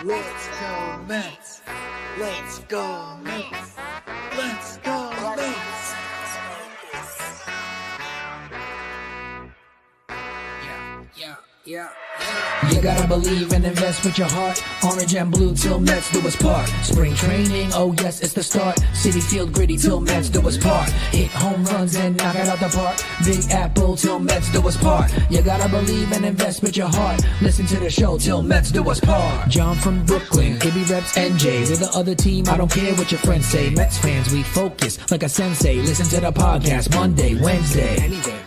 Let's go Mets. Let's go Mets. Let's go Mets. Yeah. You gotta believe and invest with your heart. Orange and blue till Mets do us part. Spring training, oh yes, it's the start. City Field gritty till Mets do us part. Hit home runs and knock it out the park. Big Apple till Mets do us part. You gotta believe and invest with your heart. Listen to the show till Mets do us part. John from Brooklyn, Ibby reps NJ. We're the other team, I don't care what your friends say. Mets fans, we focus like a sensei. Listen to the podcast Monday, Wednesday.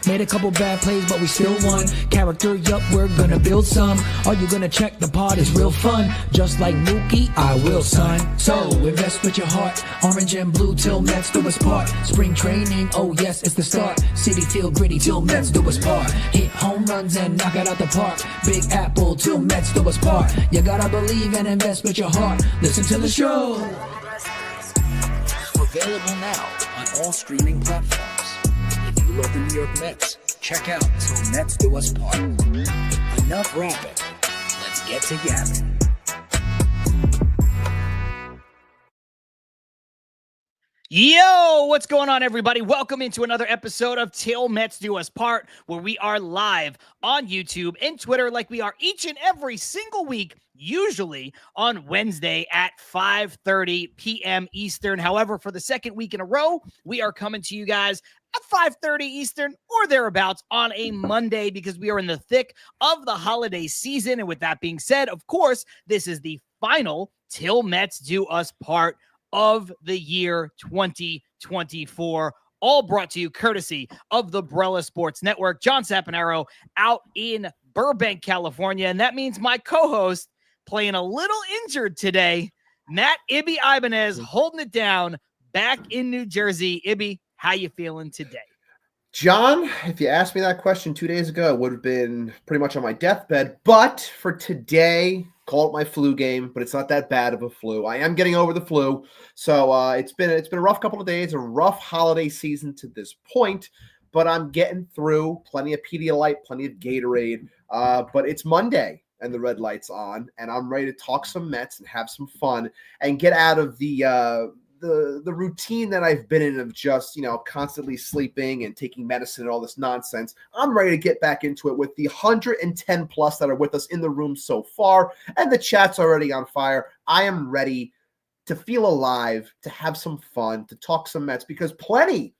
Made a couple bad plays, but we still won. Character, yup, we're gonna build some. Are you gonna check the pod? It's real fun. Just like Mookie, I will, son. So invest with your heart. Orange and blue till Mets do us part. Spring training, oh yes, it's the start. City Field gritty till Mets do us part. Hit home runs and knock it out the park. Big Apple till Mets do us part. You gotta believe and invest with your heart. Listen to the show. Available now on all streaming platforms. If you love the New York Mets, check out Till Mets Do Us Part. Enough rapping. Let's get to yapping. Yo, what's going on, everybody? Welcome into another episode of Til Mets Do Us Part, where we are live on YouTube and Twitter like we are each and every single week, usually on Wednesday at 5:30 p.m. Eastern. However, for the second week in a row, we are coming to you guys at 5:30 Eastern or thereabouts on a Monday because we are in the thick of the holiday season. And with that being said, of course, this is the final Til Mets Do Us Part of the year 2024, all brought to you courtesy of the Brella Sports Network. John Saponaro out in Burbank, California, and that means my co-host playing a little injured today, Matt Ibby Ibanez, holding it down back in New Jersey. Ibby, how you feeling today? John, if you asked me that question 2 days ago, it would have been pretty much on my deathbed. But for today, call it my flu game, but it's not that bad of a flu. I am getting over the flu. So it's been a rough couple of days, a rough holiday season to this point, but I'm getting through. Plenty of Pedialyte, plenty of Gatorade. But it's Monday and the red light's on, and I'm ready to talk some Mets and have some fun and get out of the routine that I've been in of just, constantly sleeping and taking medicine and all this nonsense. I'm ready to get back into it with the 110 plus that are with us in the room so far, and the chat's already on fire. I am ready to feel alive, to have some fun, to talk some Mets, because plenty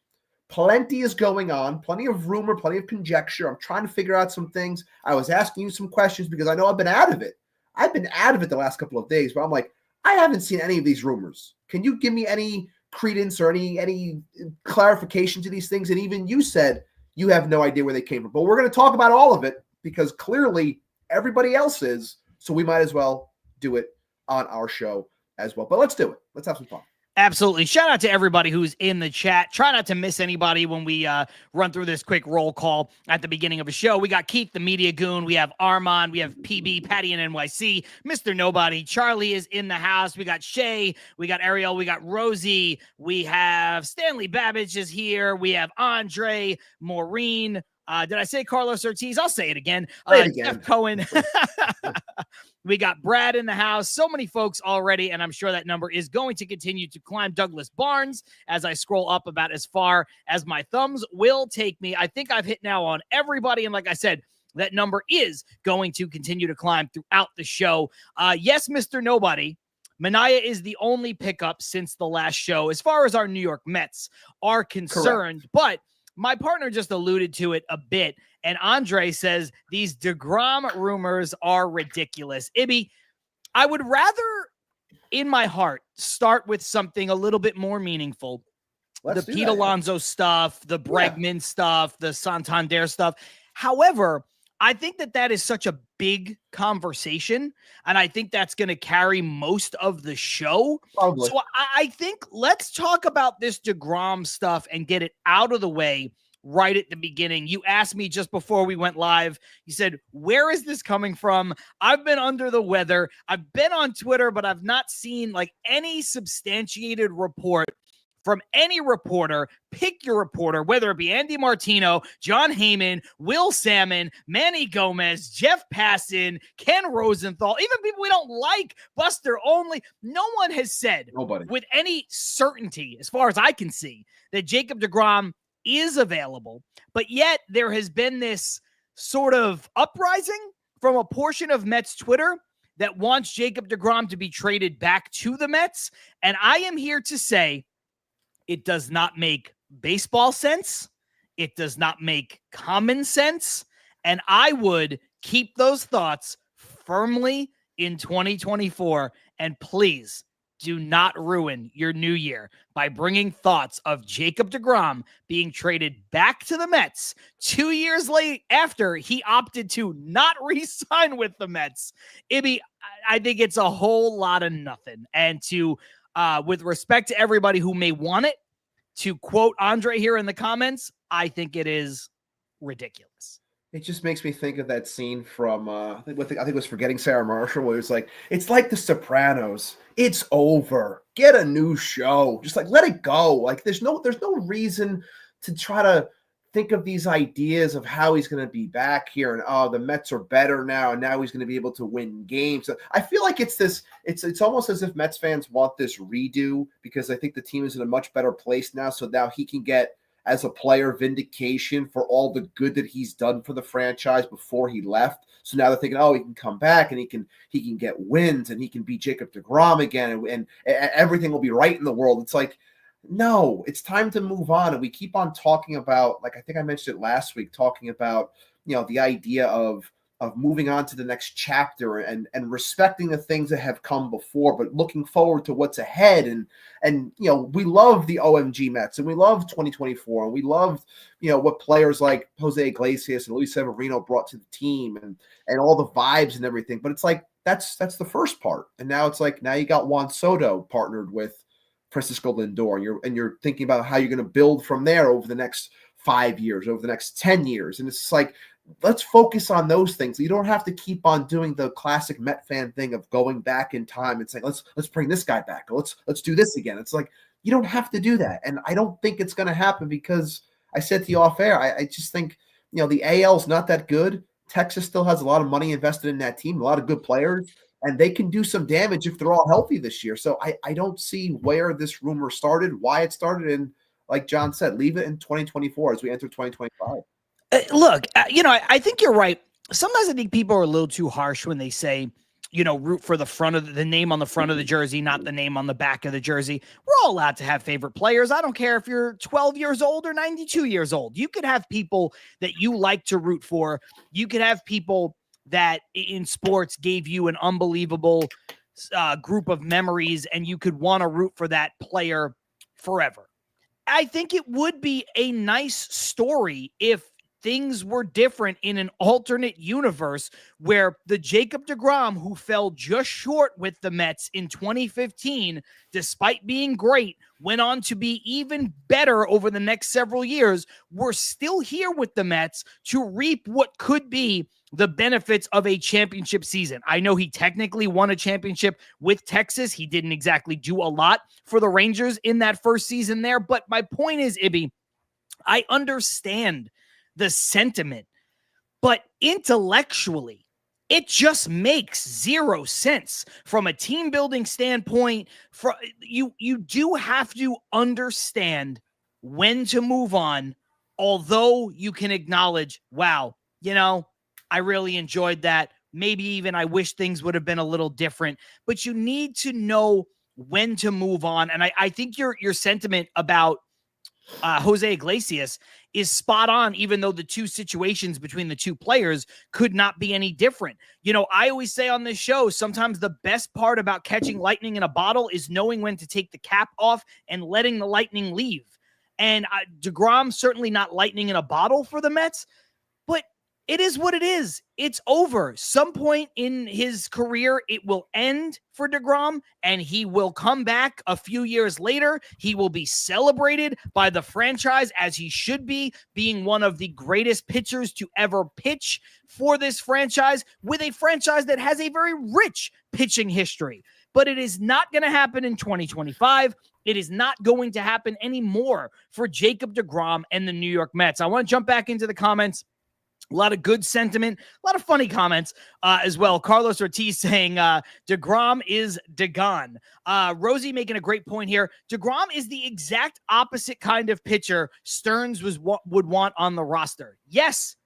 is going on, plenty of rumor, plenty of conjecture. I'm trying to figure out some things. I was asking you some questions because I know I've been out of it. I've been out of it the last couple of days, but I'm like, I haven't seen any of these rumors. Can you give me any credence or any clarification to these things? And even you said you have no idea where they came from. But we're going to talk about all of it because clearly everybody else is. So we might as well do it on our show as well. But let's do it. Let's have some fun. Absolutely. Shout out to everybody who's in the chat. Try not to miss anybody when we run through this quick roll call at the beginning of a show. We got Keith, the media goon. We have Armand. We have PB, Patty and NYC. Mr. Nobody. Charlie is in the house. We got Shay. We got Ariel. We got Rosie. We have Stanley Babbage is here. We have Andre, Maureen. Did I say Carlos Ortiz? I'll say it again. Jeff Cohen. We got Brad in the house. So many folks already, and I'm sure that number is going to continue to climb. Douglas Barnes, as I scroll up about as far as my thumbs will take me. I think I've hit now on everybody, and like I said, that number is going to continue to climb throughout the show. Yes, Mr. Nobody. Minaya is the only pickup since the last show as far as our New York Mets are concerned. Correct. But my partner just alluded to it a bit, and Andre says these DeGrom rumors are ridiculous. Ibby, I would rather, in my heart, start with something a little bit more meaningful. The Pete Alonso stuff, the Bregman stuff, the Santander stuff. However, I think that is such a big conversation, and I think that's going to carry most of the show. Probably. So I think let's talk about this DeGrom stuff and get it out of the way right at the beginning. You asked me just before we went live, you said, where is this coming from? I've been under the weather. I've been on Twitter, but I've not seen like any substantiated report from any reporter. Pick your reporter, whether it be Andy Martino, John Heyman, Will Salmon, Manny Gomez, Jeff Passan, Ken Rosenthal, even people we don't like, Buster Olney. No one has said with any certainty, as far as I can see, that Jacob deGrom is available. But yet there has been this sort of uprising from a portion of Mets Twitter that wants Jacob deGrom to be traded back to the Mets. And I am here to say it does not make baseball sense. It does not make common sense. And I would keep those thoughts firmly in 2024. And please do not ruin your new year by bringing thoughts of Jacob deGrom being traded back to the Mets 2 years late after he opted to not re-sign with the Mets. Ibby, I think it's a whole lot of nothing. And to, with respect to everybody who may want it, to quote Andre here in the comments, I think it is ridiculous. It just makes me think of that scene from I think it was Forgetting Sarah Marshall, where it's like The Sopranos. It's over. Get a new show. Just let it go. Like there's no reason to try to think of these ideas of how he's going to be back here and the Mets are better now and now he's going to be able to win games. So I feel like it's almost as if Mets fans want this redo because I think the team is in a much better place now. So now he can get, as a player, vindication for all the good that he's done for the franchise before he left. So now they're thinking, he can come back and he can get wins and he can be Jacob deGrom again and everything will be right in the world. It's like, no, it's time to move on. And we keep on talking about, like I think I mentioned it last week, talking about, the idea of moving on to the next chapter and respecting the things that have come before, but looking forward to what's ahead. And we love the OMG Mets and we love 2024 and we loved, what players like Jose Iglesias and Luis Severino brought to the team and all the vibes and everything. But it's like, that's the first part. And now it's like, now you got Juan Soto partnered with Francisco Lindor and you're thinking about how you're going to build from there over the next 5 years, over the next 10 years. And it's just like, let's focus on those things. You don't have to keep on doing the classic Met fan thing of going back in time and saying, let's bring this guy back. Or let's do this again. It's like, you don't have to do that. And I don't think it's going to happen because I said to you off air, I just think, the AL's not that good. Texas still has a lot of money invested in that team, a lot of good players, and they can do some damage if they're all healthy this year. So I don't see where this rumor started, why it started. And like John said, leave it in 2024 as we enter 2025. Look, I think you're right. Sometimes I think people are a little too harsh when they say, root for the front of the name on the front of the jersey, not the name on the back of the jersey. We're all allowed to have favorite players. I don't care if you're 12 years old or 92 years old. You could have people that you like to root for. You could have people that in sports gave you an unbelievable group of memories, and you could want to root for that player forever. I think it would be a nice story if things were different in an alternate universe where the Jacob deGrom, who fell just short with the Mets in 2015, despite being great, went on to be even better over the next several years. We're still here with the Mets to reap what could be the benefits of a championship season. I know he technically won a championship with Texas. He didn't exactly do a lot for the Rangers in that first season there. But my point is, Ibby, I understand the sentiment, but intellectually, it just makes zero sense from a team building standpoint. You do have to understand when to move on, although you can acknowledge, wow, I really enjoyed that. Maybe even I wish things would have been a little different, but you need to know when to move on. And I think your sentiment about Jose Iglesias is spot on, even though the two situations between the two players could not be any different. I always say on this show, sometimes the best part about catching lightning in a bottle is knowing when to take the cap off and letting the lightning leave. And deGrom, certainly not lightning in a bottle for the Mets, but it is what it is. It's over. Some point in his career, it will end for deGrom, and he will come back a few years later. He will be celebrated by the franchise as he should be, being one of the greatest pitchers to ever pitch for this franchise, with a franchise that has a very rich pitching history. But it is not going to happen in 2025. It is not going to happen anymore for Jacob deGrom and the New York Mets. I want to jump back into the comments. A lot of good sentiment, a lot of funny comments as well. Carlos Ortiz saying deGrom is DeGone. Rosie making a great point here. deGrom is the exact opposite kind of pitcher Stearns would want on the roster. Yes,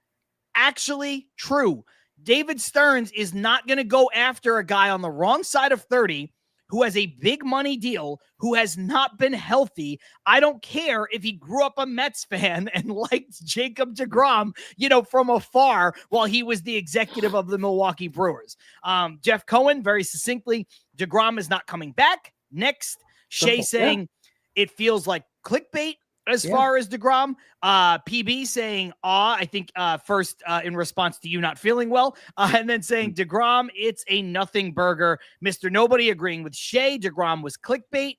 actually true. David Stearns is not going to go after a guy on the wrong side of 30 who has a big money deal, who has not been healthy. I don't care if he grew up a Mets fan and liked Jacob deGrom, from afar while he was the executive of the Milwaukee Brewers. Jeff Cohen, very succinctly, deGrom is not coming back. Next, Shea saying it feels like clickbait as far as deGrom. PB saying, I think first in response to you not feeling well, and then saying deGrom, it's a nothing burger. Mr. Nobody agreeing with Shea. deGrom was clickbait.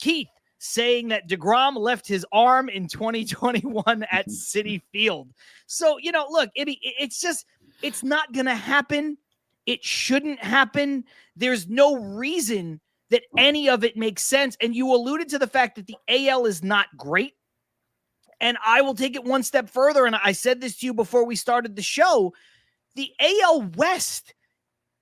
Keith saying that deGrom left his arm in 2021 at Citi Field. So, look, it's not going to happen. It shouldn't happen. There's no reason that any of it makes sense. And you alluded to the fact that the AL is not great. And I will take it one step further. And I said this to you before we started the show. The AL West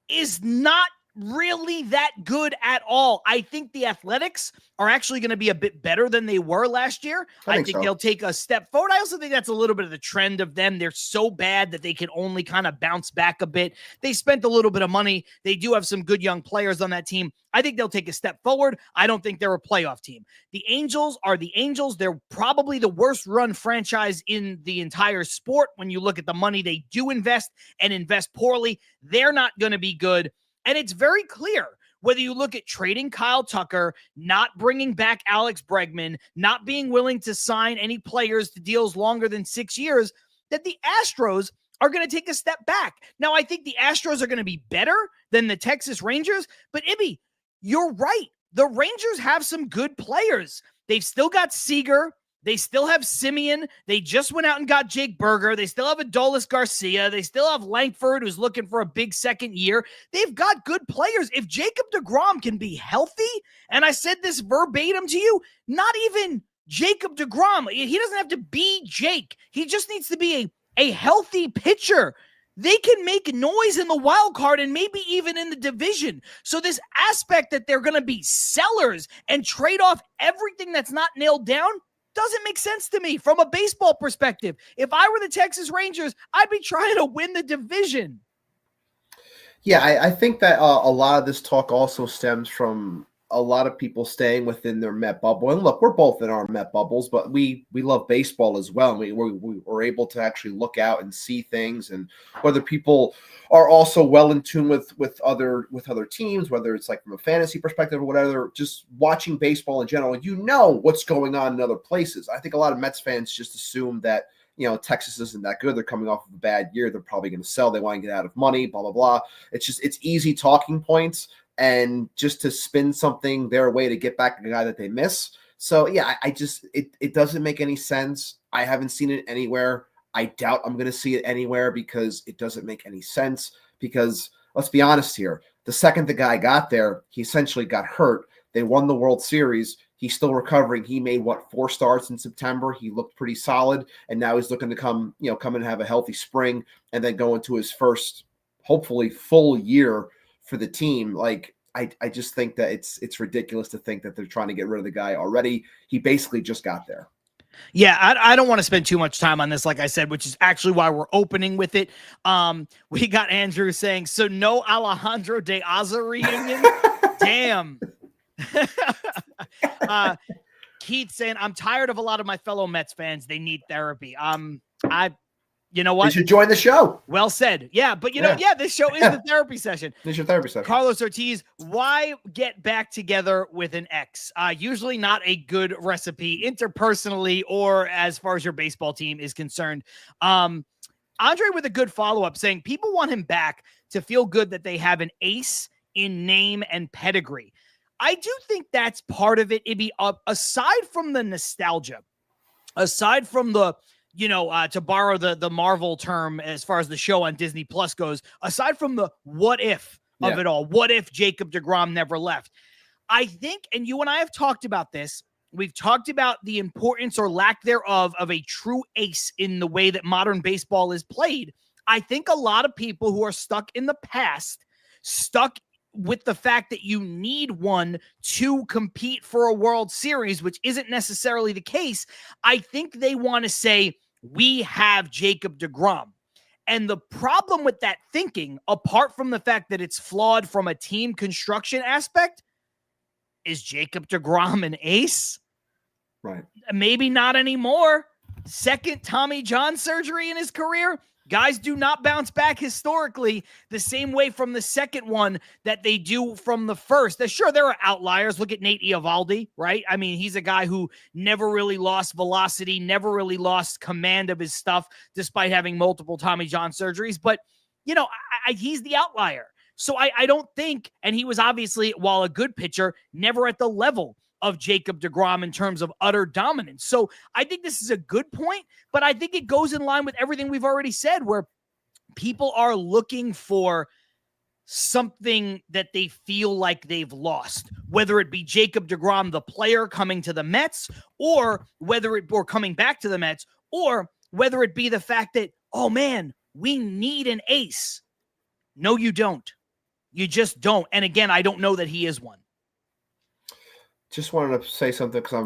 is not really that good at all. I think the Athletics are actually going to be a bit better than they were last year. I think they'll take a step forward. I also think that's a little bit of the trend of them. They're so bad that they can only kind of bounce back a bit. They spent a little bit of money. They do have some good young players on that team. I think they'll take a step forward. I don't think they're a playoff team. The Angels are the Angels. They're probably the worst run franchise in the entire sport. When you look at the money they do invest and invest poorly, they're not going to be good. And it's very clear, whether you look at trading Kyle Tucker, not bringing back Alex Bregman, not being willing to sign any players to deals longer than 6 years, that the Astros are going to take a step back. Now, I think the Astros are going to be better than the Texas Rangers, but Ibby, you're right. The Rangers have some good players. They've still got Seager. They still have Simeon. They just went out and got Jake Berger. They still have Adolis Garcia. They still have Langford, who's looking for a big second year. They've got good players. If Jacob deGrom can be healthy, and I said this verbatim to you, not even Jacob deGrom. He doesn't have to be Jake. He just needs to be a healthy pitcher. They can make noise in the wild card and maybe even in the division. So this aspect that they're going to be sellers and trade off everything that's not nailed down doesn't make sense to me from a baseball perspective. If I were the Texas Rangers, I'd be trying to win the division. Yeah, I think that a lot of this talk also stems from a lot of people staying within their Met bubble. And look, we're both in our Met bubbles, but we love baseball as well. We're able to actually look out and see things, and whether people are also well in tune with other teams, whether it's like from a fantasy perspective or whatever, just watching baseball in general, what's going on in other places. I think a lot of Mets fans just assume that, Texas isn't that good. They're coming off of a bad year. They're probably going to sell. They want to get out of money, blah, blah, blah. It's easy talking points, and just to spin something their way to get back a guy that they miss. So yeah, it doesn't make any sense. I haven't seen it anywhere. I doubt I'm going to see it anywhere because it doesn't make any sense. Because let's be honest here, the second the guy got there, he essentially got hurt. They won the World Series. He's still recovering. He made 4 starts in September. He looked pretty solid, and now he's looking to come and have a healthy spring and then go into his first, hopefully, full year for the team. Like, I just think that it's ridiculous to think that they're trying to get rid of the guy already. He basically just got there. Yeah, I don't want to spend too much time on this, like I said, which is actually why we're opening with it. We got Andrew saying, so no Alejandro De Aza reunion? Damn. Keith saying, I'm tired of a lot of my fellow Mets fans. They need therapy. You know what? You should join the show. Well said. Yeah, but this show is the therapy session. This is your therapy session. Carlos Ortiz, why get back together with an ex? Usually not a good recipe interpersonally or as far as your baseball team is concerned. Andre with a good follow-up saying people want him back to feel good that they have an ace in name and pedigree. I do think that's part of it. It'd be aside from the nostalgia, aside from the to borrow the Marvel term as far as the show on Disney Plus goes, aside from the what if of it all, what if Jacob deGrom never left? I think, and you and I have talked about this, we've talked about the importance or lack thereof of a true ace in the way that modern baseball is played. I think a lot of people who are stuck in the past, stuck with the fact that you need one to compete for a World Series, which isn't necessarily the case. I think they want to say, we have Jacob deGrom. And the problem with that thinking, apart from the fact that it's flawed from a team construction aspect, is Jacob deGrom an ace? Right. Maybe not anymore. Second Tommy John surgery in his career. Guys do not bounce back historically the same way from the second one that they do from the first. Sure, there are outliers. Look at Nate Eovaldi, right? I mean, he's a guy who never really lost velocity, never really lost command of his stuff, despite having multiple Tommy John surgeries. But, you know, he's the outlier. So I don't think, and he was obviously, while a good pitcher, never at the level of Jacob deGrom in terms of utter dominance. So I think this is a good point, but I think it goes in line with everything we've already said, where people are looking for something that they feel like they've lost, whether it be Jacob deGrom, the player coming to the Mets, or coming back to the Mets, or whether it be the fact that, oh man, we need an ace. No, you don't. You just don't. And again, I don't know that he is one. Just wanted to say something because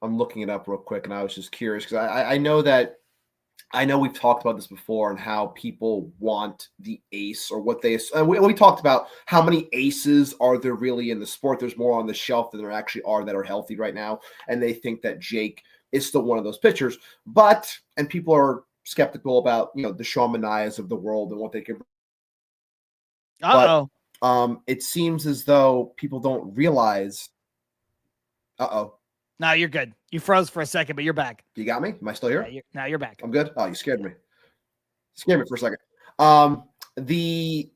I'm looking it up real quick, and I was just curious because I know we've talked about this before and how people want the ace or what they. We talked about how many aces are there really in the sport. There's more on the shelf than there actually are that are healthy right now, and they think that Jake is still one of those pitchers. And people are skeptical about the Sean Manaeas of the world and what they can. Uh-oh. But it seems as though people don't realize. Uh-oh. No, you're good. You froze for a second, but you're back. You got me? Am I still here? Yeah, now you're back. I'm good. Oh, you scared me. Scared me for a second. The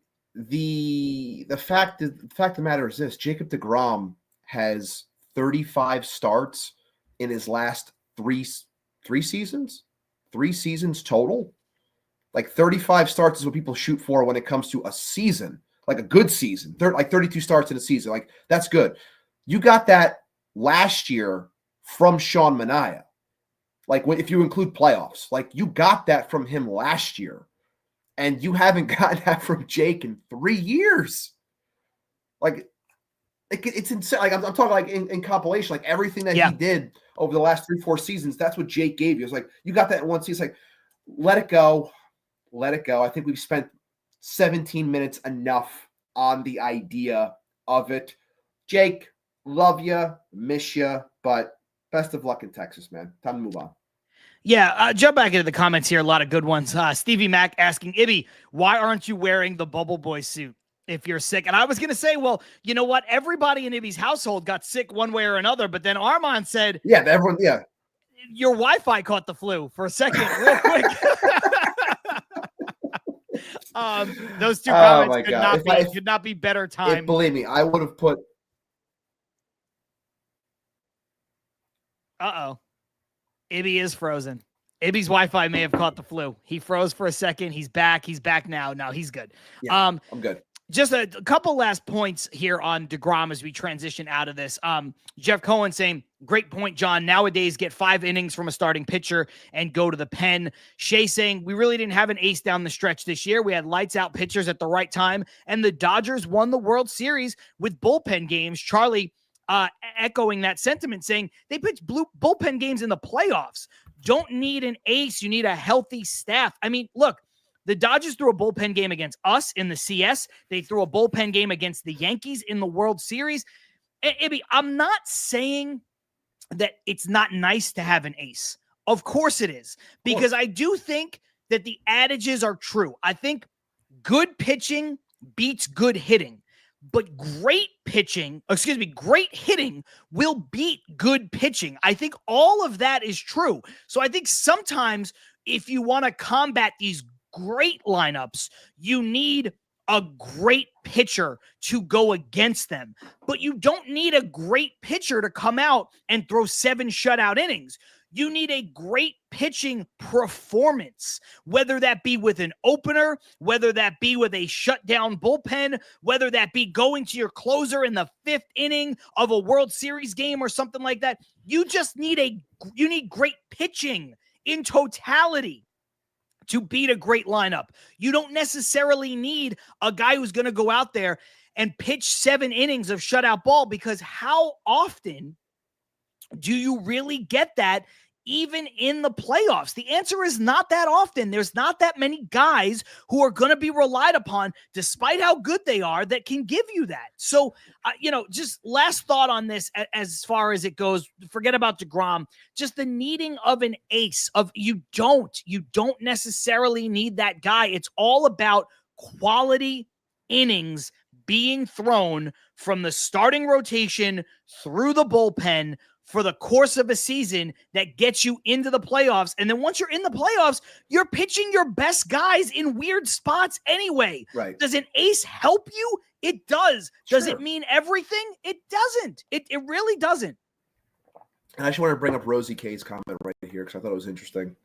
fact of the matter is this: Jacob deGrom has 35 starts in his last three seasons. 3 seasons total. Like 35 starts is what people shoot for when it comes to a season, like a good season. Like 32 starts in a season. Like that's good. You got that last year from Sean Manaea. Like if you include playoffs, like you got that from him last year, and you haven't gotten that from Jake in 3 years. Like it's insane. Like I'm talking like in compilation, like everything that he did over the last 3-4 seasons, that's what Jake gave you. It's like you got that in one season. It's like let it go. I think we've spent 17 minutes enough on the idea of it. Jake, love you, miss you, but best of luck in Texas, man. Time to move on. Yeah, jump back into the comments here. A lot of good ones. Stevie Mac asking, Ibby, why aren't you wearing the Bubble Boy suit if you're sick? And I was going to say, well, you know what? Everybody in Ibby's household got sick one way or another, but then Armand said, your Wi-Fi caught the flu for a second real quick. Those two comments could not be better timed. Believe me, I would have put. Uh-oh. Ibby is frozen. Ibby's Wi-Fi may have caught the flu. He froze for a second. He's back. He's back now. No, he's good. Yeah, I'm good. Just a couple last points here on deGrom as we transition out of this. Jeff Cohen saying, great point, John. Nowadays, get 5 innings from a starting pitcher and go to the pen. Shea saying, we really didn't have an ace down the stretch this year. We had lights out pitchers at the right time, and the Dodgers won the World Series with bullpen games. Charlie echoing that sentiment, saying they pitched bullpen games in the playoffs. Don't need an ace. You need a healthy staff. I mean, look, the Dodgers threw a bullpen game against us in the CS. They threw a bullpen game against the Yankees in the World Series. Ibby, I'm not saying that it's not nice to have an ace. Of course it is, because I do think that the adages are true. I think good pitching beats good hitting. But great hitting will beat good pitching. I think all of that is true. So I think sometimes if you want to combat these great lineups, you need a great pitcher to go against them. But you don't need a great pitcher to come out and throw 7 shutout innings. You need a great pitcher pitching performance, whether that be with an opener, whether that be with a shutdown bullpen, whether that be going to your closer in the 5th inning of a World Series game or something like that. You just need great pitching in totality to beat a great lineup. You don't necessarily need a guy who's going to go out there and pitch 7 innings of shutout ball, because how often do you really get that even in the playoffs? The answer is not that often. There's not that many guys who are going to be relied upon, despite how good they are, that can give you that. So, just last thought on this as far as it goes, forget about DeGrom, just the needing of an ace of you don't necessarily need that guy. It's all about quality innings being thrown from the starting rotation through the bullpen for the course of a season that gets you into the playoffs. And then once you're in the playoffs, you're pitching your best guys in weird spots anyway. Right. Does an ace help you? It does. Does Sure. it mean everything? It doesn't. It really doesn't. And I just want to bring up Rosie K's comment right here because I thought it was interesting.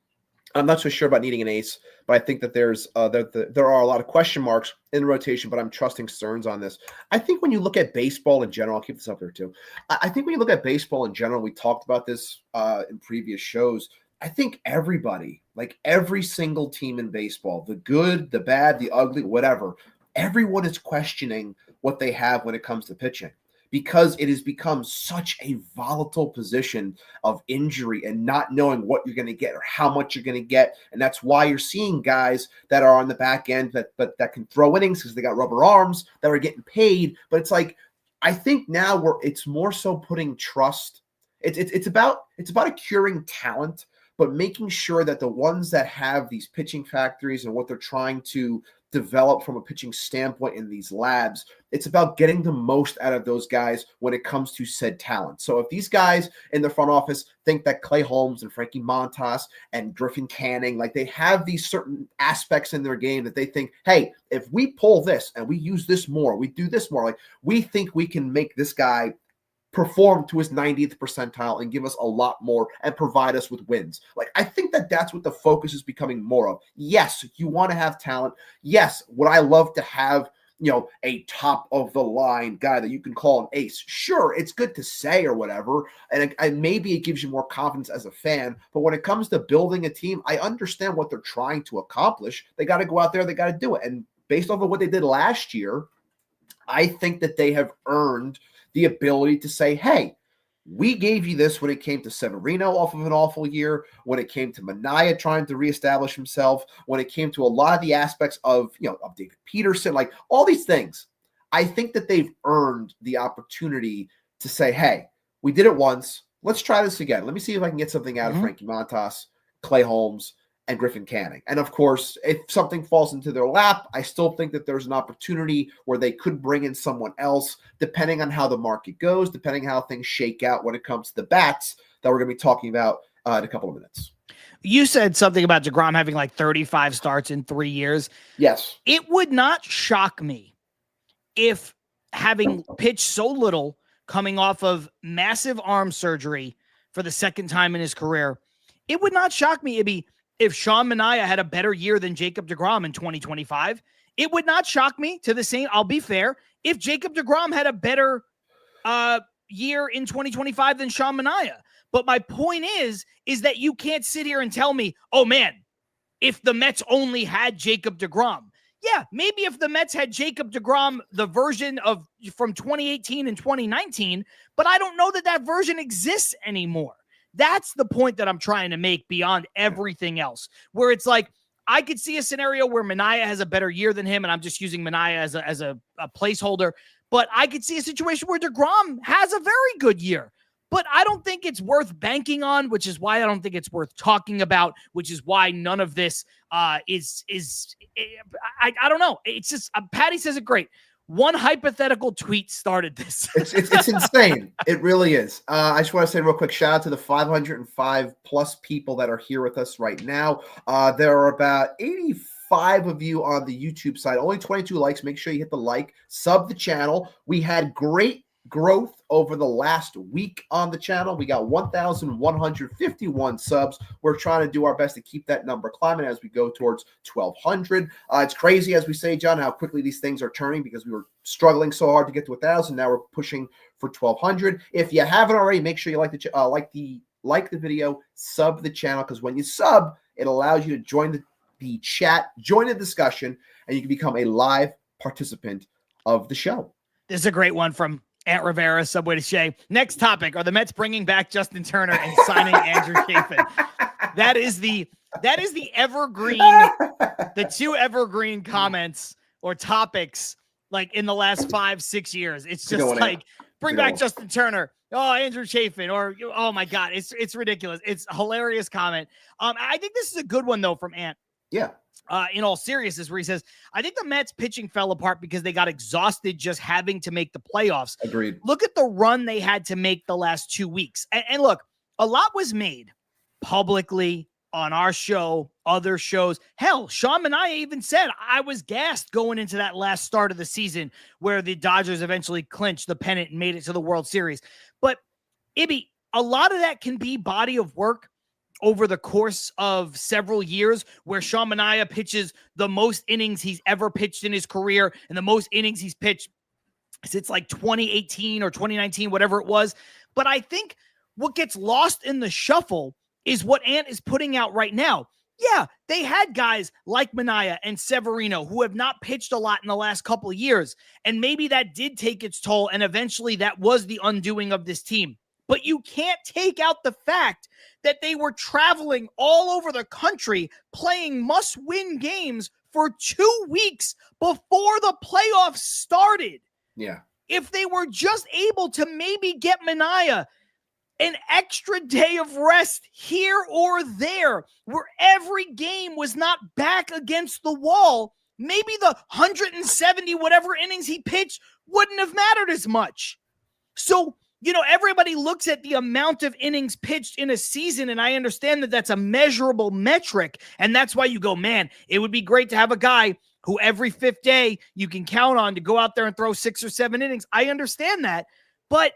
I'm not so sure about needing an ace, but I think that there are a lot of question marks in the rotation, but I'm trusting Stearns on this. I think when you look at baseball in general, I'll keep this up there too. I think when you look at baseball in general, we talked about this in previous shows. I think everybody, like every single team in baseball, the good, the bad, the ugly, whatever, everyone is questioning what they have when it comes to pitching, because it has become such a volatile position of injury and not knowing what you're going to get or how much you're going to get. And that's why you're seeing guys that are on the back end that can throw innings because they got rubber arms that are getting paid. But it's like, I think now it's more so putting trust. It's about acquiring talent, but making sure that the ones that have these pitching factories and what they're trying to develop from a pitching standpoint in these labs, it's about getting the most out of those guys when it comes to said talent. So if these guys in the front office think that Clay Holmes and Frankie Montas and Griffin Canning, like they have these certain aspects in their game that they think, hey, if we pull this and we use this more, we do this more, like we think we can make this guy perform to his 90th percentile and give us a lot more and provide us with wins. Like, I think that that's what the focus is becoming more of. Yes, you want to have talent. Yes, would I love to have, a top of the line guy that you can call an ace? Sure, it's good to say or whatever. And maybe it gives you more confidence as a fan. But when it comes to building a team, I understand what they're trying to accomplish. They got to go out there. They got to do it. And based off of what they did last year, I think that they have earned the ability to say, hey, we gave you this when it came to Severino off of an awful year, when it came to Minaya trying to reestablish himself, when it came to a lot of the aspects of David Peterson, like all these things. I think that they've earned the opportunity to say, hey, we did it once. Let's try this again. Let me see if I can get something out of Frankie Montas, Clay Holmes, and Griffin Canning. And of course, if something falls into their lap, I still think that there's an opportunity where they could bring in someone else, depending on how the market goes, depending on how things shake out when it comes to the bats that we're going to be talking about in a couple of minutes. You said something about DeGrom having like 35 starts in 3 years. Yes. It would not shock me if, having pitched so little, coming off of massive arm surgery for the second time in his career, it would not shock me if Sean Manaea had a better year than Jacob DeGrom in 2025. It would not shock me, to the same, I'll be fair, if Jacob DeGrom had a better year in 2025 than Sean Manaea. But my point is that you can't sit here and tell me, oh man, if the Mets only had Jacob DeGrom. Yeah, maybe if the Mets had Jacob DeGrom, the version of from 2018 and 2019, but I don't know that version exists anymore. That's the point that I'm trying to make beyond everything else, where it's like, I could see a scenario where Manaea has a better year than him, and I'm just using Manaea as a placeholder, but I could see a situation where DeGrom has a very good year. But I don't think it's worth banking on, which is why I don't think it's worth talking about, which is why none of this I don't know. It's just, Patty says it great. One hypothetical tweet started this. It's insane. It really is. I just want to say real quick, shout out to the 505 plus people that are here with us right now. There are about 85 of you on the YouTube side. Only 22 likes. Make sure you hit the like, sub the channel. We had great growth over the last week on the channel. We got 1,151 subs. We're trying to do our best to keep that number climbing as we go towards 1,200. It's crazy, as we say, John, how quickly these things are turning because we were struggling so hard to get to 1,000. Now we're pushing for 1,200. If you haven't already, make sure you like the video, sub the channel, because when you sub, it allows you to join the chat, join the discussion, and you can become a live participant of the show. This is a great one from Ant Rivera, Subway to Shea. Next topic: are the Mets bringing back Justin Turner and signing Andrew Chafin? That is the evergreen, the two evergreen comments or topics like in the last 5-6 years. It's just like bring back Justin Turner. Oh, Andrew Chafin, or oh my God, it's ridiculous. It's a hilarious comment. I think this is a good one though from Ant. Yeah. In all seriousness, where he says, I think the Mets pitching fell apart because they got exhausted just having to make the playoffs. Agreed. Look at the run they had to make the last 2 weeks. And look, a lot was made publicly on our show, other shows. Hell, Sean Manaea even said, I was gassed going into that last start of the season where the Dodgers eventually clinched the pennant and made it to the World Series. But, Ibby, a lot of that can be body of work over the course of several years where Sean Manaea pitches the most innings he's ever pitched in his career and the most innings he's pitched since like 2018 or 2019, whatever it was. But I think what gets lost in the shuffle is what Ant is putting out right now. Yeah, they had guys like Manaea and Severino who have not pitched a lot in the last couple of years. And maybe that did take its toll. And eventually that was the undoing of this team. But you can't take out the fact that they were traveling all over the country playing must-win games for 2 weeks before the playoffs started. Yeah. If they were just able to maybe get Manaea an extra day of rest here or there, where every game was not back against the wall, maybe the 170 whatever innings he pitched wouldn't have mattered as much. So, everybody looks at the amount of innings pitched in a season, and I understand that that's a measurable metric, and that's why you go, man, it would be great to have a guy who every fifth day you can count on to go out there and throw 6 or 7 innings. I understand that, but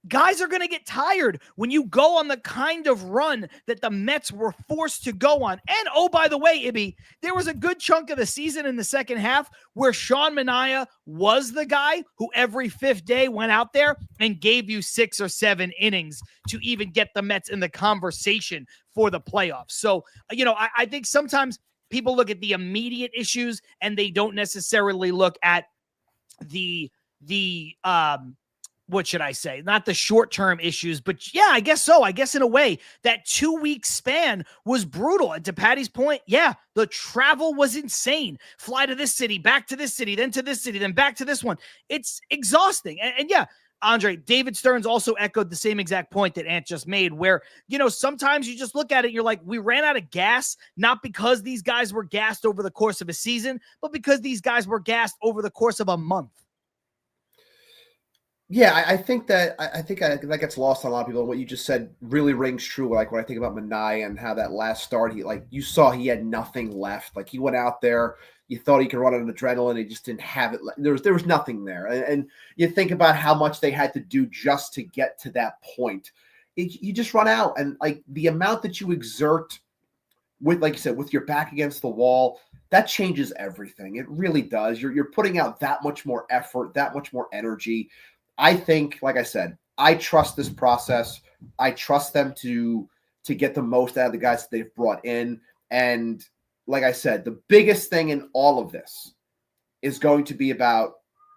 guys are going to get tired when you go on the kind of run that the Mets were forced to go on. And, oh, by the way, Ibby, there was a good chunk of the season in the second half where Sean Manaea was the guy who every fifth day went out there and gave you 6 or 7 innings to even get the Mets in the conversation for the playoffs. So, I think sometimes people look at the immediate issues and they don't necessarily look at the what should I say? Not the short-term issues, but yeah, I guess so. I guess in a way that 2-week span was brutal. And to Patty's point, yeah, the travel was insane. Fly to this city, back to this city, then to this city, then back to this one. It's exhausting. And yeah, Andre, David Stearns also echoed the same exact point that Ant just made, where, sometimes you just look at it and you're like, we ran out of gas, not because these guys were gassed over the course of a season, but because these guys were gassed over the course of a month. Yeah, I think that gets lost on a lot of people. And what you just said really rings true. Like when I think about Manaea and how that last start, you saw he had nothing left. Like he went out there, you thought he could run on adrenaline, he just didn't have it. There was nothing there. And you think about how much they had to do just to get to that point. You just run out, and like the amount that you exert with, like you said, with your back against the wall, that changes everything. It really does. You're putting out that much more effort, that much more energy. I think, like I said, I trust this process. I trust them to get the most out of the guys that they've brought in. And like I said, the biggest thing in all of this is going to be about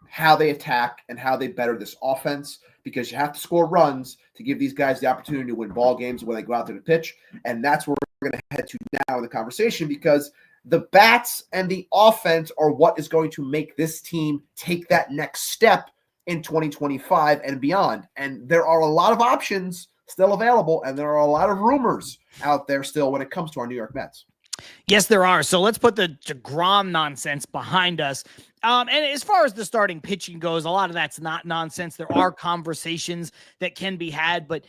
how they attack and how they better this offense, because you have to score runs to give these guys the opportunity to win ball games when they go out there to pitch. And that's where we're going to head to now in the conversation, because the bats and the offense are what is going to make this team take that next step in 2025 and beyond. And there are a lot of options still available, and there are a lot of rumors out there still when it comes to our New York Mets. Yes, there are. So let's put the DeGrom nonsense behind us. And as far as the starting pitching goes, a lot of that's not nonsense. There are conversations that can be had, but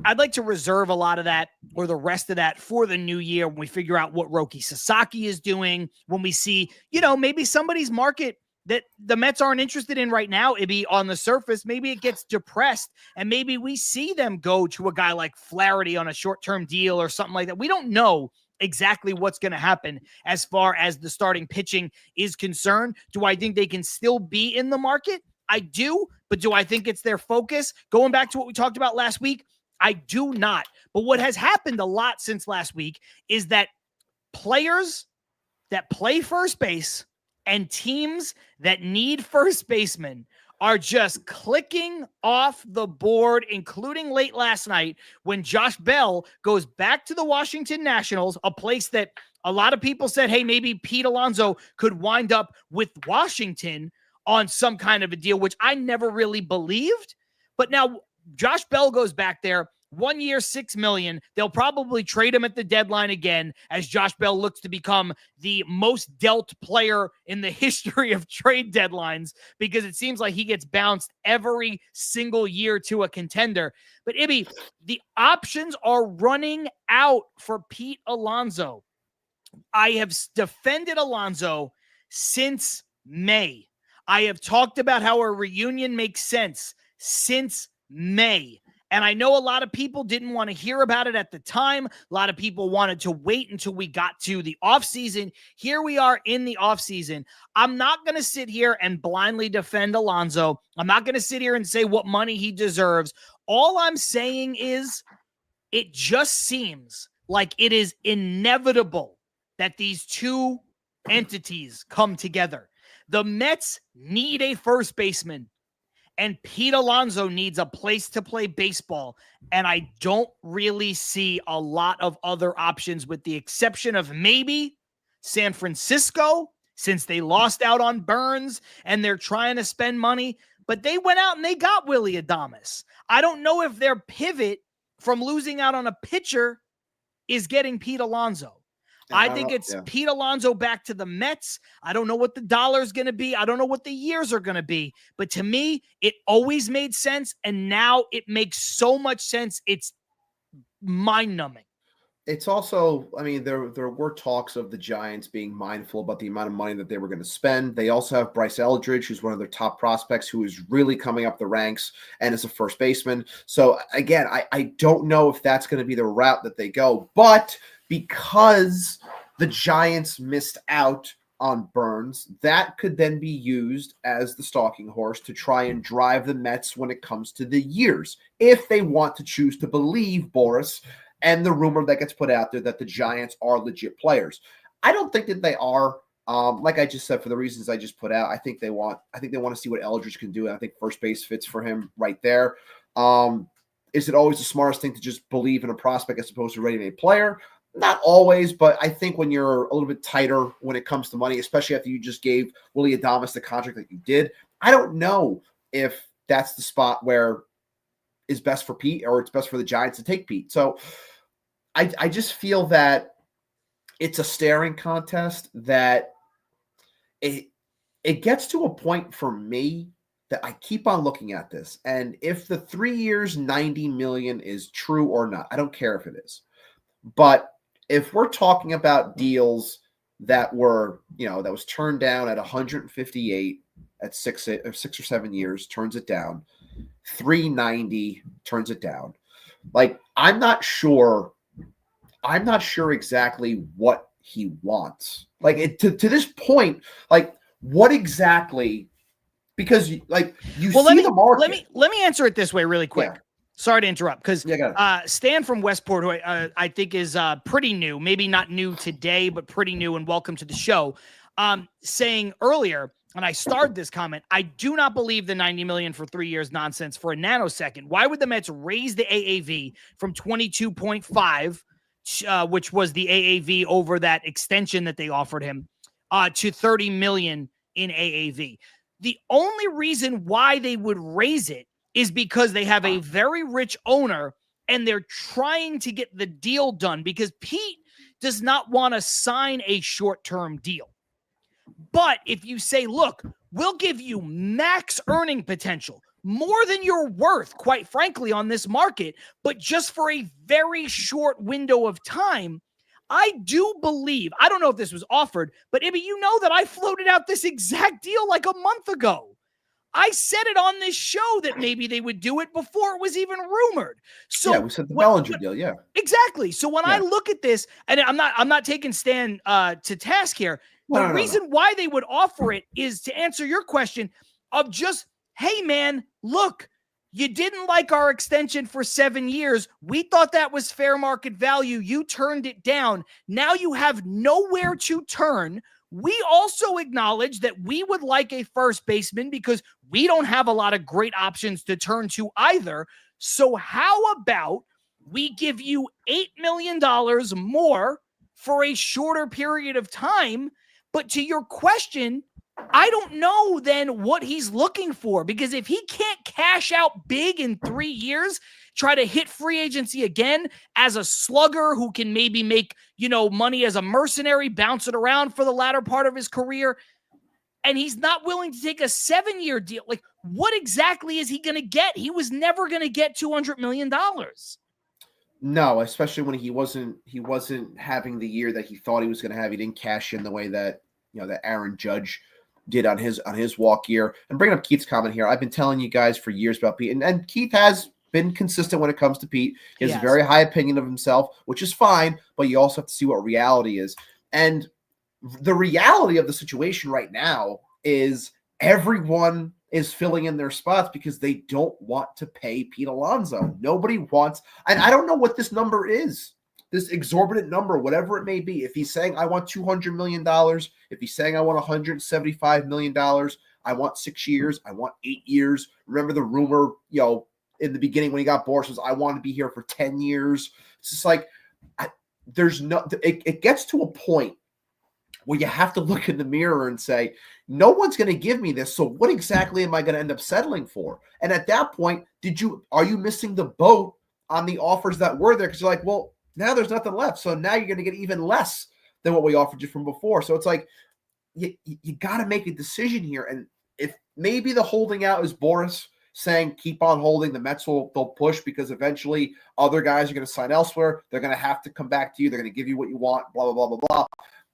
I'd like to reserve a lot of that, or the rest of that, for the new year when we figure out what Roki Sasaki is doing, when we see, maybe somebody's market that the Mets aren't interested in right now. It'd be on the surface. Maybe it gets depressed, and maybe we see them go to a guy like Flaherty on a short-term deal or something like that. We don't know exactly what's going to happen as far as the starting pitching is concerned. Do I think they can still be in the market? I do, but do I think it's their focus? Going back to what we talked about last week, I do not. But what has happened a lot since last week is that players that play first base and teams that need first basemen are just clicking off the board, including late last night when Josh Bell goes back to the Washington Nationals, a place that a lot of people said, hey, maybe Pete Alonso could wind up with Washington on some kind of a deal, which I never really believed. But now Josh Bell goes back there. 1 year, $6 million. They'll probably trade him at the deadline again as Josh Bell looks to become the most dealt player in the history of trade deadlines because it seems like he gets bounced every single year to a contender. But Ibby, the options are running out for Pete Alonso. I have defended Alonso since May. I have talked about how a reunion makes sense since May. And I know a lot of people didn't want to hear about it at the time. A lot of people wanted to wait until we got to the offseason. Here we are in the offseason. I'm not going to sit here and blindly defend Alonso. I'm not going to sit here and say what money he deserves. All I'm saying is it just seems like it is inevitable that these two entities come together. The Mets need a first baseman. And Pete Alonso needs a place to play baseball. And I don't really see a lot of other options with the exception of maybe San Francisco, since they lost out on Burns and they're trying to spend money. But they went out and they got Willy Adames. I don't know if their pivot from losing out on a pitcher is getting Pete Alonso. I think it's Pete Alonso back to the Mets. I don't know what the dollar's going to be. I don't know what the years are going to be. But to me, it always made sense. And now it makes so much sense. It's mind-numbing. It's also, I mean, there were talks of the Giants being mindful about the amount of money that they were going to spend. They also have Bryce Eldridge, who's one of their top prospects, who is really coming up the ranks and is a first baseman. So, again, I don't know if that's going to be the route that they go. But because the Giants missed out on Burns, that could then be used as the stalking horse to try and drive the Mets when it comes to the years, if they want to choose to believe Boris and the rumor that gets put out there that the Giants are legit players. I don't think that they are. Like I just said, for the reasons I just put out, I think they want to see what Eldridge can do. And I think first base fits for him right there. Is it always the smartest thing to just believe in a prospect as opposed to a ready-made player? Not always, but I think when you're a little bit tighter when it comes to money, especially after you just gave Willy Adames the contract that you did, I don't know if that's the spot where is best for Pete or it's best for the Giants to take Pete. So I just feel that it's a staring contest that it gets to a point for me that I keep on looking at this. And if the 3 years, $90 million is true or not, I don't care if it is. But if we're talking about deals that were, that was turned down at 158 at 6 or 7 years, turns it down, 390 turns it down. Like, I'm not sure exactly what he wants. Like, to this point, like, what exactly? Because the market. Let me answer it this way really quick. Yeah. Sorry to interrupt, because Stan from Westport, who I think is pretty new, maybe not new today, but pretty new, and welcome to the show, saying earlier, and I started this comment, I do not believe the $90 million for 3 years nonsense for a nanosecond. Why would the Mets raise the AAV from 22.5, which was the AAV over that extension that they offered him, to $30 million in AAV? The only reason why they would raise it is because they have a very rich owner and they're trying to get the deal done, because Pete does not want to sign a short-term deal. But if you say, look, we'll give you max earning potential, more than you're worth, quite frankly, on this market, but just for a very short window of time, I do believe, I don't know if this was offered, but Ibby, you know that I floated out this exact deal like a month ago. I said it on this show that maybe they would do it before it was even rumored. So yeah, we said the Bellinger deal. Yeah, exactly. So when I look at this, and I'm not taking Stan to task here. The reason why they would offer it is to answer your question of just, hey man, look, you didn't like our extension for 7 years. We thought that was fair market value. You turned it down. Now you have nowhere to turn. We also acknowledge that we would like a first baseman because we don't have a lot of great options to turn to either. So how about we give you $8 million more for a shorter period of time? But to your question, I don't know then what he's looking for, because if he can't cash out big in 3 years, try to hit free agency again as a slugger who can maybe make, money as a mercenary, bounce it around for the latter part of his career, and he's not willing to take a 7-year deal, like what exactly is he going to get? He was never going to get $200 million. No, especially when he wasn't having the year that he thought he was going to have. He didn't cash in the way that, that Aaron Judge did on his walk year. And bringing up Keith's comment here, I've been telling you guys for years about Pete, and Keith has been consistent when it comes to Pete. He has a very high opinion of himself, which is fine, but you also have to see what reality is. And the reality of the situation right now is everyone is filling in their spots because they don't want to pay Pete Alonso. Nobody wants, and I don't know what this number is. This exorbitant number, whatever it may be. If he's saying I want $200 million, if he's saying I want $175 million, I want 6 years, I want 8 years. Remember the rumor, in the beginning when he got Boris was I want to be here for 10 years. It's just like it gets to a point where you have to look in the mirror and say, no one's going to give me this. So what exactly am I going to end up settling for? And at that point, are you missing the boat on the offers that were there? Because you're like, well, now there's nothing left. So now you're going to get even less than what we offered you from before. So it's like, you got to make a decision here. And if maybe the holding out is Boris saying, keep on holding, the Mets they'll push because eventually other guys are going to sign elsewhere. They're going to have to come back to you. They're going to give you what you want, blah, blah, blah, blah, blah.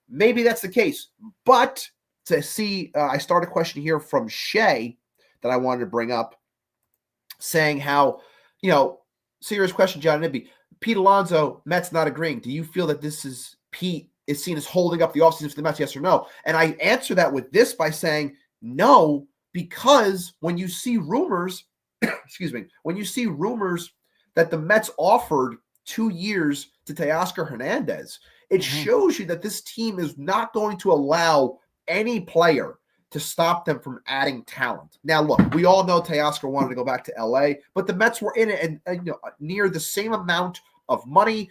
Maybe that's the case. But to see, I start a question here from Shay that I wanted to bring up saying how, serious question, John and Ibby. Pete Alonso, Mets not agreeing. Do you feel that this is Pete is seen as holding up the offseason for the Mets, yes or no? And I answer that with this by saying no, because when you see rumors, when you see rumors that the Mets offered 2 years to Teoscar Hernandez, it shows you that this team is not going to allow any player to stop them from adding talent. Now, look, we all know Teoscar wanted to go back to LA, but the Mets were in it and near the same amount of money.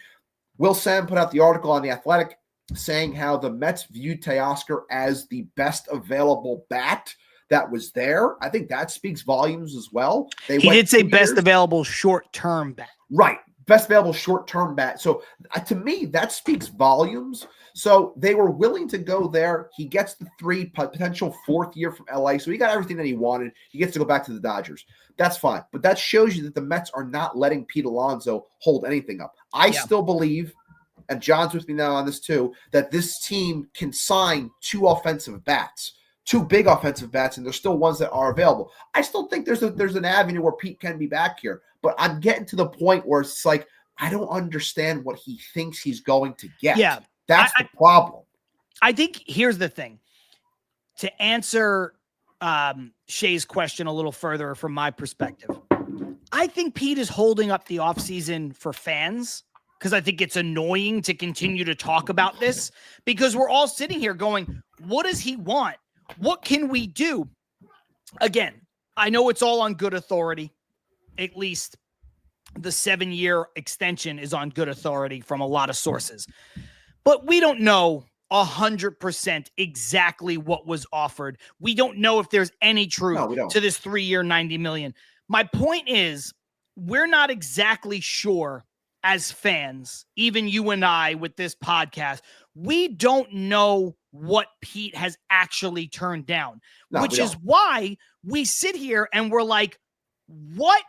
Will Sam put out the article on The Athletic saying how the Mets viewed Teoscar as the best available bat that was there. I think that speaks volumes as well. He did say best available short-term bat. Right. Best available short-term bat. So to me, that speaks volumes. So they were willing to go there. He gets the potential 4th year from LA. So he got everything that he wanted. He gets to go back to the Dodgers. That's fine. But that shows you that the Mets are not letting Pete Alonso hold anything up. I still believe, and John's with me now on this too, that this team can sign 2 offensive bats. 2 big offensive bats, and there's still ones that are available. I still think there's an avenue where Pete can be back here, but I'm getting to the point where it's like I don't understand what he thinks he's going to get. Yeah, that's the problem. I think here's the thing. To answer Shay's question a little further from my perspective, I think Pete is holding up the offseason for fans because I think it's annoying to continue to talk about this because we're all sitting here going, what does he want? What can we do? Again, I know it's all on good authority. At least the 7-year extension is on good authority from a lot of sources. But we don't know 100% exactly what was offered. We don't know if there's any truth to this 3-year, $90 million. My point is, we're not exactly sure as fans, even you and I with this podcast, we don't know what Pete has actually turned down, which is why we sit here and we're like, what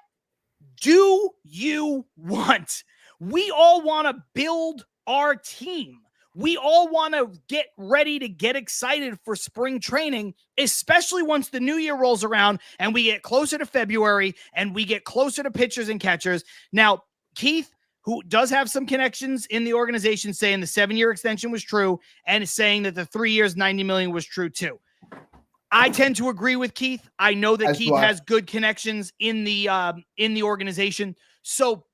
do you want? We all want to build our team. We all want to get ready to get excited for spring training, especially once the new year rolls around and we get closer to February and we get closer to pitchers and catchers. Now, Keith, who does have some connections in the organization, saying the 7-year extension was true and is saying that the 3 years, $90 million was true too. I tend to agree with Keith. I know that Keith has good connections in the organization. So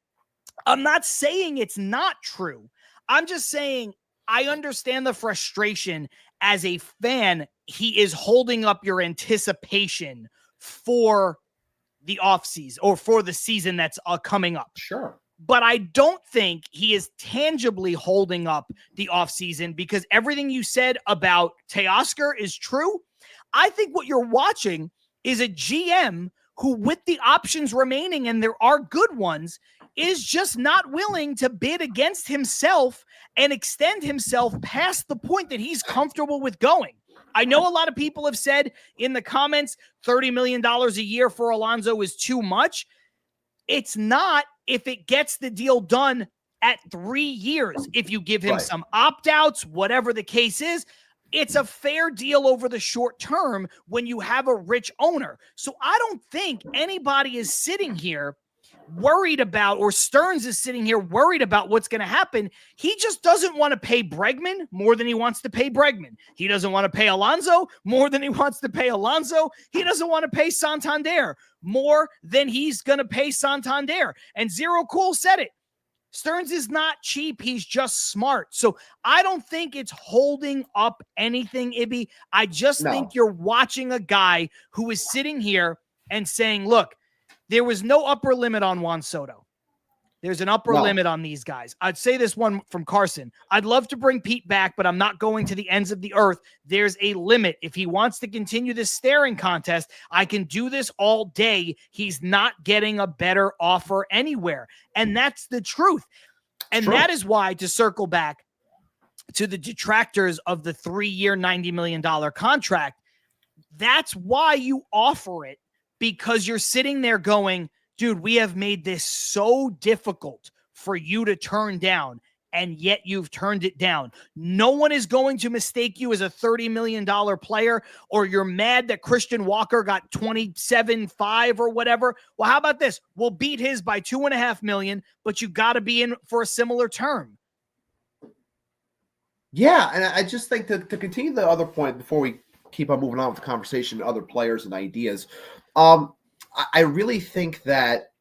I'm not saying it's not true. I'm just saying I understand the frustration as a fan. He is holding up your anticipation for the offseason or for the season that's coming up. Sure. But I don't think he is tangibly holding up the offseason, because everything you said about Teoscar is true. I think what you're watching is a GM who, with the options remaining, and there are good ones, is just not willing to bid against himself and extend himself past the point that he's comfortable with going. I know a lot of people have said in the comments, $30 million a year for Alonso is too much. It's not if it gets the deal done at 3 years. If you give him some opt-outs, whatever the case is, it's a fair deal over the short term when you have a rich owner. So I don't think anybody is sitting here worried about, or Stearns is sitting here worried about what's going to happen. He just doesn't want to pay Bregman more than he wants to pay Bregman. He doesn't want to pay Alonso more than he wants to pay Alonso. He doesn't want to pay Santander more than he's going to pay Santander. And Zero Cool said it. Stearns is not cheap. He's just smart. So I don't think it's holding up anything, Ibby. I just think you're watching a guy who is sitting here and saying, look, there was no upper limit on Juan Soto. There's an upper limit on these guys. I'd say this one from Carson. I'd love to bring Pete back, but I'm not going to the ends of the earth. There's a limit. If he wants to continue this staring contest, I can do this all day. He's not getting a better offer anywhere. And that's the truth. And that is why, to circle back to the detractors of the 3-year, $90 million contract, that's why you offer it, because you're sitting there going, dude, we have made this so difficult for you to turn down, and yet you've turned it down. No one is going to mistake you as a $30 million player, or you're mad that Christian Walker got 27.5 or whatever. Well, how about this? We'll beat his by $2.5 million, but you got to be in for a similar term. Yeah, and I just think that to continue the other point before we keep on moving on with the conversation, other players and ideas, I really think that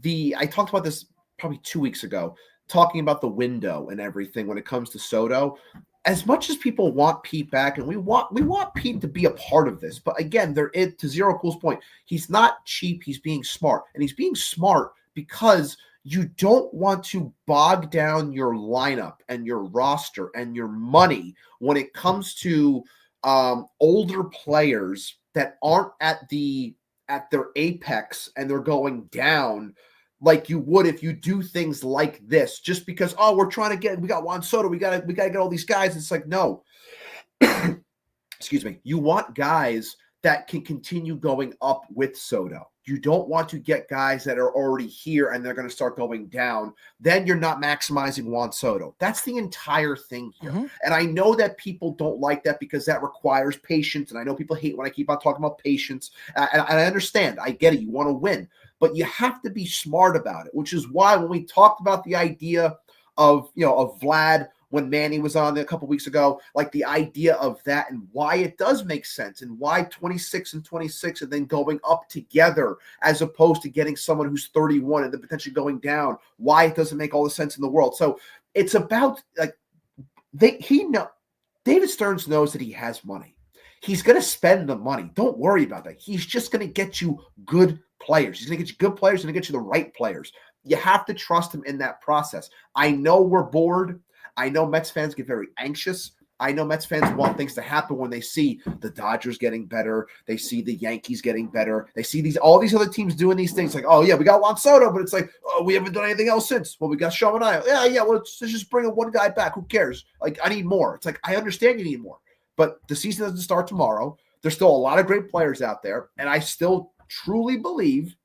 I talked about this probably 2 weeks ago, talking about the window and everything when it comes to Soto. As much as people want Pete back, and we want Pete to be a part of this, but again, to Zero Cool's point, he's not cheap. He's being smart, and he's being smart because you don't want to bog down your lineup and your roster and your money when it comes to older players that aren't at their apex and they're going down like you would if you do things like this, just because, we got Juan Soto, we got to get all these guys. It's like, no, excuse me. You want guys that can continue going up with Soto. You don't want to get guys that are already here and they're going to start going down. Then you're not maximizing Juan Soto. That's the entire thing here. Mm-hmm. And I know that people don't like that because that requires patience. And I know people hate when I keep on talking about patience. And I understand. I get it. You want to win. But you have to be smart about it, which is why when we talked about the idea of Vlad when Manny was on there a couple weeks ago, like the idea of that and why it does make sense and why 26 and 26 and then going up together as opposed to getting someone who's 31 and then potentially going down, why it doesn't make all the sense in the world. So it's about David Stearns knows that he has money. He's going to spend the money. Don't worry about that. He's just going to get you good players. He's going to get you good players. He's going to get you the right players. You have to trust him in that process. I know we're bored. I know Mets fans get very anxious. I know Mets fans want things to happen when they see the Dodgers getting better. They see the Yankees getting better. They see all these other teams doing these things like, oh, yeah, we got Juan Soto, but it's like, oh, we haven't done anything else since. Well, we got Saponaro. Yeah, well, let's just bring in one guy back. Who cares? Like, I need more. It's like, I understand you need more. But the season doesn't start tomorrow. There's still a lot of great players out there. And I still truly believe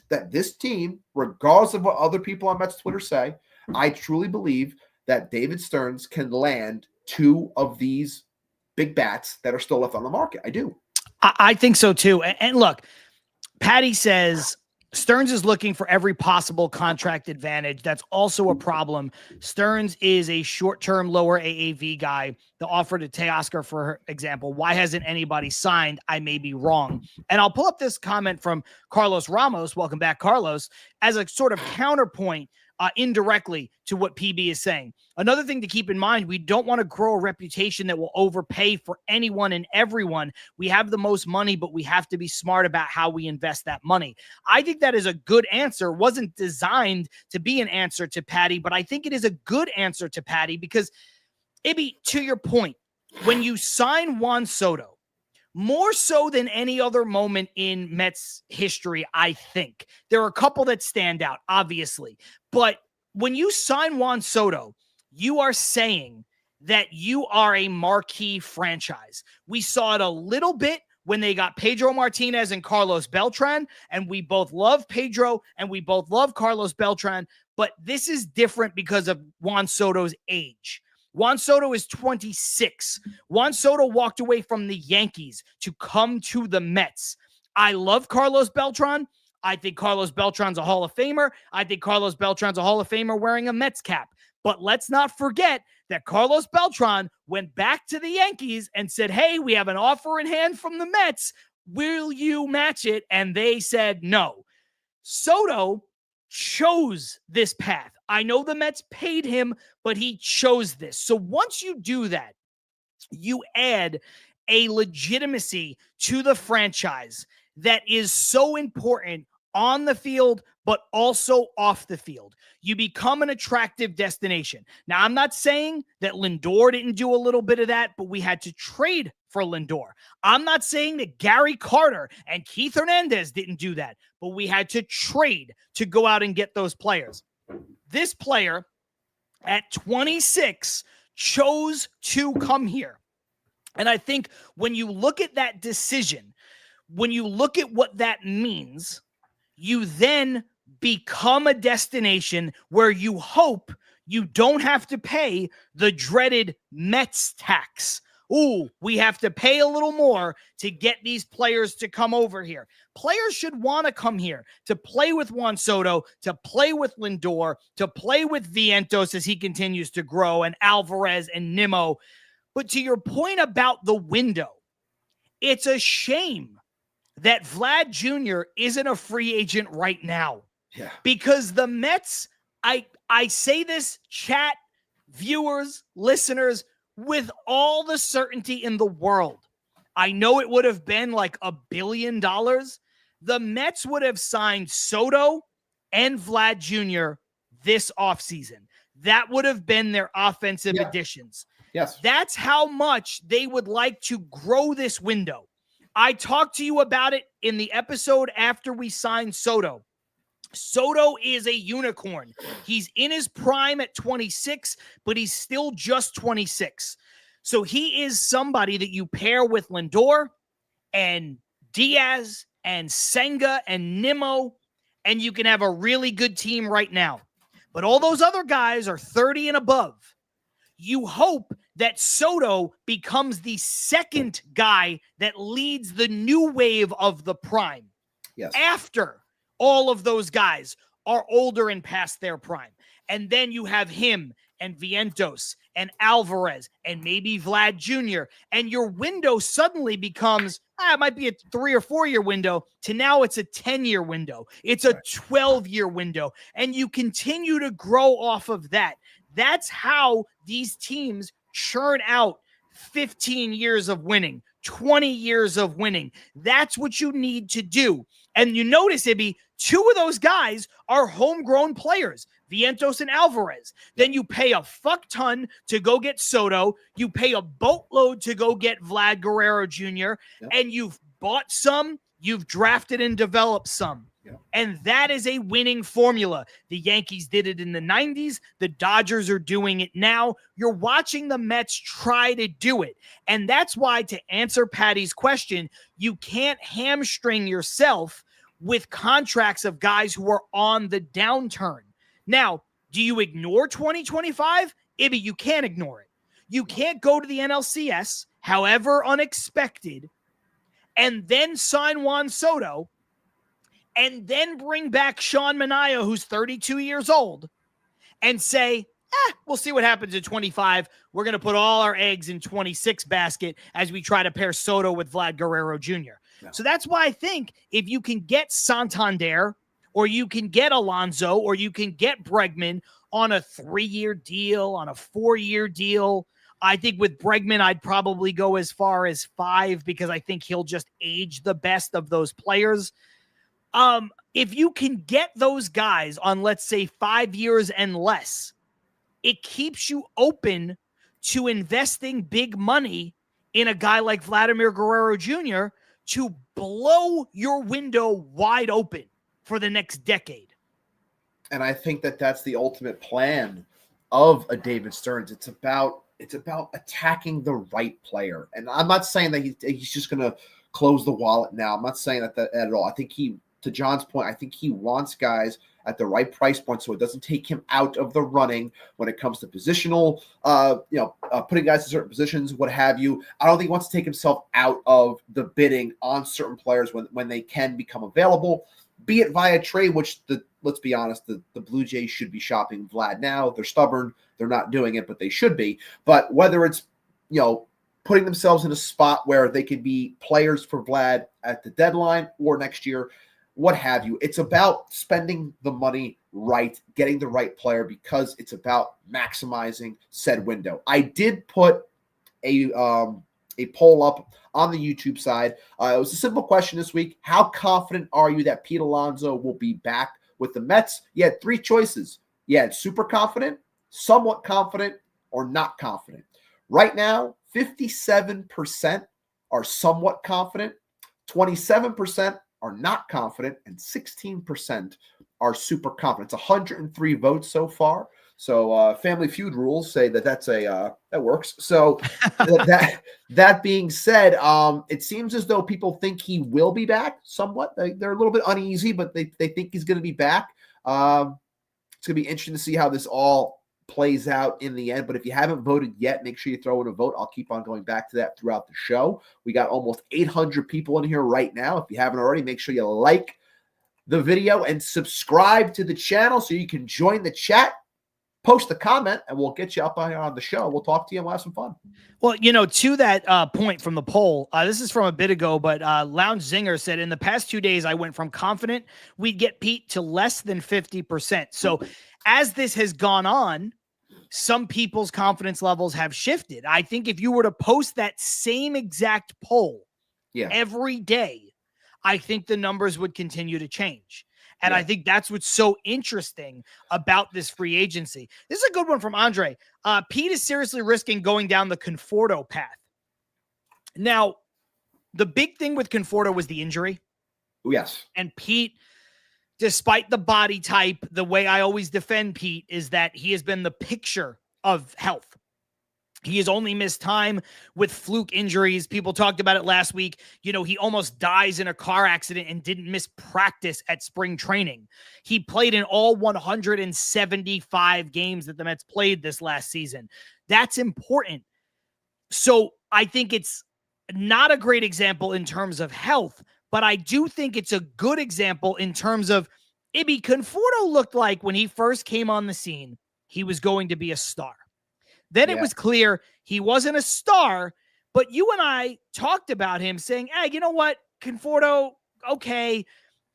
that this team, regardless of what other people on Mets Twitter say, I truly believe that David Stearns can land two of these big bats that are still left on the market. I do. I think so too. And look, Patty says Stearns is looking for every possible contract advantage. That's also a problem. Stearns is a short-term, lower AAV guy. The offer to Teoscar, for example, why hasn't anybody signed? I may be wrong. And I'll pull up this comment from Carlos Ramos. Welcome back, Carlos, as a sort of counterpoint indirectly to what PB is saying. Another thing to keep in mind, we don't want to grow a reputation that will overpay for anyone and everyone. We have the most money, but we have to be smart about how we invest that money. I think that is a good answer. Wasn't designed to be an answer to Patty, but I think it is a good answer to Patty because, Ibby, to your point, when you sign Juan Soto, more so than any other moment in Mets history, I think. There are a couple that stand out, obviously. But when you sign Juan Soto, you are saying that you are a marquee franchise. We saw it a little bit when they got Pedro Martinez and Carlos Beltran, and we both love Pedro and we both love Carlos Beltran, but this is different because of Juan Soto's age. Juan Soto is 26. Juan Soto walked away from the Yankees to come to the Mets. I love Carlos Beltran. I think Carlos Beltran's a Hall of Famer. I think Carlos Beltran's a Hall of Famer wearing a Mets cap. But let's not forget that Carlos Beltran went back to the Yankees and said, hey, we have an offer in hand from the Mets. Will you match it? And they said no. Soto chose this path. I know the Mets paid him, but he chose this. So once you do that, you add a legitimacy to the franchise that is so important on the field, but also off the field. You become an attractive destination. Now, I'm not saying that Lindor didn't do a little bit of that, but we had to trade for Lindor. I'm not saying that Gary Carter and Keith Hernandez didn't do that, but we had to trade to go out and get those players. This player at 26 chose to come here. And I think when you look at that decision, when you look at what that means, you then become a destination where you hope you don't have to pay the dreaded Mets tax. Ooh, we have to pay a little more to get these players to come over here. Players should want to come here to play with Juan Soto, to play with Lindor, to play with Vientos as he continues to grow, and Alvarez and Nimmo. But to your point about the window, it's a shame that Vlad Jr. isn't a free agent right now. Yeah. Because the Mets, I say this, chat, viewers, listeners, with all the certainty in the world. I know it would have been like $1 billion. The Mets would have signed Soto and Vlad Jr. this offseason. That would have been their offensive additions. Yes. That's how much they would like to grow this window. I talked to you about it in the episode after we signed Soto. Soto is a unicorn. He's in his prime at 26, but he's still just 26. So he is somebody that you pair with Lindor and Diaz and Senga and Nimmo, and you can have a really good team right now. But all those other guys are 30 and above. You hope that Soto becomes the second guy that leads the new wave of the prime. Yes. After all of those guys are older and past their prime. And then you have him and Vientos and Alvarez and maybe Vlad Jr. And your window suddenly becomes, it might be a 3 or 4 year window to now it's a 10-year window. It's a 12-year window. And you continue to grow off of that. That's how these teams churn out 15 years of winning, 20 years of winning. That's what you need to do. And you notice, Ibby, 2 of those guys are homegrown players, Vientos and Alvarez. Then you pay a fuck ton to go get Soto. You pay a boatload to go get Vlad Guerrero Jr. And you've bought some, you've drafted and developed some. And that is a winning formula. The Yankees did it in the 90s. The Dodgers are doing it now. You're watching the Mets try to do it. And that's why, to answer Patty's question, you can't hamstring yourself with contracts of guys who are on the downturn. Now, do you ignore 2025? Ibby, you can't ignore it. You can't go to the NLCS, however unexpected, and then sign Juan Soto, and then bring back Sean Manaea, who's 32 years old, and say, we'll see what happens in 25. We're going to put all our eggs in 26 basket as we try to pair Soto with Vlad Guerrero Jr. No. So that's why I think if you can get Santander, or you can get Alonso, or you can get Bregman on a 3-year deal, on a 4-year deal. I think with Bregman, I'd probably go as far as 5 because I think he'll just age the best of those players. If you can get those guys on, let's say, 5 years and less, it keeps you open to investing big money in a guy like Vladimir Guerrero Jr. to blow your window wide open for the next decade. And I think that that's the ultimate plan of a David Stearns. It's about attacking the right player. And I'm not saying that he's just going to close the wallet now. I'm not saying that at all. I think to John's point, I think he wants guys at the right price point so it doesn't take him out of the running when it comes to positional, putting guys in certain positions, what have you. I don't think he wants to take himself out of the bidding on certain players when they can become available, be it via trade, which let's be honest, the Blue Jays should be shopping Vlad now. They're stubborn. They're not doing it, but they should be. But whether it's, putting themselves in a spot where they could be players for Vlad at the deadline or next year, what have you. It's about spending the money right, getting the right player, because it's about maximizing said window. I did put a poll up on the YouTube side. It was a simple question this week. How confident are you that Pete Alonso will be back with the Mets? You had 3 choices. You had super confident, somewhat confident, or not confident. Right now, 57% are somewhat confident, 27% are not confident, and 16% are super confident. It's 103 votes so far. So Family Feud rules say that works. So that being said, it seems as though people think he will be back somewhat. They're a little bit uneasy, but they think he's going to be back. It's going to be interesting to see how this all plays out in the end. But if you haven't voted yet, make sure you throw in a vote. I'll keep on going back to that throughout the show. We got almost 800 people in here right now. If you haven't already, make sure you like the video and subscribe to the channel so you can join the chat. Post a comment, and we'll get you up on the show. We'll talk to you and we'll have some fun. Well, to that point from the poll, this is from a bit ago, but Lounge Zinger said, in the past 2 days, I went from confident we'd get Pete to less than 50%. So as this has gone on, some people's confidence levels have shifted. I think if you were to post that same exact poll every day, I think the numbers would continue to change. And I think that's what's so interesting about this free agency. This is a good one from Andre. Pete is seriously risking going down the Conforto path. Now, the big thing with Conforto was the injury. Yes. And Pete, despite the body type, the way I always defend Pete is that he has been the picture of health. He has only missed time with fluke injuries. People talked about it last week. He almost dies in a car accident and didn't miss practice at spring training. He played in all 175 games that the Mets played this last season. That's important. So I think it's not a great example in terms of health, but I do think it's a good example in terms of Ibby. Conforto looked like when he first came on the scene, he was going to be a star. Then it was clear he wasn't a star, but you and I talked about him saying, hey, you know what? Conforto, okay,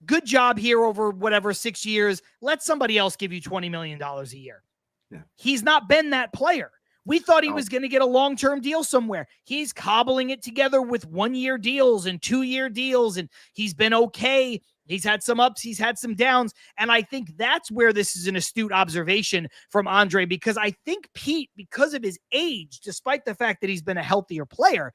good job here over whatever 6 years. Let somebody else give you $20 million a year. Yeah. He's not been that player. We thought he was going to get a long-term deal somewhere. He's cobbling it together with 1-year deals and 2-year deals, and he's been okay. He's had some ups, he's had some downs, and I think that's where this is an astute observation from Andre, because I think Pete, because of his age, despite the fact that he's been a healthier player,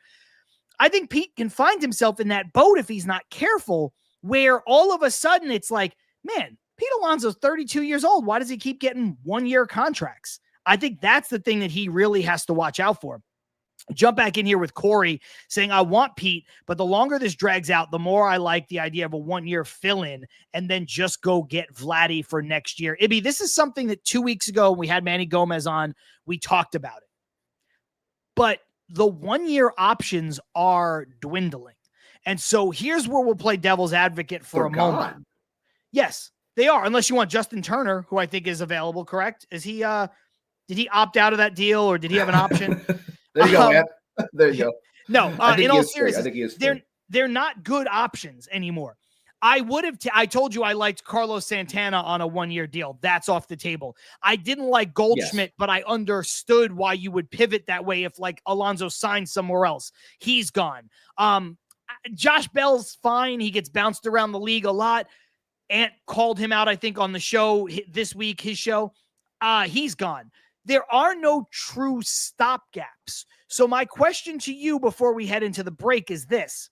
I think Pete can find himself in that boat if he's not careful, where all of a sudden it's like, man, Pete Alonso's 32 years old. Why does he keep getting 1-year contracts? I think that's the thing that he really has to watch out for. Jump back in here with Corey saying, I want Pete, but the longer this drags out, the more I like the idea of a 1-year fill-in and then just go get Vladdy for next year. Ibby, this is something that 2 weeks ago we had Manny Gomez on. We talked about it. But the 1-year options are dwindling. And so here's where we'll play devil's advocate for a moment. Yes, they are, unless you want Justin Turner, who I think is available, correct? Is he did he opt out of that deal or did he have an option? There you go, man. There you go. No, in all seriousness, I think he is they're not good options anymore. I would have. I told you I liked Carlos Santana on a 1-year deal. That's off the table. I didn't like Goldschmidt, but I understood why you would pivot that way if like Alonso signed somewhere else. He's gone. Josh Bell's fine. He gets bounced around the league a lot. Ant called him out, I think, on the show this week. His show. He's gone. There are no true stopgaps. So my question to you before we head into the break is this.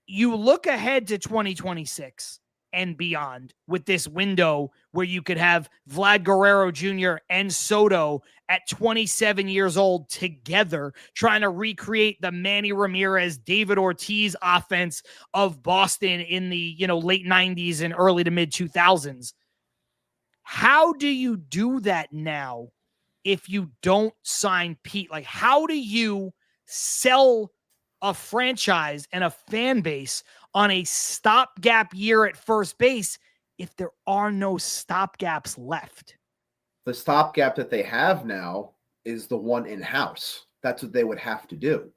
You look ahead to 2026 and beyond with this window where you could have Vlad Guerrero Jr. and Soto at 27 years old together trying to recreate the Manny Ramirez, David Ortiz offense of Boston in the late 90s and early to mid 2000s. How do you do that now if you don't sign Pete? Like, how do you sell a franchise and a fan base on a stopgap year at first base if there are no stopgaps left? The stopgap that they have now is the one in-house. That's what they would have to do.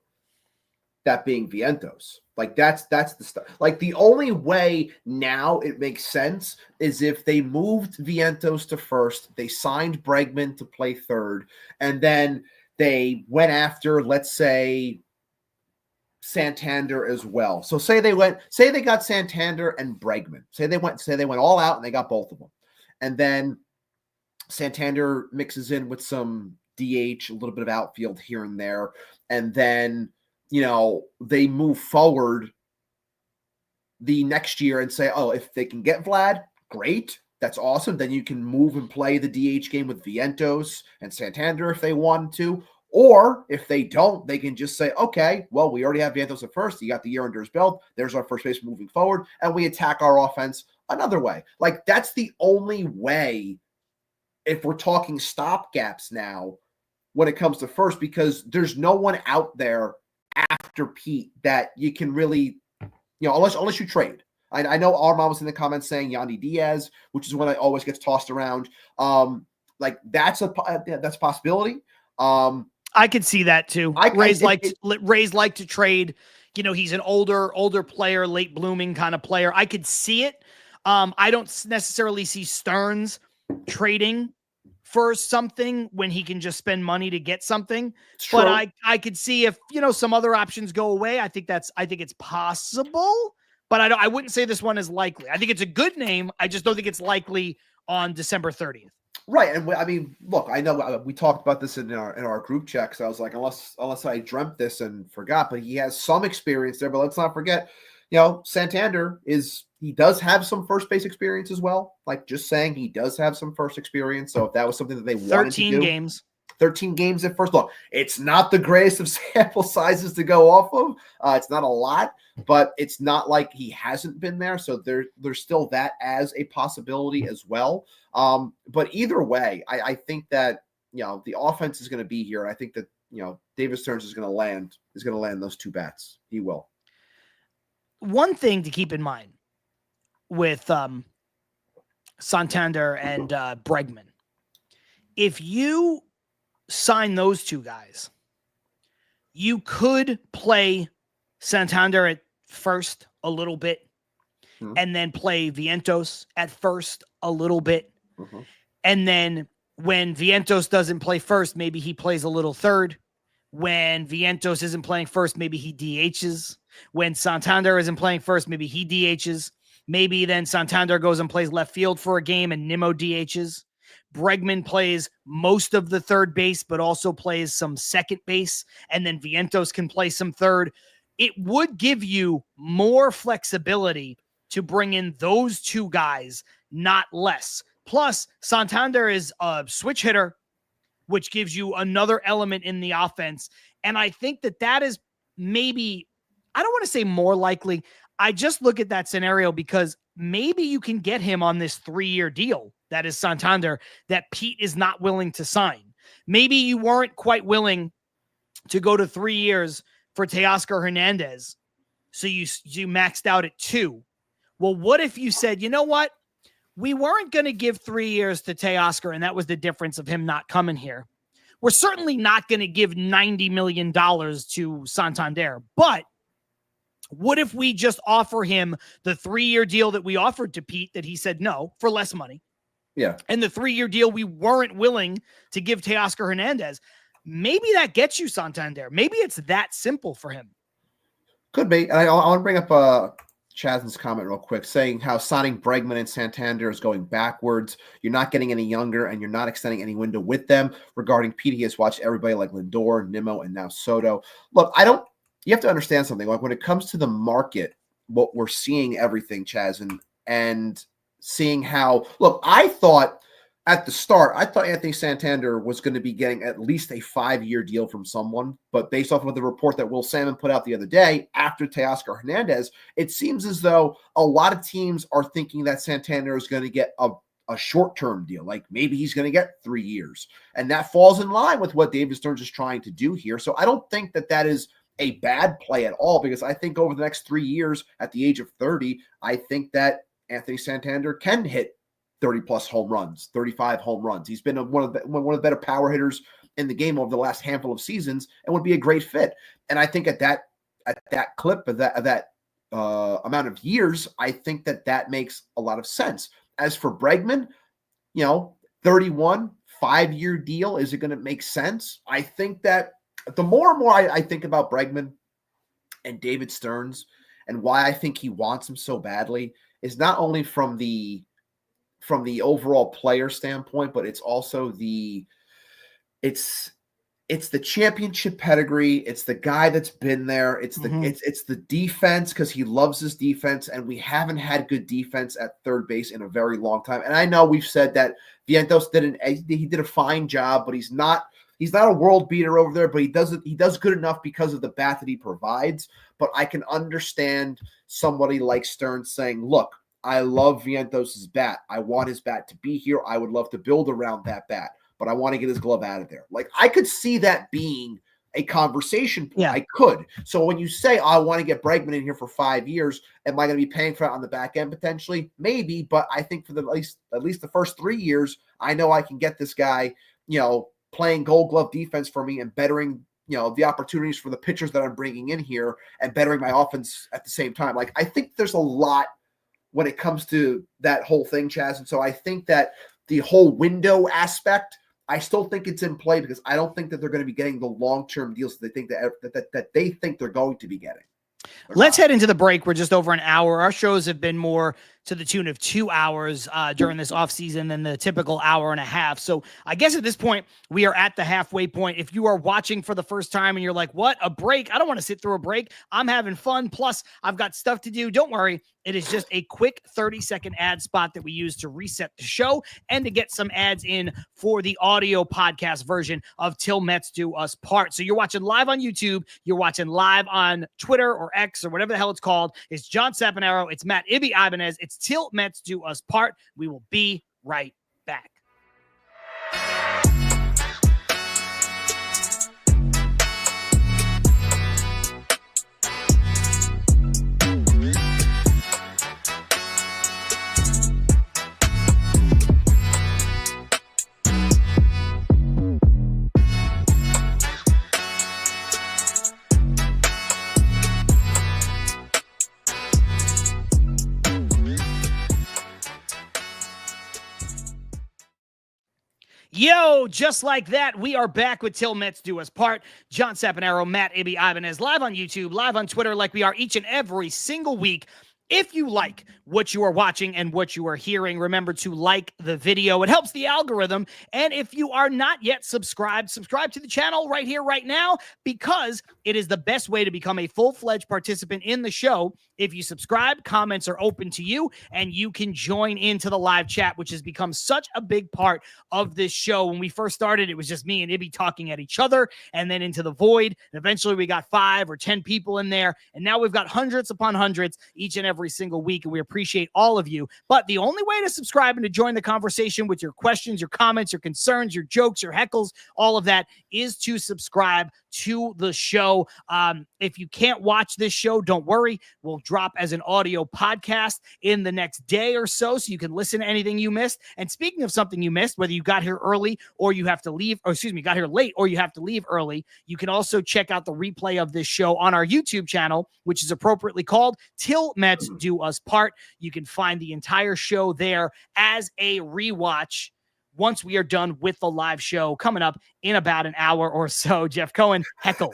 That being Vientos. Like that's the stuff. Like the only way now it makes sense is if they moved Vientos to first, they signed Bregman to play third, and then they went after, let's say, Santander as well. So say they got Santander and Bregman. Say they went all out and they got both of them. And then Santander mixes in with some DH, a little bit of outfield here and there, and then they move forward the next year and say, oh, if they can get Vlad, great. That's awesome. Then you can move and play the DH game with Vientos and Santander if they want to. Or if they don't, they can just say, okay, well, we already have Vientos at first. He got the year under his belt. There's our first base moving forward. And we attack our offense another way. Like that's the only way if we're talking stopgaps now when it comes to first, because there's no one out there after Pete that you can really, unless you trade. I know Armand was in the comments saying Yandy Diaz, which is one that always gets tossed around. Like that's a possibility. I could see that too. Ray's like to trade. He's an older player, late blooming kind of player. I could see it. I don't necessarily see Stearns trading for something when he can just spend money to get something. But I could see if, some other options go away. I think it's possible, but I wouldn't say this one is likely. I think it's a good name. I just don't think it's likely on December 30th. Right. And I mean, look, I know we talked about this in our group checks. I was like, unless I dreamt this and forgot, but he has some experience there, but let's not forget, Santander he does have some first base experience as well. Like just saying he does have some first experience. So if that was something that they wanted to do. 13 games at first. Look, it's not the greatest of sample sizes to go off of. It's not a lot, but it's not like he hasn't been there. So there's still that as a possibility as well. But either way, I think that, the offense is going to be here. I think that, David Stearns is going to land those two bats. He will. One thing to keep in mind with Santander and Bregman, if you sign those two guys, you could play Santander at first a little bit and then play Vientos at first a little bit. Mm-hmm. And then when Vientos doesn't play first, maybe he plays a little third. When Vientos isn't playing first, maybe he DHs. When Santander isn't playing first, maybe he DHs. Maybe then Santander goes and plays left field for a game and Nimmo DHs. Bregman plays most of the third base, but also plays some second base. And then Vientos can play some third. It would give you more flexibility to bring in those two guys, not less. Plus, Santander is a switch hitter. which gives you another element in the offense. And I think that is maybe, I don't want to say more likely. I just look at that scenario because maybe you can get him on this 3-year deal. That is Santander, that Pete is not willing to sign. Maybe you weren't quite willing to go to 3 years for Teoscar Hernandez. So you maxed out at 2. Well, what if you said, you know what? We weren't going to give 3 years to Teoscar, and that was the difference of him not coming here. We're certainly not going to give $90 million to Santander, but what if we just offer him the 3-year deal that we offered to Pete that he said no for less money? Yeah. And the 3-year deal we weren't willing to give Teoscar Hernandez. Maybe that gets you Santander. Maybe it's that simple for him. Could be. And I want to bring up Chas's comment real quick, saying how signing Bregman and Santander is going backwards. You're not getting any younger, and you're not extending any window with them. Regarding Pete, he has watched everybody like Lindor, Nimmo, and now Soto. Look, you have to understand something. Like when it comes to the market, what we're seeing everything, Chaz, and seeing how, look, I thought at the start, Anthony Santander was going to be getting at least a 5-year deal from someone. But based off of the report that Will Salmon put out the other day after Teoscar Hernandez, it seems as though a lot of teams are thinking that Santander is going to get a short-term deal. Like maybe he's going to get 3 years. And that falls in line with what David Stearns is trying to do here. So I don't think that is a bad play at all, because I think over the next 3 years at the age of 30, I think that Anthony Santander can hit 30-plus home runs, 35 home runs. He's been one of the better power hitters in the game over the last handful of seasons and would be a great fit. And I think at that clip of that amount of years, I think that makes a lot of sense. As for Bregman, 31, 5-year deal, is it going to make sense? I think that the more and more I think about Bregman and David Stearns and why I think he wants him so badly is not only from the overall player standpoint, but it's also it's the championship pedigree. It's the guy that's been there. It's the defense, because he loves his defense, and we haven't had good defense at third base in a very long time. And I know we've said that Vientos did a fine job, but he's not a world beater over there, but he does good enough because of the bat that he provides. But I can understand somebody like Stearns saying, look, I love Vientos' bat. I want his bat to be here. I would love to build around that bat, but I want to get his glove out of there. Like, I could see that being a conversation point. Yeah. I could. So when you say, I want to get Bregman in here for 5 years, am I going to be paying for it on the back end potentially? Maybe, but I think for at least the first 3 years, I know I can get this guy, playing Gold Glove defense for me and bettering, the opportunities for the pitchers that I'm bringing in here and bettering my offense at the same time. Like, I think there's a lot when it comes to that whole thing, Chaz. And so I think that the whole window aspect, I still think it's in play, because I don't think that they're going to be getting the long-term deals that they think that they think they're going to be getting. Let's head into the break. We're just over an hour. Our shows have been more to the tune of 2 hours during this offseason than the typical hour and a half. So I guess at this point, we are at the halfway point. If you are watching for the first time and you're like, what, a break? I don't want to sit through a break. I'm having fun. Plus, I've got stuff to do. Don't worry. It is just a quick 30-second ad spot that we use to reset the show and to get some ads in for the audio podcast version of Til Mets Do Us Part. So you're watching live on YouTube. You're watching live on Twitter or X or whatever the hell it's called. It's John Saponaro. It's Matt Ibanez. It's Til Mets Do Us Part. We will be right back. Yo, just like that, we are back with Til Mets Do Us Part. John Saponaro, Matt Ibanez, live on YouTube, live on Twitter, like we are each and every single week. If you like what you are watching and what you are hearing, remember to like the video. It helps the algorithm. And if you are not yet subscribed, subscribe to the channel right here, right now, because it is the best way to become a full-fledged participant in the show. If you subscribe, comments are open to you, and you can join into the live chat, which has become such a big part of this show. When we first started, it was just me and Ibby talking at each other and then into the void. And eventually we got 5 or 10 people in there. And now we've got hundreds upon hundreds each and every single week, and we appreciate all of you. But the only way to subscribe and to join the conversation with your questions, your comments, your concerns, your jokes, your heckles, all of that, is to subscribe to the show. If you can't watch this show, don't worry. We'll drop as an audio podcast in the next day or so you can listen to anything you missed. And speaking of something you missed, whether you got here early or you have to leave, or excuse me, got here late or you have to leave early, you can also check out the replay of this show on our YouTube channel, which is appropriately called Til Mets Do Us Part. You can find the entire show there as a rewatch once we are done with the live show coming up in about an hour or so. Jeff Cohen, heckle.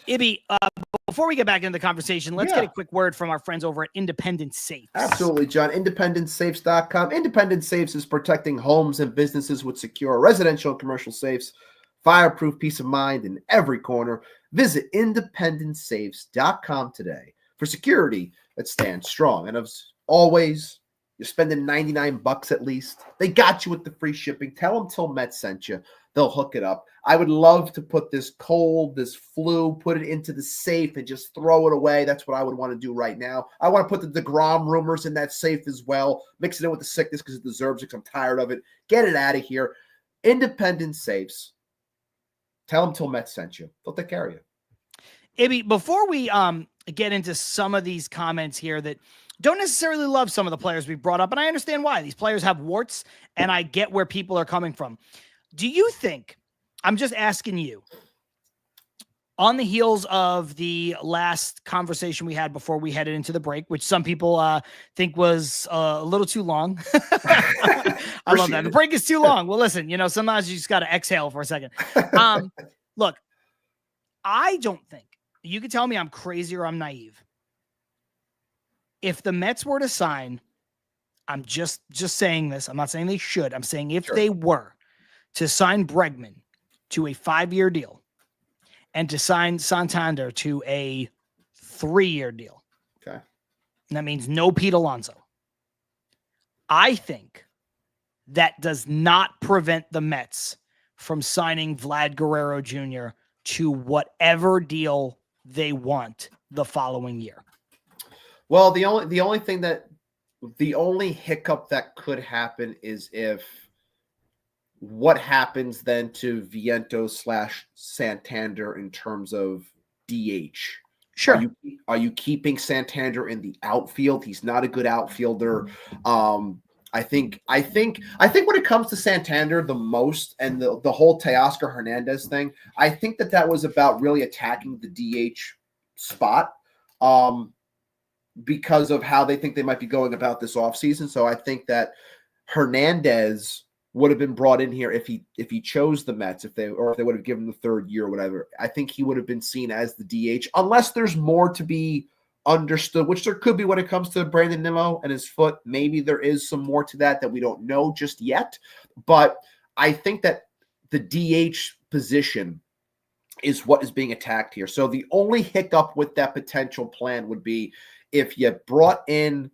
Ibby, before we get back into the conversation, let's get a quick word from our friends over at Independent Safes. Absolutely, John. IndependenceSafes.com. Independent Safes is protecting homes and businesses with secure residential and commercial safes, fireproof peace of mind in every corner. Visit IndependenceSafes.com today for security that stands strong. And as always, you're spending $99 at least. They got you with the free shipping. Tell them Til Mets sent you. They'll hook it up. I would love to put this cold, this flu, put it into the safe and just throw it away. That's what I would want to do right now. I want to put the DeGrom rumors in that safe as well. Mix it in with the sickness because it deserves it, because I'm tired of it. Get it out of here. Independent Safes. Tell them Til Mets sent you. They'll take care of you. Ibby, before we get into some of these comments here that don't necessarily love some of the players we've brought up, and I understand why. These players have warts, and I get where people are coming from. Do you think, I'm just asking you, on the heels of the last conversation we had before we headed into the break, which some people think was a little too long. I love that. The break is too long. Well, listen, sometimes you just got to exhale for a second. Look, I don't think, you could tell me I'm crazy or I'm naive. If the Mets were to sign, I'm just saying this. I'm not saying they should. I'm saying if they were to sign Bregman to a 5-year deal and to sign Santander to a 3-year deal. Okay. And that means no Pete Alonso. I think that does not prevent the Mets from signing Vlad Guerrero Jr. to whatever deal they want the following year. Well, the only hiccup that could happen is if what happens then to Vientos/Santander in terms of DH. Sure. Are you keeping Santander in the outfield? He's not a good outfielder. I think when it comes to Santander the most, and the whole Teoscar Hernandez thing, I think that was about really attacking the DH spot because of how they think they might be going about this offseason. So I think that Hernandez would have been brought in here if he chose the Mets, if they would have given him the 3rd year or whatever. I think he would have been seen as the DH, unless there's more to be understood, which there could be when it comes to Brandon Nimmo and his foot. Maybe there is some more to that we don't know just yet. But I think that the DH position is what is being attacked here. So the only hiccup with that potential plan would be if you brought in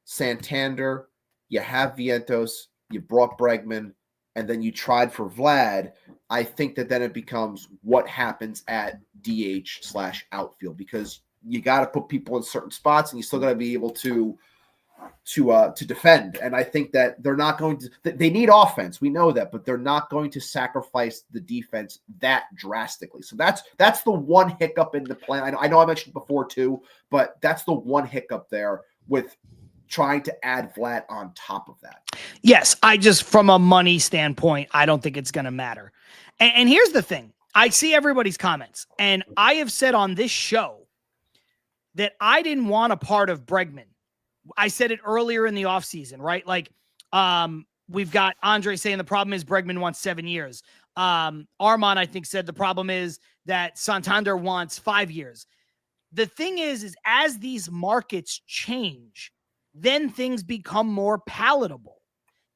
Santander, you have Vientos, you brought Bregman, and then you tried for Vlad. I think that then it becomes what happens at DH/outfield, because you got to put people in certain spots and you still got to be able to defend. And I think that they're not going to, they need offense. We know that, but they're not going to sacrifice the defense that drastically. So that's the one hiccup in the plan. I know I mentioned before too, but that's the one hiccup there with trying to add Vlad on top of that. Yes, I just, from a money standpoint, I don't think it's going to matter. And here's the thing. I see everybody's comments, and I have said on this show that I didn't want a part of Bregman. I said it earlier in the offseason, right? Like, we've got Andre saying the problem is Bregman wants 7 years. Armand, I think, said the problem is that Santander wants 5 years. The thing is as these markets change, then things become more palatable.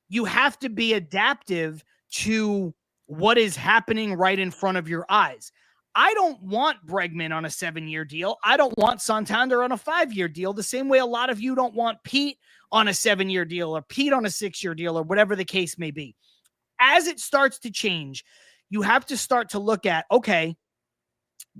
You have to be adaptive to what is happening right in front of your eyes. I don't want Bregman on a 7-year deal. I don't want Santander on a 5-year deal, the same way a lot of you don't want Pete on a 7-year deal or Pete on a 6-year deal or whatever the case may be. As it starts to change, you have to start to look at, okay,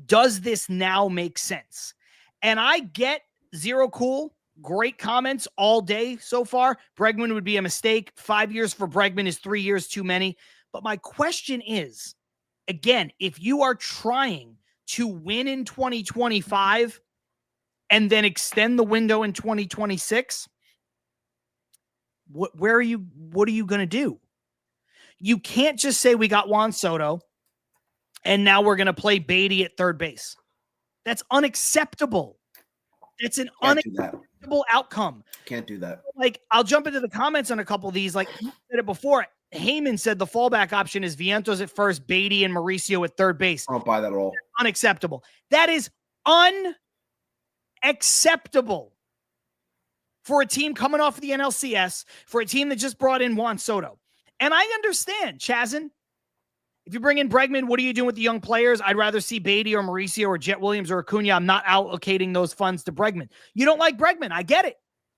does this now make sense? And I get Zero Cool. Great comments all day so far. Bregman would be a mistake. 5 years for Bregman is 3 years too many. But my question is, again, if you are trying to win in 2025 and then extend the window in 2026, what are you going to do? You can't just say we got Juan Soto and now we're going to play Beatty at third base. That's unacceptable. It's an unacceptable outcome. Can't do that. Like, I'll jump into the comments on a couple of these. Like you said it before, Heyman said the fallback option is Vientos at first, Beatty and Mauricio at third base. I don't buy that at all. Unacceptable. That is unacceptable for a team coming off of the NLCS, for a team that just brought in Juan Soto. And I understand, Chazin, if you bring in Bregman, what are you doing with the young players? I'd rather see Beatty or Mauricio or Jet Williams or Acuna. I'm not allocating those funds to Bregman. You don't like Bregman. I get it.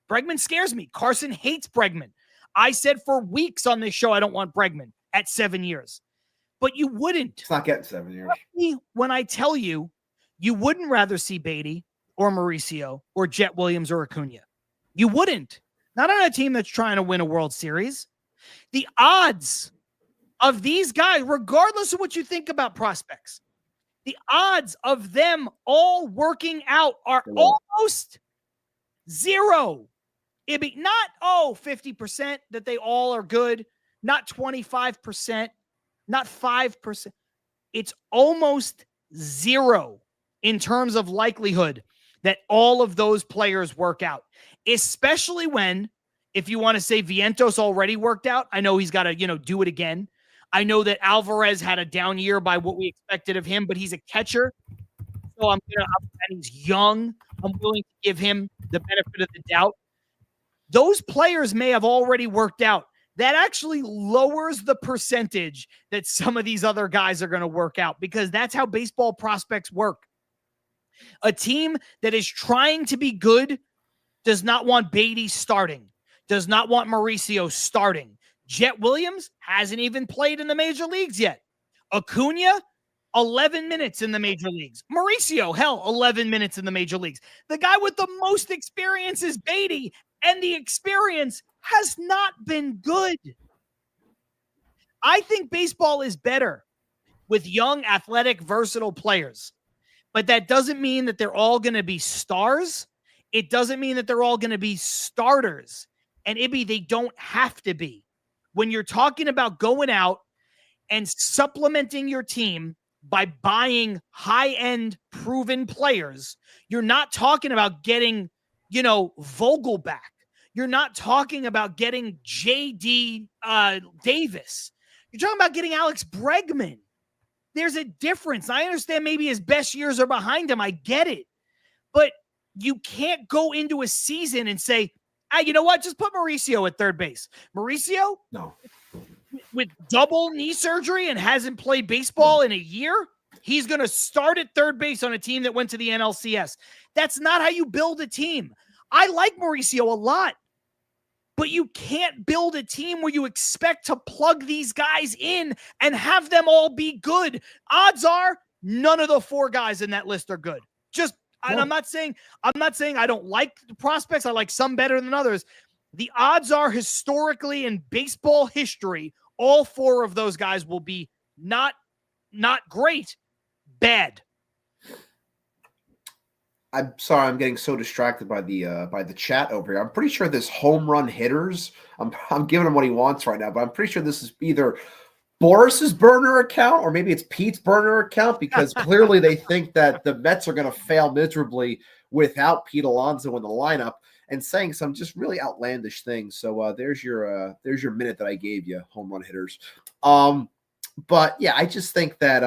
Bregman scares me. Carson hates Bregman. I said for weeks on this show, I don't want Bregman at 7 years. But you wouldn't. It's not getting 7 years. When I tell you, you wouldn't rather see Beatty or Mauricio or Jet Williams or Acuna. You wouldn't. Not on a team that's trying to win a World Series. The odds of these guys, regardless of what you think about prospects, the odds of them all working out are almost zero. It'd be not, 50% that they all are good, not 25%, not 5%. It's almost zero in terms of likelihood that all of those players work out, especially when, if you want to say Vientos already worked out, I know he's got to, do it again. I know that Alvarez had a down year by what we expected of him, but he's a catcher. So and he's young. I'm willing to give him the benefit of the doubt. Those players may have already worked out. That actually lowers the percentage that some of these other guys are going to work out, because that's how baseball prospects work. A team that is trying to be good does not want Beatty starting, does not want Mauricio starting. Jet Williams hasn't even played in the major leagues yet. Acuna, 11 minutes in the major leagues. Mauricio, 11 minutes in the major leagues. The guy with the most experience is Beatty, and the experience has not been good. I think baseball is better with young, athletic, versatile players. But that doesn't mean that they're all going to be stars. It doesn't mean that they're all going to be starters. And they don't have to be. When you're talking about going out and supplementing your team by buying high-end proven players, you're not talking about getting, Vogel back. You're not talking about getting J.D. Davis. You're talking about getting Alex Bregman. There's a difference. I understand maybe his best years are behind him. I get it. But you can't go into a season and say, you know what? Just put Mauricio at third base. Mauricio? No. With double knee surgery and hasn't played baseball in a year? He's going to start at third base on a team that went to the NLCS. That's not how you build a team. I like Mauricio a lot, but you can't build a team where you expect to plug these guys in and have them all be good. Odds are none of the 4 guys in that list are good. And I'm not saying I don't like the prospects. I like some better than others. The odds are, historically in baseball history, all 4 of those guys will be not great, bad. I'm sorry, I'm getting so distracted by the chat over here. I'm pretty sure this home run hitters, I'm giving him what he wants right now, but I'm pretty sure this is either Boris's burner account or maybe it's Pete's burner account, because clearly they think that the Mets are going to fail miserably without Pete Alonso in the lineup, and saying some just really outlandish things. So there's your minute that I gave you, home run hitters. But yeah, I just think that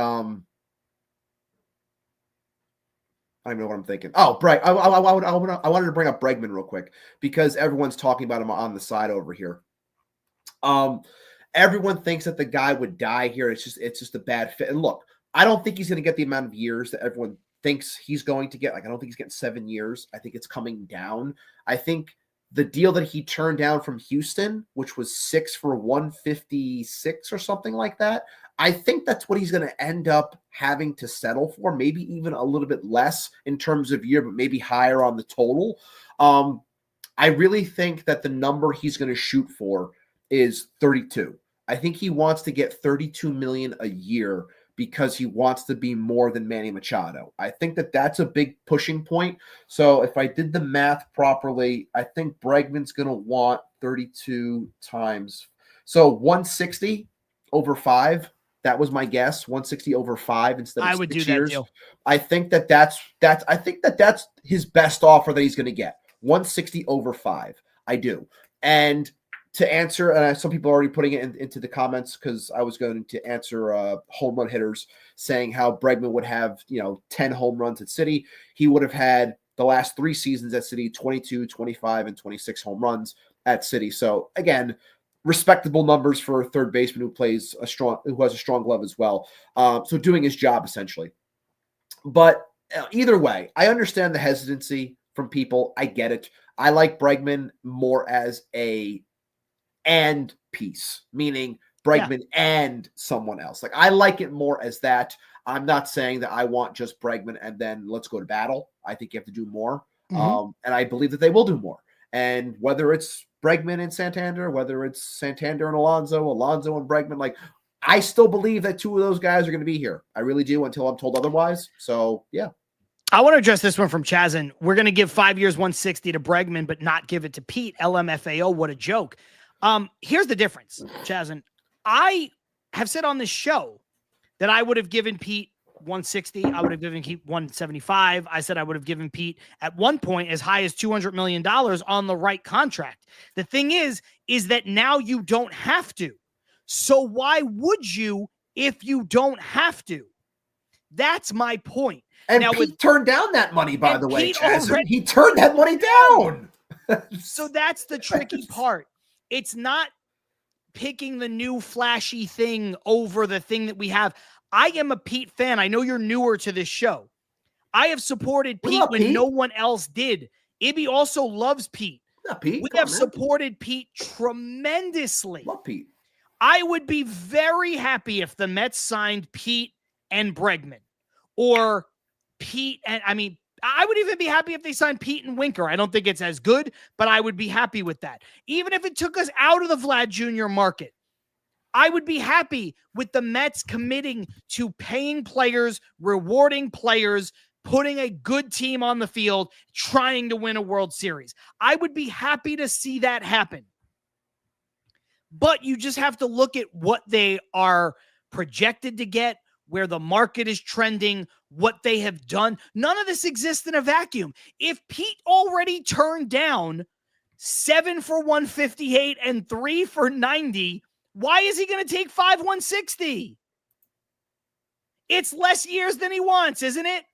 I don't even know what I'm thinking. Oh, I wanted to bring up Bregman real quick because everyone's talking about him on the side over here. Everyone thinks that the guy would die here. It's just a bad fit. And look, I don't think he's going to get the amount of years that everyone thinks he's going to get. Like, I don't think he's getting 7 years. I think it's coming down. I think the deal that he turned down from Houston, which was 6 for 156 or something like that, I think that's what he's going to end up having to settle for, maybe even a little bit less in terms of year, but maybe higher on the total. I really think that the number he's going to shoot for is 32. I think he wants to get 32 million a year because he wants to be more than Manny Machado. I think that that's a big pushing point. So if I did the math properly, I think Bregman's going to want 32 times. So 160 over 5. That was my guess. 160 over 5 instead of 6 I would do years. that deal. I think that's his best offer that he's going to get. 160 over 5. I do. And to answer, some people are already putting it into the comments because I was going to answer home run hitters saying how Bregman would have 10 home runs at City. He would have had the last 3 seasons at City 22, 25, and 26 home runs at City. So again, respectable numbers for a third baseman who has a strong glove as well. So doing his job essentially. But either way, I understand the hesitancy from people. I get it. I like Bregman more as a and piece, meaning Bregman and someone else. Like, I like it more as that. I'm not saying that I want just Bregman and then let's go to battle. I think you have to do more. And I believe that they will do more. And whether it's Bregman and Santander, whether it's Santander and Alonso and Bregman, like, I still believe that 2 of those guys are going to be here. I really do until I'm told otherwise. So, yeah. I want to address this one from Chazin. We're going to give 5 years, 160 to Bregman, but not give it to Pete. LMFAO, what a joke. Here's the difference, Chazin. I have said on this show that I would have given Pete 160. I would have given Pete 175. I said I would have given Pete at one point as high as $200 million on the right contract. The thing is that now you don't have to. So why would you if you don't have to? That's my point. And now, Pete turned down that money, by the way. He turned that money down. So that's the tricky part. It's not picking the new flashy thing over the thing that we have. I am a Pete fan. I know you're newer to this show. I have supported Pete when no one else did. Ibby also loves Pete. Pete. We have supported Pete tremendously. Love Pete. I would be very happy if the Mets signed Pete and Bregman, or Pete and, I would even be happy if they signed Pete and Winker. I don't think it's as good, but I would be happy with that. Even if it took us out of the Vlad Jr. market, I would be happy with the Mets committing to paying players, rewarding players, putting a good team on the field, trying to win a World Series. I would be happy to see that happen. But you just have to look at what they are projected to get, where the market is trending, what they have done. None of this exists in a vacuum. If Pete already turned down 7 for 158 and 3 for 90, why is he going to take 5 160? It's less years than he wants, isn't it?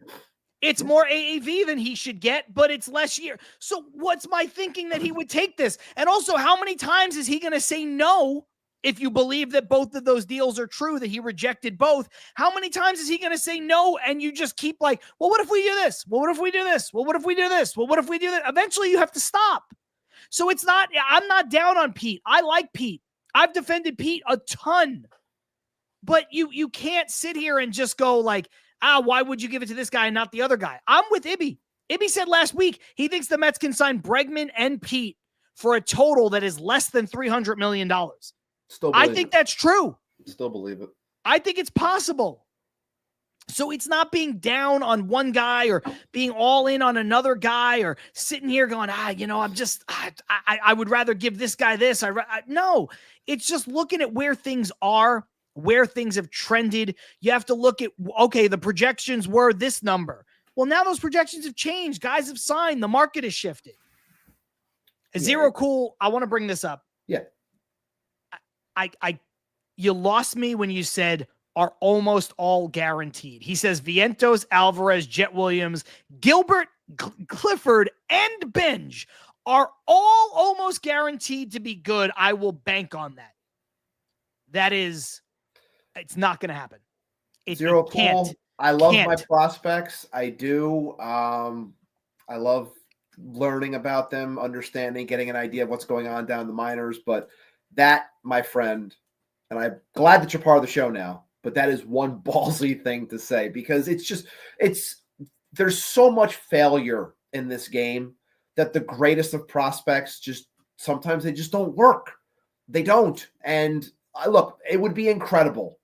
It's more AAV than he should get, but it's less year. So what's my thinking that he would take this? And also, how many times is he going to say no? If you believe that both of those deals are true, that he rejected both, how many times is he going to say no? And you just keep like, well, what if we do this? Well, what if we do this? Well, what if we do this? Well, what if we do that? Eventually you have to stop. So I'm not down on Pete. I like Pete. I've defended Pete a ton, but you can't sit here and just go like, why would you give it to this guy and not the other guy? I'm with Ibby. Ibby said last week, he thinks the Mets can sign Bregman and Pete for a total that is less than $300 million. I think that's true. Still believe it. I think it's possible. So it's not being down on one guy or being all in on another guy or sitting here going, I would rather give this guy this. No, it's just looking at where things are, where things have trended. You have to look at, okay, the projections were this number. Well, now those projections have changed. Guys have signed. The market has shifted. Zero Cool, I want to bring this up. Yeah. You lost me when you said are almost all guaranteed. He says Vientos, Alvarez, Jet Williams, Gilbert, Clifford, and Benj are all almost guaranteed to be good. I will bank on that. It's not going to happen. Zero cool. I love my prospects. I do. I love learning about them, understanding, getting an idea of what's going on down in the minors. But that, my friend, and I'm glad that you're part of the show now, but that is one ballsy thing to say, because there's so much failure in this game that the greatest of prospects sometimes they just don't work. They don't. And look, it would be incredible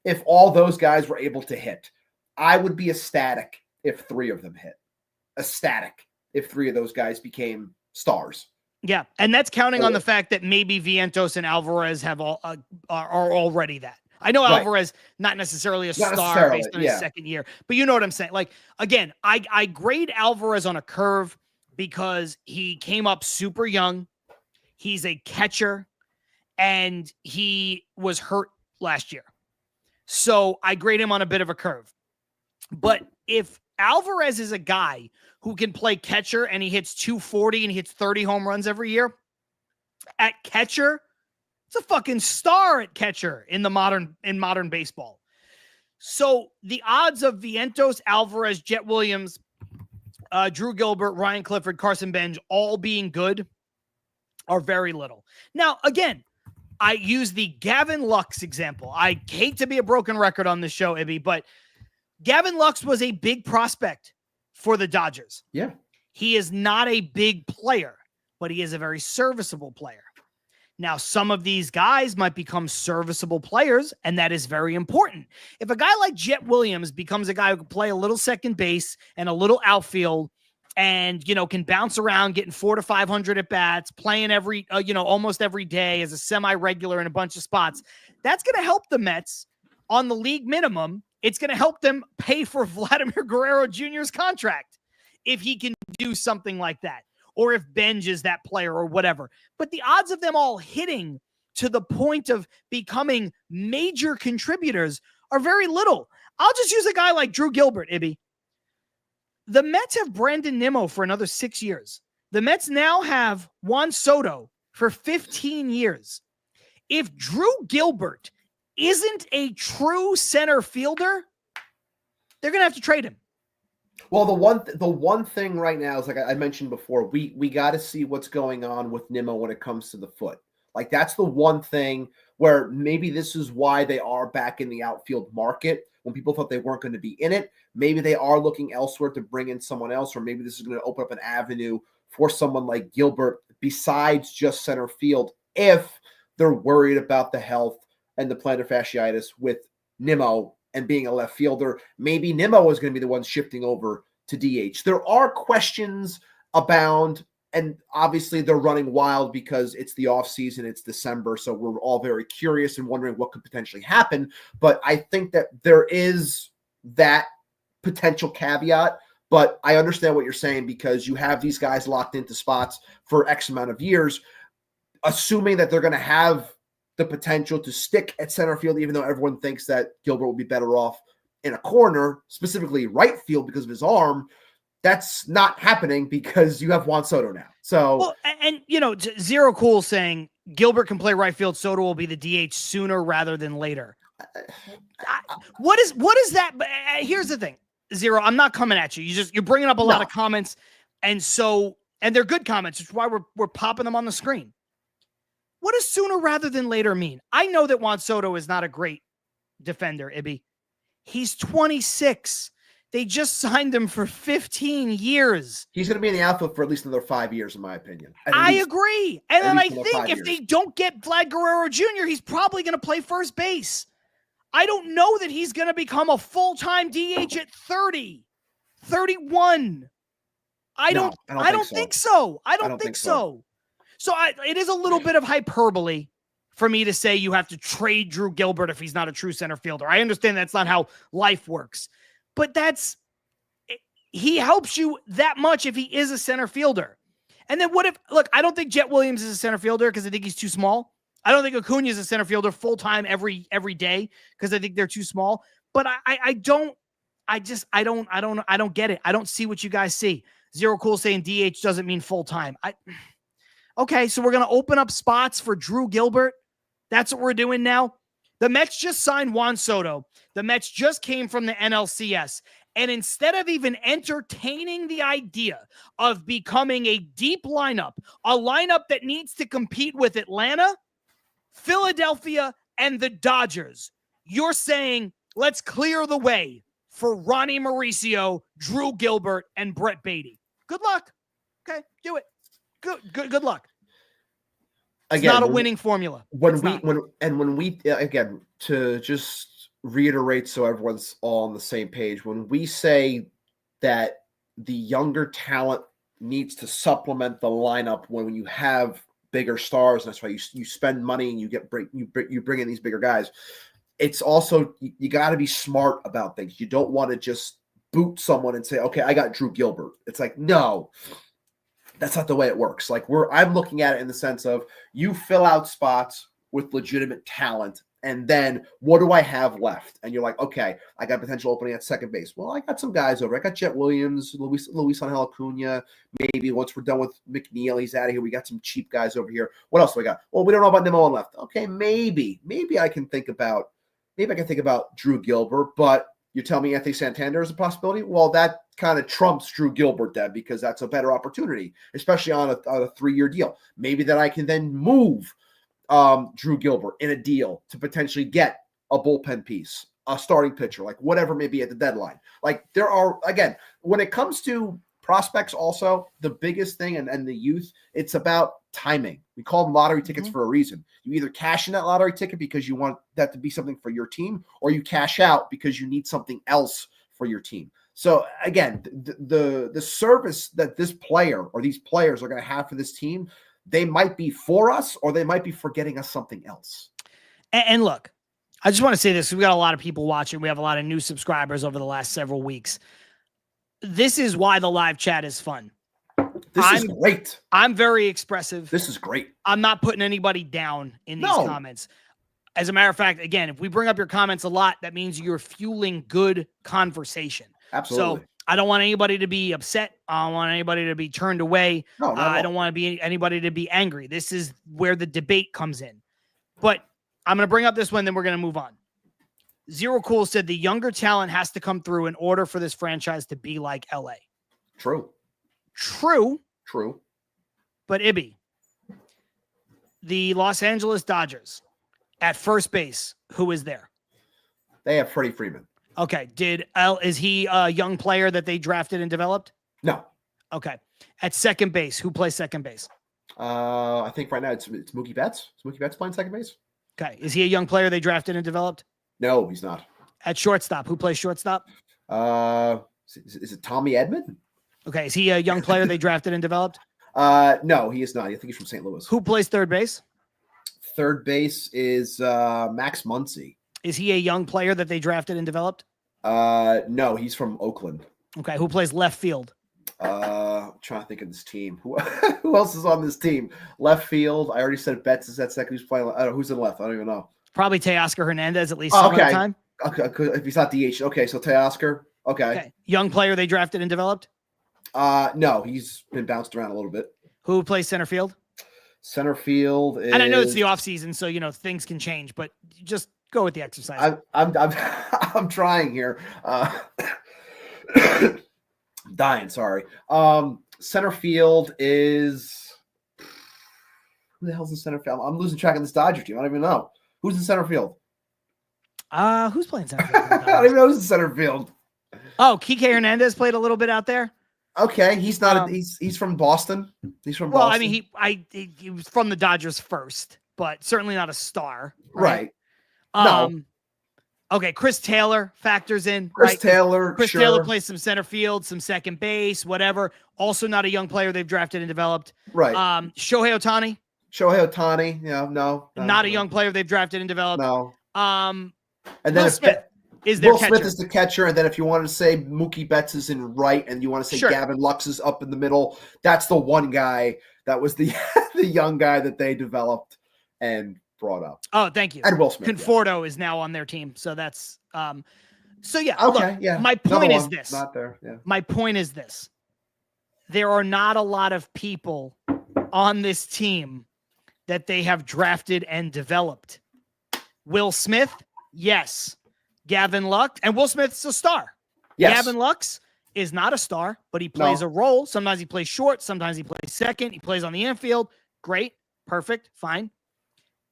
if all those guys were able to hit. I would be ecstatic if 3 of them hit. Ecstatic if 3 of those guys became stars. Yeah, and that's counting on the fact that maybe Vientos and Alvarez are already that. I know Alvarez, not necessarily a star based on his second year, but you know what I'm saying. Like, again, I grade Alvarez on a curve because he came up super young. He's a catcher, and he was hurt last year. So I grade him on a bit of a curve. But if Alvarez is a guy who can play catcher and he hits 240 and he hits 30 home runs every year at catcher, it's a fucking star at catcher in modern baseball. So the odds of Vientos, Alvarez, Jet Williams, Drew Gilbert, Ryan Clifford, Carson Benj all being good are very little. Now, again, I use the Gavin Lux example. I hate to be a broken record on this show, Ibby, but Gavin Lux was a big prospect for the Dodgers. Yeah. He is not a big player, but he is a very serviceable player. Now, some of these guys might become serviceable players, and that is very important. If a guy like Jet Williams becomes a guy who can play a little second base and a little outfield and, can bounce around getting 400 to 500 at bats, playing almost every day as a semi-regular in a bunch of spots, that's going to help the Mets on the league minimum. It's going to help them pay for Vladimir Guerrero Jr.'s contract if he can do something like that, or if Benj is that player or whatever. But the odds of them all hitting to the point of becoming major contributors are very little. I'll just use a guy like Drew Gilbert, Ibby. The Mets have Brandon Nimmo for another 6 years. The Mets now have Juan Soto for 15 years. If Drew Gilbert isn't a true center fielder, they're going to have to trade him. Well, the one thing right now is, like I mentioned before, we got to see what's going on with Nimmo when it comes to the foot. Like, that's the one thing where maybe this is why they are back in the outfield market. When people thought they weren't going to be in it, maybe they are looking elsewhere to bring in someone else, or maybe this is going to open up an avenue for someone like Gilbert besides just center field if they're worried about the health and the plantar fasciitis with Nimmo and being a left fielder. Maybe Nimmo is going to be the one shifting over to DH. There are questions abound, and obviously they're running wild because it's the offseason, it's December, so we're all very curious and wondering what could potentially happen. But I think that there is that potential caveat, but I understand what you're saying because you have these guys locked into spots for X amount of years, assuming that they're going to have the potential to stick at center field, even though everyone thinks that Gilbert will be better off in a corner, specifically right field because of his arm. That's not happening because you have Juan Soto now. So, and Zero Cool saying Gilbert can play right field. Soto will be the DH sooner rather than later. What is that? Here's the thing, Zero. I'm not coming at you. You're bringing up a lot of comments, and they're good comments, which is why we're popping them on the screen. What does sooner rather than later mean? I know that Juan Soto is not a great defender, Ibby. He's 26. They just signed him for 15 years. He's going to be in the outfield for at least another 5 years, in my opinion. I agree. And then I think if they don't get Vlad Guerrero Jr., he's probably going to play first base. I don't know that he's going to become a full-time DH at 30, 31. I don't think so. I don't think so. So it is a little bit of hyperbole for me to say you have to trade Drew Gilbert if he's not a true center fielder. I understand that's not how life works, but he helps you that much if he is a center fielder. And then I don't think Jet Williams is a center fielder because I think he's too small. I don't think Acuna is a center fielder full-time every day because I think they're too small. But I don't get it. I don't see what you guys see. Zero Cool saying DH doesn't mean full-time. Okay, so we're going to open up spots for Drew Gilbert. That's what we're doing now. The Mets just signed Juan Soto. The Mets just came from the NLCS. And instead of even entertaining the idea of becoming a deep lineup, a lineup that needs to compete with Atlanta, Philadelphia, and the Dodgers, you're saying, let's clear the way for Ronnie Mauricio, Drew Gilbert, and Brett Beatty. Good luck. Okay, do it. Good luck. It's not a winning formula. When we again, to just reiterate so everyone's all on the same page, when we say that the younger talent needs to supplement the lineup when you have bigger stars, and that's why you spend money and you bring in these bigger guys. It's also, you got to be smart about things. You don't want to just boot someone and say, okay, I got Drew Gilbert. It's like, no, that's not the way it works. Like I'm looking at it in the sense of you fill out spots with legitimate talent. And then what do I have left? And you're like, okay, I got potential opening at second base. Well, I got some guys over. I got Jet Williams, Luis Angel Acuna. Maybe once we're done with McNeil, he's out of here. We got some cheap guys over here. What else do we got? Well, we don't know about Nimmo left. Okay, maybe I can think about Drew Gilbert, but you tell me Anthony Santander is a possibility? Well, that kind of trumps Drew Gilbert then, because that's a better opportunity, especially on a 3-year deal. Maybe that I can then move Drew Gilbert in a deal to potentially get a bullpen piece, a starting pitcher, like whatever may be at the deadline. Like there are, again, when it comes to prospects also, the biggest thing and the youth, it's about timing. We call them lottery tickets for a reason. You either cash in that lottery ticket because you want that to be something for your team, or you cash out because you need something else for your team. So again, the service that this player or these players are going to have for this team, they might be for us or they might be for getting us something else. And look, I just want to say this. We've got a lot of people watching. We have a lot of new subscribers over the last several weeks. This is why the live chat is fun. This is great. I'm very expressive. This is great. I'm not putting anybody down in these comments. As a matter of fact, again, if we bring up your comments a lot, that means you're fueling good conversation. Absolutely. So I don't want anybody to be upset. I don't want anybody to be turned away. No, I don't want anybody to be angry. This is where the debate comes in. But I'm going to bring up this one, then we're going to move on. Zero Cool said the younger talent has to come through in order for this franchise to be like LA. True. But Ibby, the Los Angeles Dodgers at first base, who is there? They have Freddie Freeman. Okay. Is he a young player that they drafted and developed? No. Okay. At second base, who plays second base? I think right now it's Mookie Betts. Is Mookie Betts playing second base? Okay. Is he a young player they drafted and developed? No, he's not. At shortstop, who plays shortstop? Is it Tommy Edman? Okay. Is he a young player they drafted and developed? No, he is not. I think he's from St. Louis. Who plays third base? Third base is Max Muncy. Is he a young player that they drafted and developed? No, he's from Oakland. Okay. Who plays left field? I'm trying to think of this team. Who else is on this team? Left field. I already said Betts is at second. Who's playing? I don't know who's in left. I don't even know. Probably Teoscar Hernandez at least some of the time. Okay, if he's not DH. Okay, so Teoscar. Okay. Young player they drafted and developed? No, he's been bounced around a little bit. Who plays center field? Center field is... And I know it's the offseason, so things can change, but just go with the exercise. I'm trying here. Dying, sorry. Center field is... Who the hell's in center field? I'm losing track of this Dodger team. I don't even know. Who's in center field? Who's playing center field? I don't even know who's in center field. Oh, Kike Hernandez played a little bit out there. Okay, he's not. He's from Boston. He's from Boston. Well, I mean, he was from the Dodgers first, but certainly not a star. Right. No. Okay, Chris Taylor factors in. Chris Taylor plays some center field, some second base, whatever. Also not a young player they've drafted and developed. Right. Shohei Ohtani. Yeah, no. Not a young player they've drafted and developed. No. And then Will Smith is their catcher. Smith is the catcher, and then if you want to say Mookie Betts is in right, and you want to say Gavin Lux is up in the middle, that's the one guy that was the the young guy that they developed and brought up. Oh, thank you. And Will Smith. Conforto is now on their team. So that's so yeah. Okay, look, yeah. My point is this. Not there. Yeah. My point is this. There are not a lot of people on this team that they have drafted and developed. Will Smith, yes. Gavin Lux, and Will Smith's a star. Yes. Gavin Lux is not a star, but he plays a role. Sometimes he plays short. Sometimes he plays second. He plays on the infield. Great. Perfect. Fine.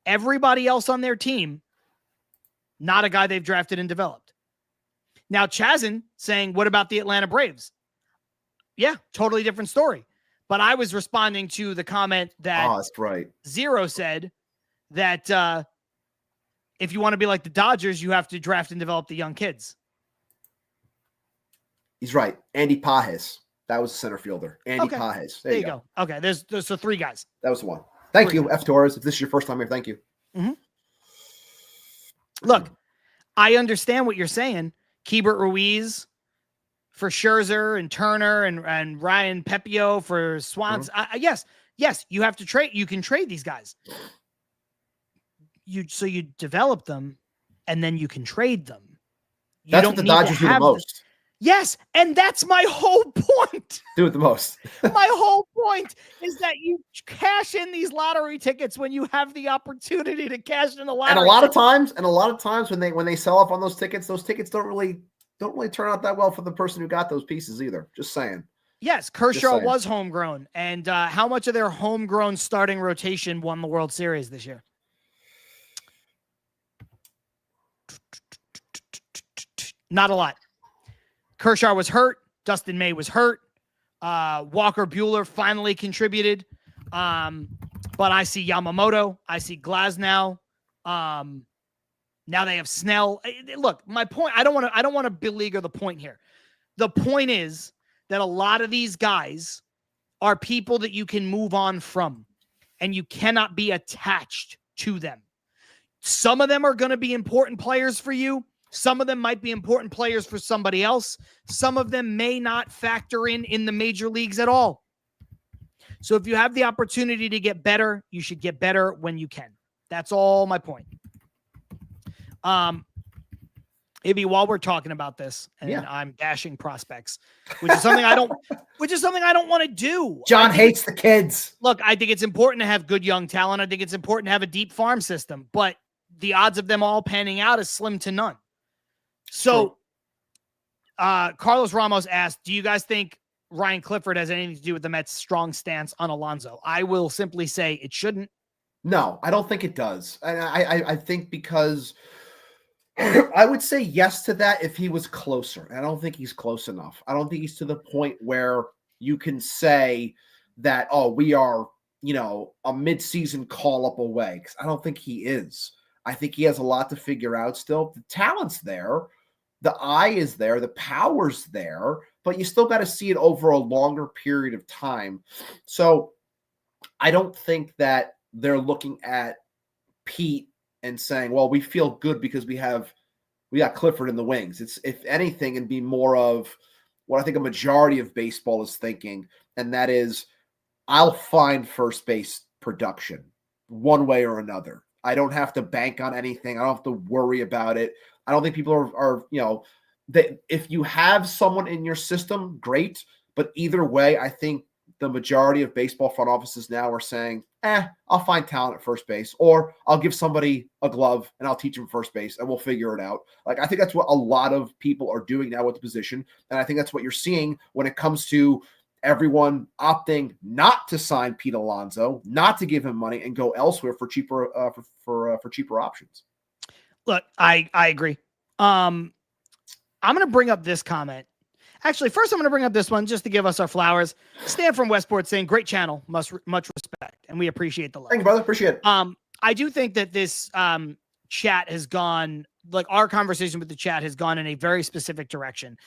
Everybody else on their team, not a guy they've drafted and developed. Now, Chazin saying, what about the Atlanta Braves? Yeah, totally different story. But I was responding to the comment that that's right. Zero said that if you want to be like the Dodgers, you have to draft and develop the young kids. He's right. Andy Pajes. That was the center fielder. Andy Pajes. There you go. Okay, there's so three guys. That was the one. Thank you, F. Torres. If this is your first time here, thank you. Mm-hmm. Look, I understand what you're saying. Keibert Ruiz for Scherzer and Turner and Ryan Pepio for Swans. Mm-hmm. Yes, you have to trade. You can trade these guys. You develop them, and then you can trade them. That's what the Dodgers do the most. Yes, and that's my whole point. Do it the most. My whole point is that you cash in these lottery tickets when you have the opportunity to cash in the lottery. And a lot of times when they sell off on those tickets don't really turn out that well for the person who got those pieces either. Just saying. Yes, Kershaw was homegrown. And how much of their homegrown starting rotation won the World Series this year? Not a lot. Kershaw was hurt. Dustin May was hurt. Walker Buehler finally contributed. But I see Yamamoto. I see Glasnow. Now they have Snell. Look, my point, I don't want to beleaguer the point here. The point is that a lot of these guys are people that you can move on from, and you cannot be attached to them. Some of them are going to be important players for you. Some of them might be important players for somebody else. Some of them may not factor in the major leagues at all. So if you have the opportunity to get better, you should get better when you can. That's all my point. Maybe while we're talking about this, and I'm dashing prospects, which is something I don't want to do. John hates the kids. Look, I think it's important to have good young talent. I think it's important to have a deep farm system, but the odds of them all panning out is slim to none. So, Carlos Ramos asked, do you guys think Ryan Clifford has anything to do with the Mets' strong stance on Alonso? I will simply say it shouldn't. No, I don't think it does. And I think because I would say yes to that if he was closer. And I don't think he's close enough. I don't think he's to the point where you can say that, we are, a midseason call up away. Because I don't think he is. I think he has a lot to figure out still. The talent's there. The eye is there. The power's there. But you still got to see it over a longer period of time. So I don't think that they're looking at Pete and saying, well, we feel good because we got Clifford in the wings. It's, if anything, and be more of what I think a majority of baseball is thinking. And that is, I'll find first base production one way or another. I don't have to bank on anything. I don't have to worry about it. I don't think people are that if you have someone in your system, great. But either way, I think the majority of baseball front offices now are saying, I'll find talent at first base, or I'll give somebody a glove and I'll teach them first base and we'll figure it out. Like, I think that's what a lot of people are doing now with the position. And I think that's what you're seeing when it comes to everyone opting not to sign Pete Alonso, not to give him money and go elsewhere for cheaper for cheaper options. Look, I agree. I'm going to bring up this comment. Actually, first I'm going to bring up this one just to give us our flowers. Stan from Westport saying, great channel, much respect, and we appreciate the love. Thank you, brother. Appreciate it. I do think that this chat has gone, like our conversation with the chat has gone in a very specific direction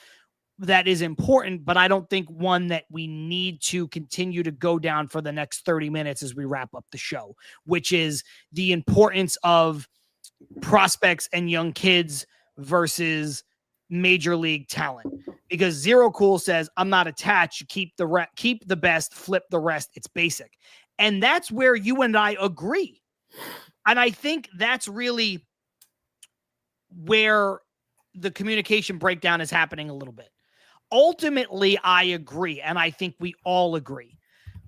that is important, but I don't think one that we need to continue to go down for the next 30 minutes as we wrap up the show, which is the importance of prospects and young kids versus major league talent. Because Zero Cool says, I'm not attached. Keep the best, flip the rest. It's basic. And that's where you and I agree. And I think that's really where the communication breakdown is happening a little bit. Ultimately, I agree, and I think we all agree.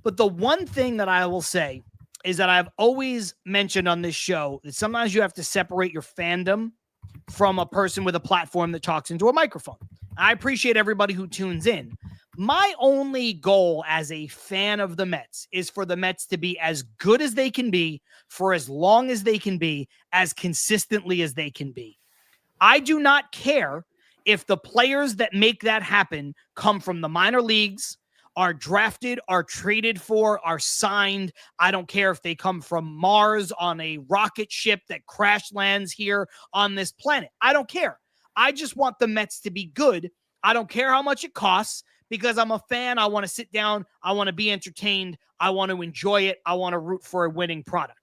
But the one thing that I will say is that I've always mentioned on this show that sometimes you have to separate your fandom from a person with a platform that talks into a microphone. I appreciate everybody who tunes in. My only goal as a fan of the Mets is for the Mets to be as good as they can be for as long as they can be, as consistently as they can be. I do not care if the players that make that happen come from the minor leagues, are drafted, are traded for, are signed. I don't care if they come from Mars on a rocket ship that crash lands here on this planet. I don't care. I just want the Mets to be good. I don't care how much it costs because I'm a fan. I want to sit down. I want to be entertained. I want to enjoy it. I want to root for a winning product.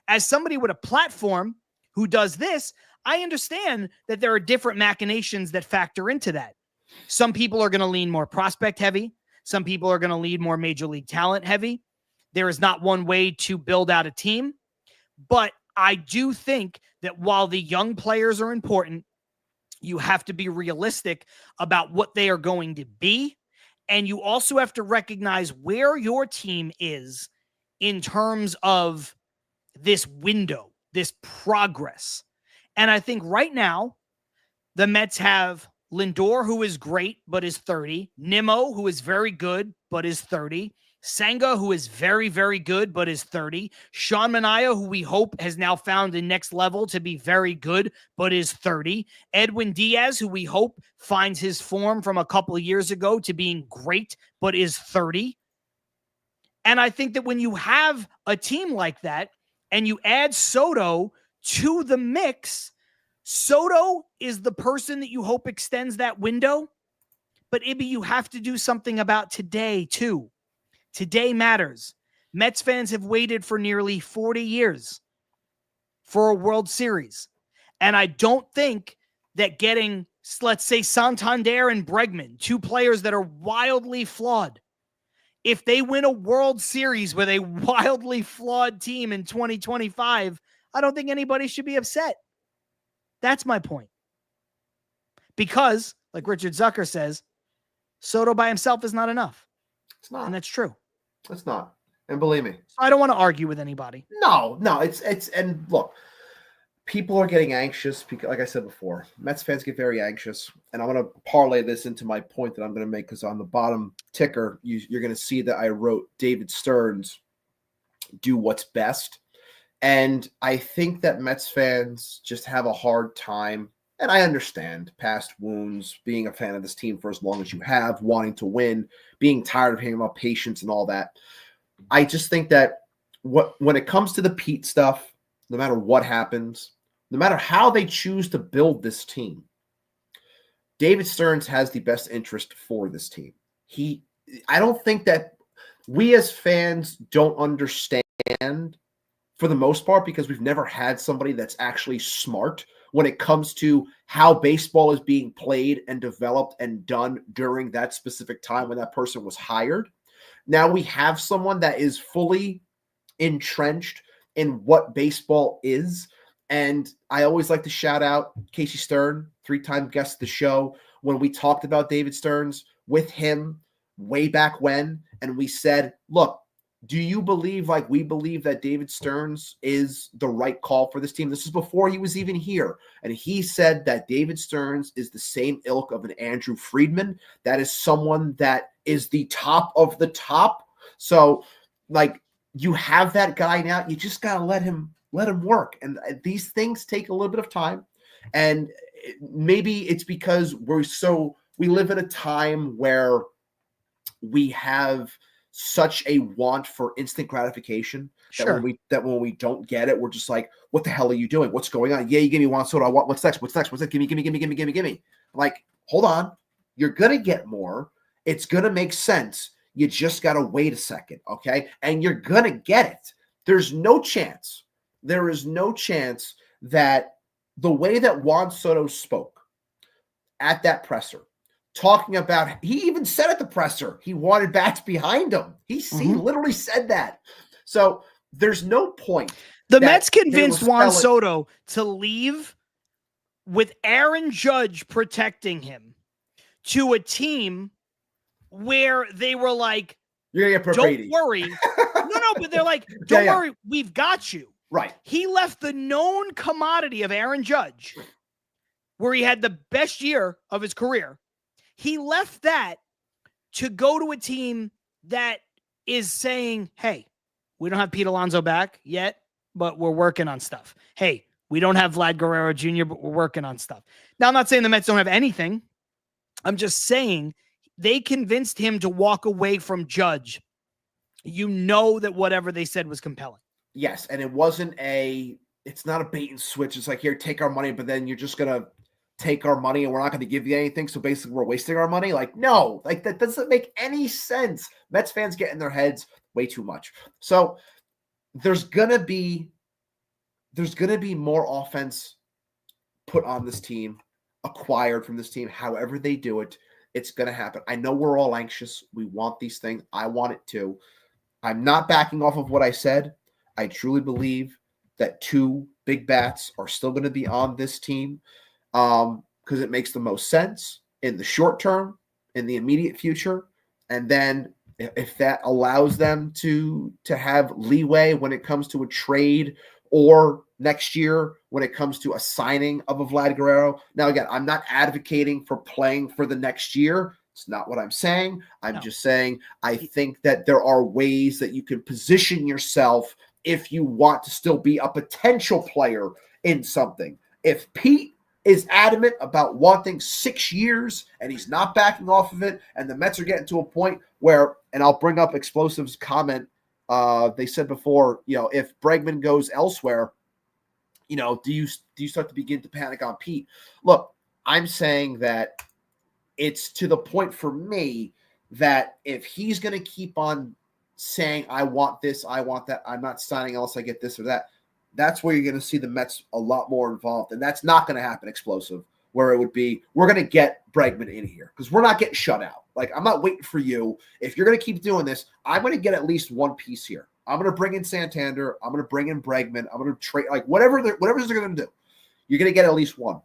As somebody with a platform who does this, I understand that there are different machinations that factor into that. Some people are going to lean more prospect heavy. Some people are going to lean more major league talent heavy. There is not one way to build out a team. But I do think that while the young players are important, you have to be realistic about what they are going to be. And you also have to recognize where your team is in terms of this window, this progress. And I think right now, the Mets have Lindor, who is great, but is 30. Nimmo, who is very good, but is 30. Senga, who is very, very good, but is 30. Sean Manaea, who we hope has now found the next level to be very good, but is 30. Edwin Diaz, who we hope finds his form from a couple of years ago to being great, but is 30. And I think that when you have a team like that and you add Soto to the mix, Soto is the person that you hope extends that window. But Ibby, you have to do something about today too. Today matters. Mets fans have waited for nearly 40 years for a World Series. And I don't think that getting, let's say, Santander and Bregman, two players that are wildly flawed, if they win a World Series with a wildly flawed team in 2025, I don't think anybody should be upset. That's my point. Because, like Richard Zucker says, Soto by himself is not enough. It's not. And that's true. It's not. And believe me. I don't want to argue with anybody. No, and look, people are getting anxious because, like I said before, Mets fans get very anxious. And I want to parlay this into my point that I'm going to make because on the bottom ticker, you're going to see that I wrote David Stearns, do what's best. And I think that Mets fans just have a hard time, and I understand past wounds, being a fan of this team for as long as you have, wanting to win, being tired of hearing about patience and all that. I just think that when it comes to the Pete stuff, no matter what happens, no matter how they choose to build this team, David Stearns has the best interest for this team. I don't think that we as fans don't understand for the most part, because we've never had somebody that's actually smart when it comes to how baseball is being played and developed and done during that specific time when that person was hired. Now we have someone that is fully entrenched in what baseball is. And I always like to shout out Casey Stern, 3-time guest of the show, when we talked about David Stearns with him way back when. And we said, look, do you believe, like we believe, that David Stearns is the right call for this team? This is before he was even here. And he said that David Stearns is the same ilk of an Andrew Friedman. That is someone that is the top of the top. So, like, you have that guy now. You just got to let him work. And these things take a little bit of time. And maybe it's because we live in a time where we have such a want for instant gratification that when we don't get it, we're just like, what the hell are you doing? What's going on? Yeah, you give me Juan Soto. I want what's next? What's next? Give me. Like, hold on. You're gonna get more. It's gonna make sense. You just gotta wait a second, okay? And you're gonna get it. There is no chance that the way that Juan Soto spoke at that presser, talking about, he even said at the presser he wanted bats behind him. He literally said that. So there's no point. The that Mets convinced they were Juan selling- Soto to leave with Aaron Judge protecting him to a team where they were like, You're gonna get don't Brady. worry. No, but they're like, don't Yeah. worry, we've got you. Right. He left the known commodity of Aaron Judge, where he had the best year of his career. He left that to go to a team that is saying, hey, we don't have Pete Alonso back yet, but we're working on stuff. Hey, we don't have Vlad Guerrero Jr., but we're working on stuff. Now, I'm not saying the Mets don't have anything. I'm just saying they convinced him to walk away from Judge. You know that whatever they said was compelling. Yes, and it's not a bait and switch. It's like, here, take our money, but then you're just going to take our money and we're not going to give you anything. So basically we're wasting our money. Like, no, like that doesn't make any sense. Mets fans get in their heads way too much. So there's going to be more offense put on this team, acquired from this team, however they do it. It's going to happen. I know we're all anxious. We want these things. I want it too. I'm not backing off of what I said. I truly believe that 2 big bats are still going to be on this team because it makes the most sense in the short term, in the immediate future. And then if that allows them to have leeway when it comes to a trade or next year when it comes to a signing of a Vlad Guerrero. Now, again, I'm not advocating for playing for the next year. It's not what I'm saying. I'm just saying I think that there are ways that you can position yourself if you want to still be a potential player in something. If Pete is adamant about wanting 6 years and he's not backing off of it, and the Mets are getting to a point where, and I'll bring up Explosive's comment, they said before, if Bregman goes elsewhere, do you start to begin to panic on Pete? Look, I'm saying that it's to the point for me that if he's going to keep on saying, I want this, I want that, I'm not signing unless I get this or that, that's where you're going to see the Mets a lot more involved. And that's not going to happen, Explosive, where it would be, we're going to get Bregman in here because we're not getting shut out. Like, I'm not waiting for you. If you're going to keep doing this, I'm going to get at least one piece here. I'm going to bring in Santander. I'm going to bring in Bregman. I'm going to trade, like whatever they're going to do. You're going to get at least one.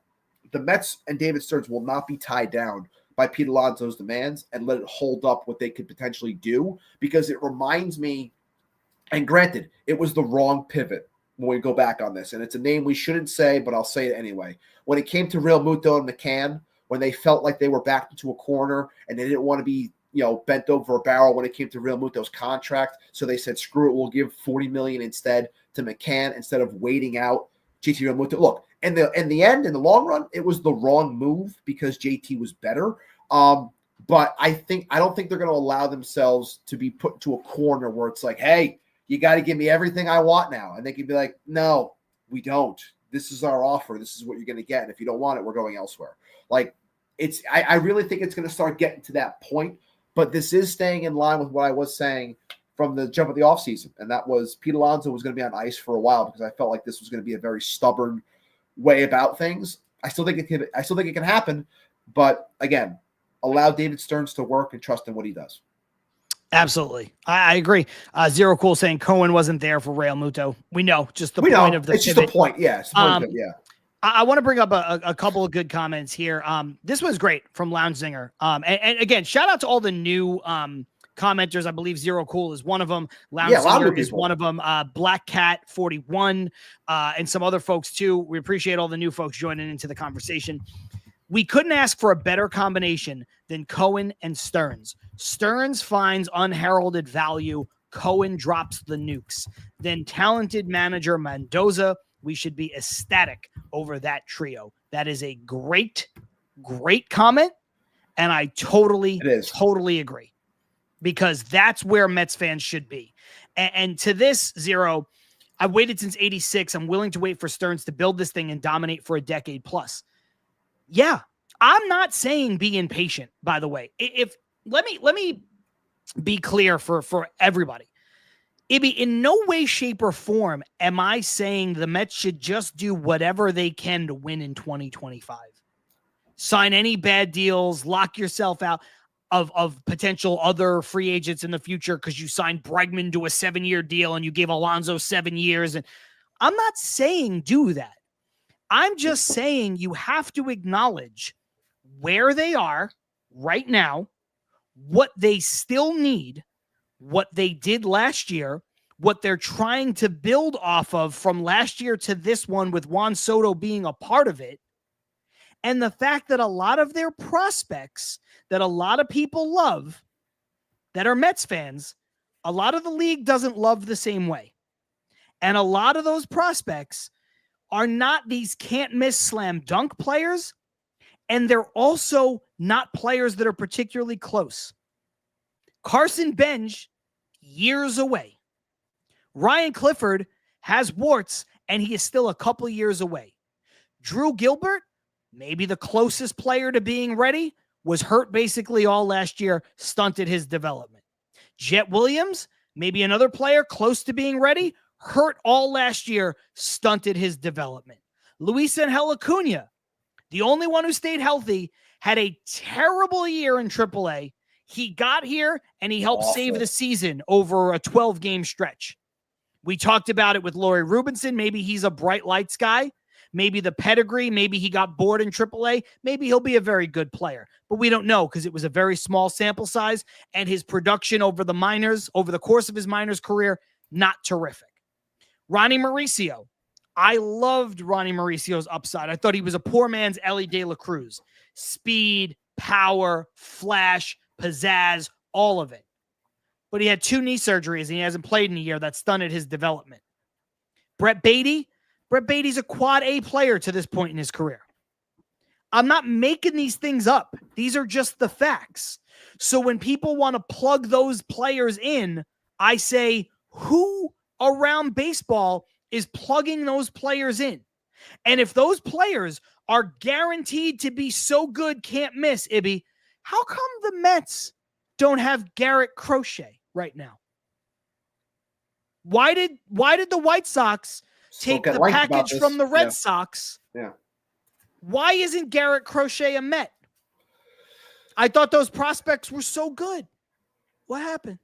The Mets and David Stearns will not be tied down by Pete Alonso's demands and let it hold up what they could potentially do, because it reminds me, and granted, it was the wrong pivot when we go back on this, and it's a name we shouldn't say, but I'll say it anyway. When it came to Real Muto and McCann, when they felt like they were backed into a corner and they didn't want to be, bent over a barrel when it came to Real Muto's contract, so they said, screw it, we'll give $40 million instead to McCann instead of waiting out JT Real Muto. Look, in the end, in the long run, it was the wrong move because JT was better. But I don't think they're going to allow themselves to be put into a corner where it's like, hey, you got to give me everything I want now. And they can be like, no, we don't. This is our offer. This is what you're going to get. And if you don't want it, we're going elsewhere. Like, I really think it's going to start getting to that point. But this is staying in line with what I was saying from the jump of the offseason. And that was Pete Alonso was going to be on ice for a while because I felt like this was going to be a very stubborn way about things. I still think it can happen. But again, allow David Stearns to work and trust in what he does. Absolutely. I agree. Zero Cool saying Cohen wasn't there for Real Muto. We know just the point of the it's pivot. just a point. Yeah. It's the point of it, yeah. I want to bring up a couple of good comments here. This was great from Lounge Zinger. And again, shout out to all the new commenters. I believe Zero Cool is one of them. Lounge Zinger is one of them. Black Cat 41 and some other folks too. We appreciate all the new folks joining into the conversation. We couldn't ask for a better combination than Cohen and Stearns. Stearns finds unheralded value. Cohen drops the nukes. Then talented manager Mendoza. We should be ecstatic over that trio. That is a great, great comment. And I totally agree, because that's where Mets fans should be. And to this, Zero, I've waited since 86. I'm willing to wait for Stearns to build this thing and dominate for a decade plus. Yeah, I'm not saying be impatient, by the way. Let me be clear for everybody. Ibby, in no way, shape, or form am I saying the Mets should just do whatever they can to win in 2025. Sign any bad deals, lock yourself out of potential other free agents in the future because you signed Bregman to a 7-year deal and you gave Alonso 7 years. And I'm not saying do that. I'm just saying you have to acknowledge where they are right now, what they still need, what they did last year, what they're trying to build off of from last year to this one with Juan Soto being a part of it, and the fact that a lot of their prospects that a lot of people love that are Mets fans, a lot of the league doesn't love the same way. And a lot of those prospects are not these can't miss slam dunk players, and they're also not players that are particularly close. Carson Bench, years away. Ryan Clifford has warts, and he is still a couple years away. Drew Gilbert, maybe the closest player to being ready, was hurt basically all last year, stunted his development. Jet Williams, maybe another player close to being ready, hurt all last year, stunted his development. Luis Angel Acuna, the only one who stayed healthy, had a terrible year in AAA. He got here and he helped save the season over a 12-game stretch. We talked about it with Laurie Rubinson. Maybe he's a bright lights guy. Maybe the pedigree, maybe he got bored in AAA. Maybe he'll be a very good player, but we don't know because it was a very small sample size and his production over the minors, over the course of his minors career, not terrific. Ronnie Mauricio. I loved Ronnie Mauricio's upside. I thought he was a poor man's Ellie De La Cruz. Speed, power, flash, pizzazz, all of it. But he had 2 knee surgeries and he hasn't played in a year. That stunted his development. Brett Beatty's a quad A player to this point in his career. I'm not making these things up. These are just the facts. So when people want to plug those players in, I say, who around baseball is plugging those players in? And if those players are guaranteed to be so good, can't miss, Ibby, how come the Mets don't have Garrett Crochet right now? Why did the White Sox take the package from the Red Sox? Yeah. Why isn't Garrett Crochet a Met? I thought those prospects were so good. What happened?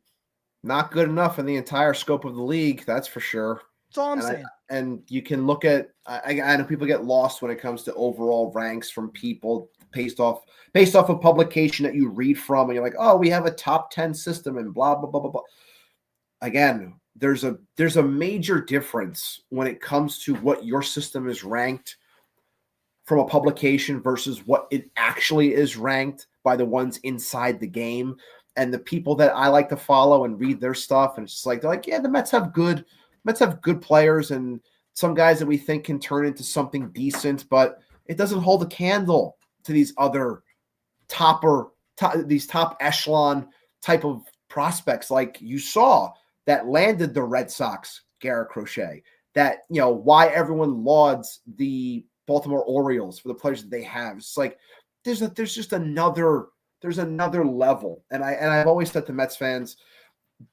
Not good enough in the entire scope of the league, that's for sure. That's all I'm saying. And you can look at, I know people get lost when it comes to overall ranks from people based off a publication that you read from, and you're like, oh, we have a top 10 system and blah, blah, blah, blah, blah. Again, there's a major difference when it comes to what your system is ranked from a publication versus what it actually is ranked by the ones inside the game. And the people that I like to follow and read their stuff, and it's just like, they're like, yeah, the Mets have good players and some guys that we think can turn into something decent, but it doesn't hold a candle to these other top echelon type of prospects like you saw that landed the Red Sox, Garrett Crochet, that, why everyone lauds the Baltimore Orioles for the players that they have. It's like, there's just another level. And I've always said to Mets fans,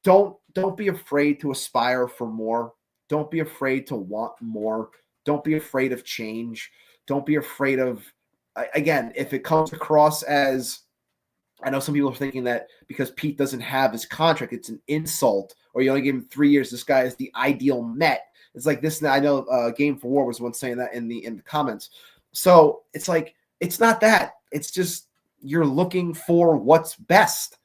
don't be afraid to aspire for more. Don't be afraid to want more. Don't be afraid of change. Don't be afraid of, again, if it comes across as, I know some people are thinking that because Pete doesn't have his contract, it's an insult, or you only give him 3 years. This guy is the ideal Met. It's like this. I know Game for War was once saying that in the comments. So it's like, it's not that. It's just you're looking for what's best.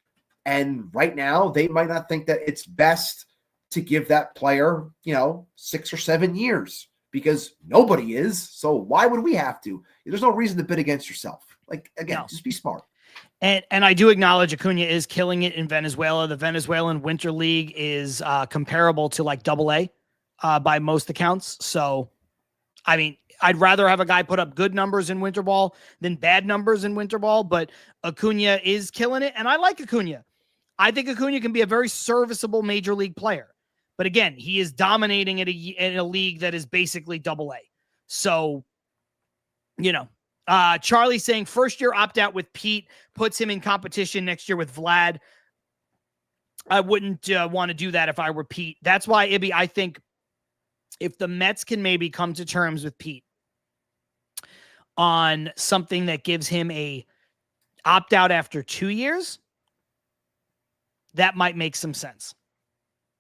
And right now, they might not think that it's best to give that player, 6 or 7 years, because nobody is. So why would we have to? There's no reason to bid against yourself. Like, again, just be smart. And I do acknowledge Acuna is killing it in Venezuela. The Venezuelan Winter League is comparable to like AA by most accounts. So, I mean, I'd rather have a guy put up good numbers in winter ball than bad numbers in winter ball, but Acuna is killing it. And I like Acuna. I think Acuna can be a very serviceable major league player. But again, he is dominating in a league that is basically AA. So, Charlie saying first year opt out with Pete puts him in competition next year with Vlad. I wouldn't want to do that if I were Pete. That's why, Ibby, I think if the Mets can maybe come to terms with Pete on something that gives him a opt out after 2 years, that might make some sense.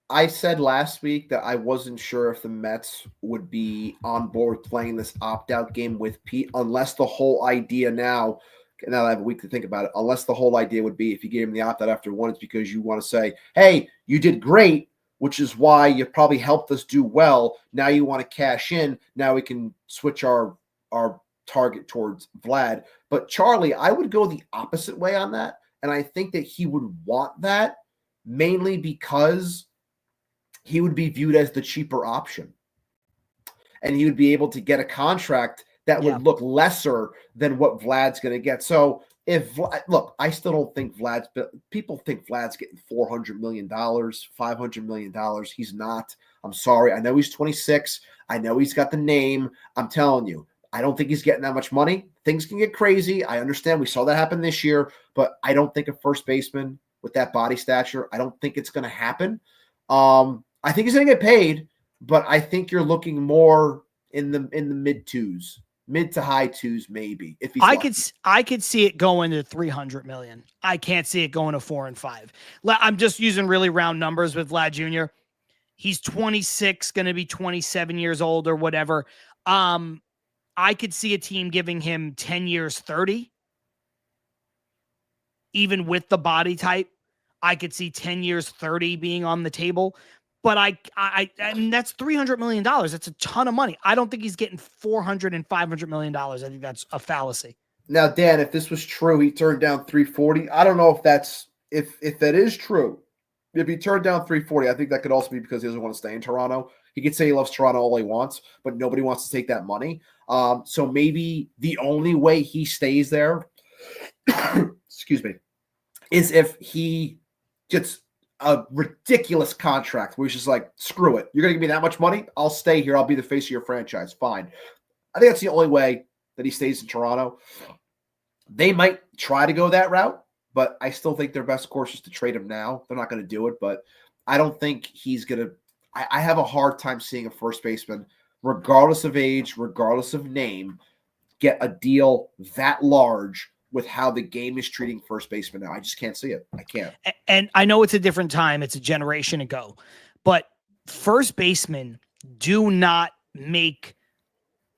I said last week that I wasn't sure if the Mets would be on board playing this opt-out game with Pete, unless the whole idea now that I have a week to think about it, unless the whole idea would be if you gave him the opt-out after one, it's because you want to say, hey, you did great, which is why you probably helped us do well. Now you want to cash in. Now we can switch our target towards Vlad. But Charlie, I would go the opposite way on that. And I think that he would want that mainly because he would be viewed as the cheaper option. And he would be able to get a contract that would look lesser than what Vlad's going to get. So look, I still don't think people think Vlad's getting $400 million, $500 million. He's not. I'm sorry. I know he's 26. I know he's got the name. I'm telling you, I don't think he's getting that much money. Things can get crazy. I understand. We saw that happen this year, but I don't think a first baseman with that body stature, I don't think it's going to happen. I think he's going to get paid, but I think you're looking more in the mid to high twos, maybe. If he's I could see it going to 300 million. I can't see it going to 4 and 5. I'm just using really round numbers with Vlad Jr. He's 26, going to be 27 years old or whatever. I could see a team giving him 10 years, 30. Even with the body type, I could see 10 years, 30 being on the table. But I mean, that's $300 million. That's a ton of money. I don't think he's getting $400 and $500 million. I think that's a fallacy. Now, Dan, if this was true, he turned down 340. I don't know if that is true. If he turned down 340, I think that could also be because he doesn't want to stay in Toronto. He could say he loves Toronto all he wants, but nobody wants to take that money. So maybe the only way he stays there, excuse me, is if he gets a ridiculous contract where he's just like, screw it. You're going to give me that much money? I'll stay here. I'll be the face of your franchise. Fine. I think that's the only way that he stays in Toronto. They might try to go that route, but I still think their best course is to trade him now. They're not going to do it, but I don't think he's going to – I have a hard time seeing a first baseman, regardless of age, regardless of name, get a deal that large with how the game is treating first baseman now. I just can't see it. I can't. And I know it's a different time. It's a generation ago. But first basemen do not make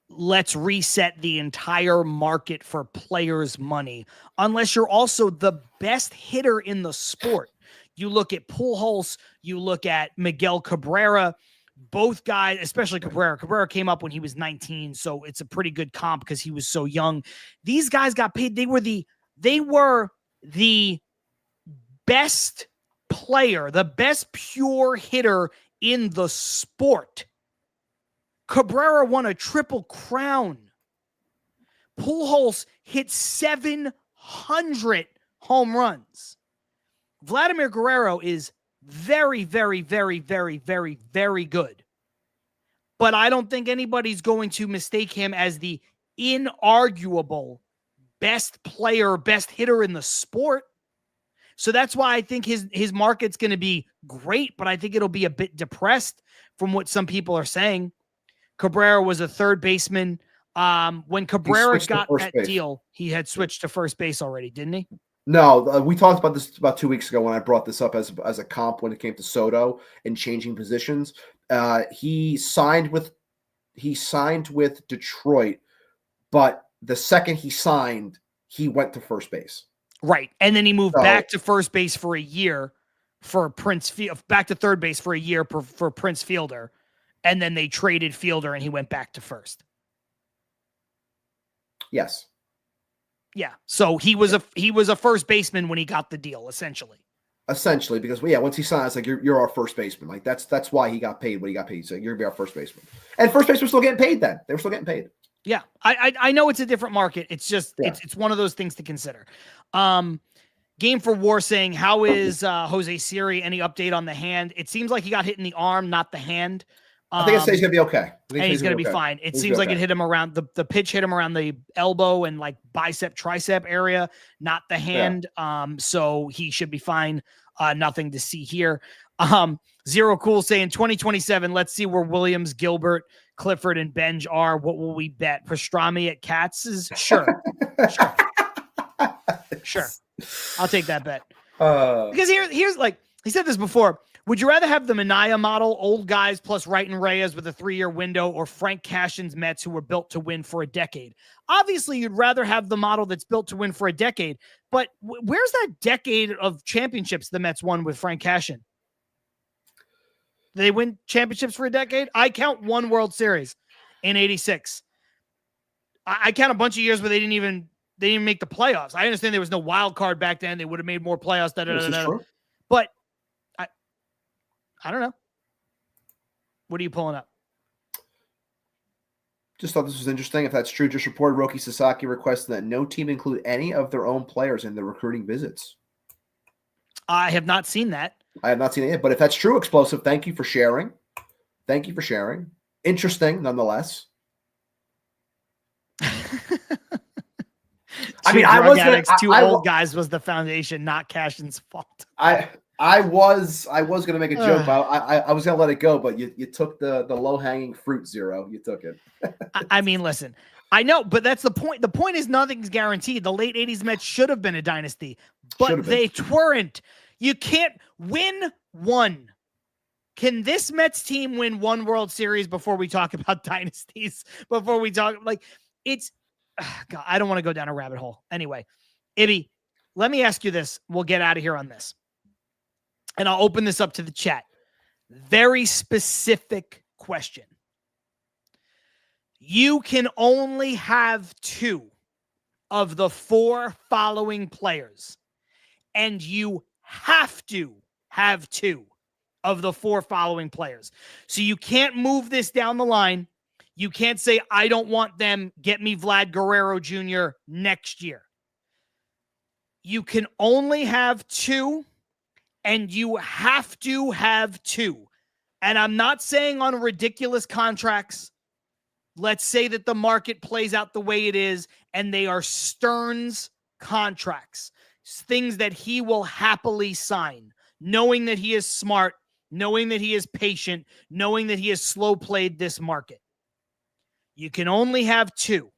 let's reset the entire market for players' money unless you're also the best hitter in the sport. You look at Pujols, you look at Miguel Cabrera, both guys, especially Cabrera. Cabrera came up when he was 19, so it's a pretty good comp because he was so young. These guys got paid. They were the best player, the best pure hitter in the sport. Cabrera won a triple crown. Pujols hit 700 home runs. Vladimir Guerrero is very, very, very, very, very, very good. But I don't think anybody's going to mistake him as the inarguable best player, best hitter in the sport. So that's why I think his market's going to be great, but I think it'll be a bit depressed from what some people are saying. Cabrera was a third baseman. When Cabrera got that deal, he had switched to first base already, didn't he? No, we talked about this about 2 weeks ago when I brought this up as a comp when it came to Soto and changing positions. He signed with Detroit, but the second he signed, he went to first base. Right, and then he moved back to first base for a year for back to third base for a year for Prince Fielder, and then they traded Fielder and he went back to first. Yes. Yeah. So he was a first baseman when he got the deal, essentially. Essentially, because once he signed, it's like you're our first baseman. Like that's why he got paid what he got paid. So you're gonna be our first baseman. And first baseman was still getting paid then. They were still getting paid. Yeah. I know it's a different market. It's just it's one of those things to consider. Game for War saying, how is Jose Siri? Any update on the hand? It seems like he got hit in the arm, not the hand. I think he's going to be okay. And he's going to be fine. It seems like it hit him around the pitch hit him around the elbow and like bicep, tricep area, not the hand. Yeah. So he should be fine. Nothing to see here. Zero Cool saying 2027. Let's see where Williams, Gilbert, Clifford, and Benj are. What will we bet? Pastrami at Katz's? Sure. Sure. I'll take that bet. Because here's like he said this before. Would you rather have the Minaya model, old guys plus Wright and Reyes with a 3-year window, or Frank Cashin's Mets who were built to win for a decade? Obviously, you'd rather have the model that's built to win for a decade, but where's that decade of championships the Mets won with Frank Cashin? Did they win championships for a decade? I count one World Series in 86. I count a bunch of years where they didn't even make the playoffs. I understand there was no wild card back then. They would have made more playoffs. This is true. But I don't know. What are you pulling up? Just thought this was interesting. If that's true, just reported Roki Sasaki requesting that no team include any of their own players in the recruiting visits. I have not seen that. I have not seen it yet, but if that's true, Explosive, thank you for sharing. Thank you for sharing. Interesting, nonetheless. Old guys was the foundation, not Cashin's fault. I was going to make a joke, but I was going to let it go, but you took the low-hanging fruit, Zero. You took it. I mean, listen, I know, but that's the point. The point is nothing's guaranteed. The late 80s Mets should have been a dynasty, but they weren't. You can't win one. Can this Mets team win one World Series before we talk about dynasties? Before we talk, God, I don't want to go down a rabbit hole. Anyway, Ibby, let me ask you this. We'll get out of here on this. And I'll open this up to the chat. Very specific question. You can only have 2 of the 4 following players, and you have to have 2 of the 4 following players. So you can't move this down the line. You can't say, I don't want them. Get me Vlad Guerrero Jr. next year. You can only have 2. And you have to have 2. And I'm not saying on ridiculous contracts. Let's say that the market plays out the way it is, and they are Stearns contracts, things that he will happily sign, knowing that he is smart, knowing that he is patient, knowing that he has slow played this market. You can only have 2,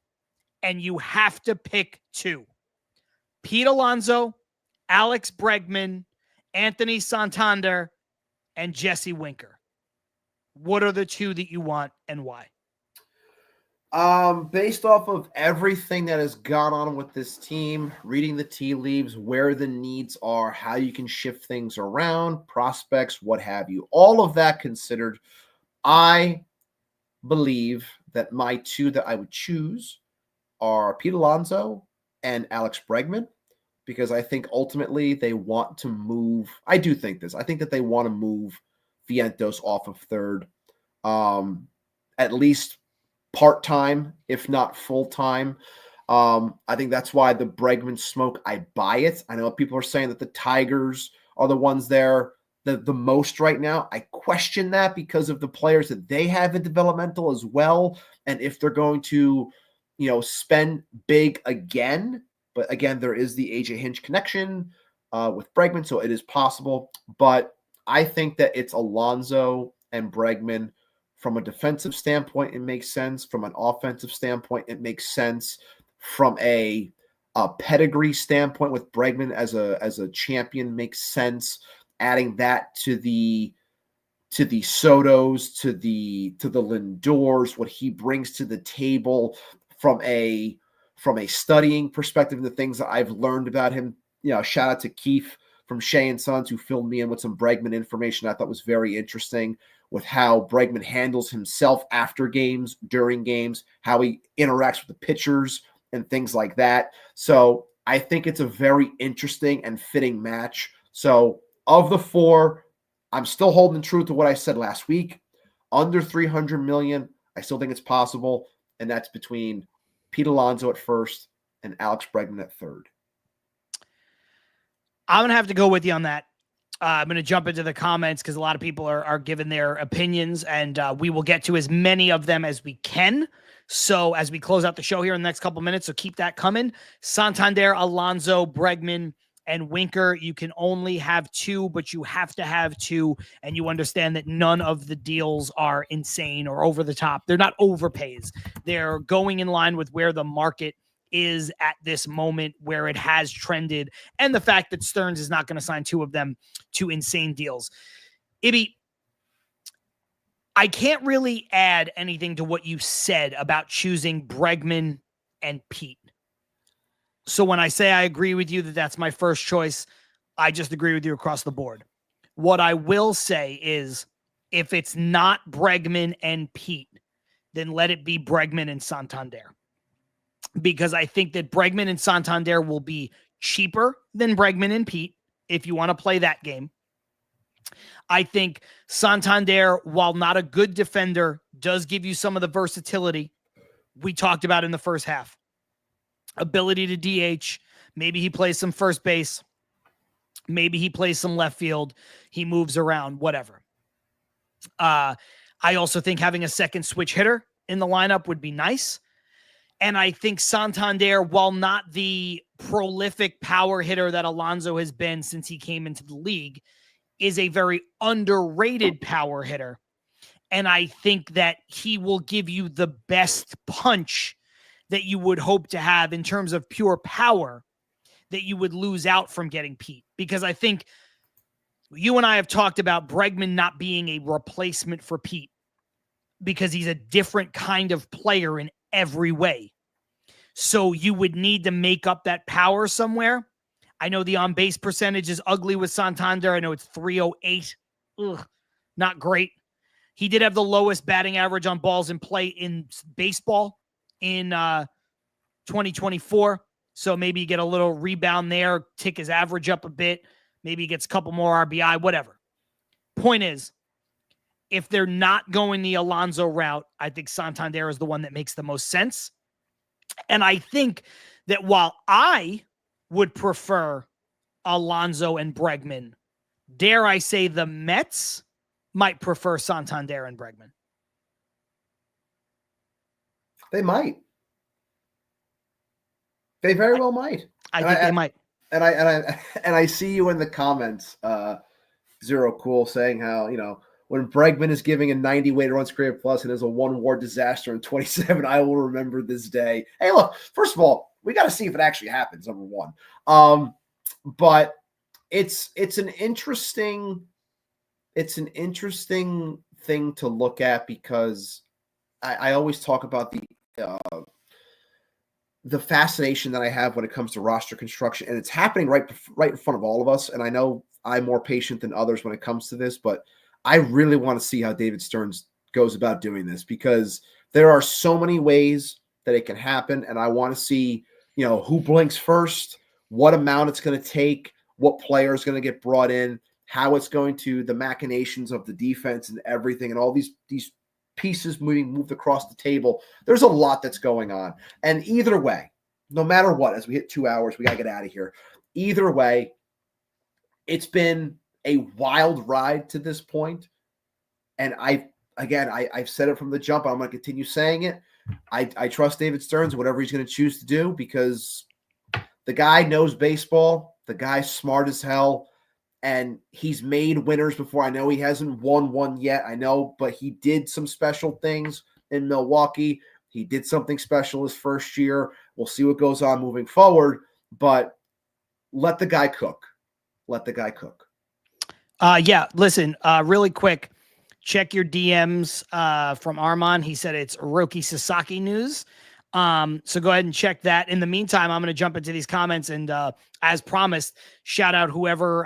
and you have to pick 2. Pete Alonso, Alex Bregman, Anthony Santander, and Jesse Winker. What are the 2 that you want and why? Based off of everything that has gone on with this team, reading the tea leaves, where the needs are, how you can shift things around, prospects, what have you, all of that considered, I believe that my 2 that I would choose are Pete Alonso and Alex Bregman. Because I think ultimately they want to move. I do think this. I think that they want to move Vientos off of third, at least part-time, if not full-time. I think that's why the Bregman smoke, I buy it. I know people are saying that the Tigers are the ones there the most right now. I question that because of the players that they have in developmental as well. And if they're going to, spend big again. But again, there is the AJ Hinch connection with Bregman, so it is possible. But I think that it's Alonso and Bregman. From a defensive standpoint, it makes sense. From an offensive standpoint, it makes sense. From a pedigree standpoint, with Bregman as a champion, makes sense. Adding that to the Sotos, to the Lindors, what he brings to the table from a studying perspective, the things that I've learned about him, shout out to Keith from Shea and Sons who filled me in with some Bregman information I thought was very interesting with how Bregman handles himself after games, during games, how he interacts with the pitchers and things like that. So I think it's a very interesting and fitting match. So of the 4, I'm still holding true to what I said last week. Under $300 million, I still think it's possible, and that's between Pete Alonso at first and Alex Bregman at third. I'm going to have to go with you on that. I'm going to jump into the comments because a lot of people are giving their opinions, and we will get to as many of them as we can. So as we close out the show here in the next couple minutes, so keep that coming. Santander, Alonso, Bregman, and Winker, you can only have 2, but you have to have 2, and you understand that none of the deals are insane or over the top. They're not overpays. They're going in line with where the market is at this moment, where it has trended, and the fact that Stearns is not going to sign 2 of them to insane deals. Ibby, I can't really add anything to what you said about choosing Bregman and Pete. So when I say I agree with you that that's my first choice, I just agree with you across the board. What I will say is if it's not Bregman and Pete, then let it be Bregman and Santander. Because I think that Bregman and Santander will be cheaper than Bregman and Pete if you want to play that game. I think Santander, while not a good defender, does give you some of the versatility we talked about in the first half. Ability to DH. Maybe he plays some first base. Maybe he plays some left field. He moves around, whatever. I also think having a second switch hitter in the lineup would be nice. And I think Santander, while not the prolific power hitter that Alonso has been since he came into the league, is a very underrated power hitter. And I think that he will give you the best punch that you would hope to have in terms of pure power that you would lose out from getting Pete. Because I think you and I have talked about Bregman not being a replacement for Pete because he's a different kind of player in every way. So you would need to make up that power somewhere. I know the on-base percentage is ugly with Santander. I know it's 308. Ugh, not great. He did have the lowest batting average on balls in play in baseball in 2024. So maybe you get a little rebound there, tick his average up a bit. Maybe he gets a couple more RBI, whatever. Point is, if they're not going the Alonso route, I think Santander is the one that makes the most sense. And I think that while I would prefer Alonso and Bregman, dare I say the Mets might prefer Santander and Bregman. They might. They very well might. I think they might. And I see you in the comments, Zero Cool, saying how, when Bregman is giving a 90 weighted runs created plus and is a 1 WAR disaster in 27, I will remember this day. Hey, look, first of all, we got to see if it actually happens, number one. But it's an interesting thing to look at because I always talk about the fascination that I have when it comes to roster construction, and it's happening right in front of all of us. And I know I'm more patient than others when it comes to this, but I really want to see how David Stearns goes about doing this because there are so many ways that it can happen. And I want to see, who blinks first, what amount it's going to take, what player is going to get brought in, how it's going to, the machinations of the defense and everything, and all these pieces moved across the table. There's a lot that's going on. And either way, no matter what, as we hit 2 hours, we got to get out of here. Either way, it's been a wild ride to this point. And I've said it from the jump. I'm going to continue saying it. I trust David Stearns, whatever he's going to choose to do, because the guy knows baseball. The guy's smart as hell. And he's made winners before. I know he hasn't won one yet. I know, but he did some special things in Milwaukee. He did something special his first year. We'll see what goes on moving forward. But let the guy cook. Let the guy cook. Yeah, listen, really quick. Check your DMs from Armand. He said it's Roki Sasaki news. So go ahead and check that. In the meantime, I'm going to jump into these comments and as promised, shout out whoever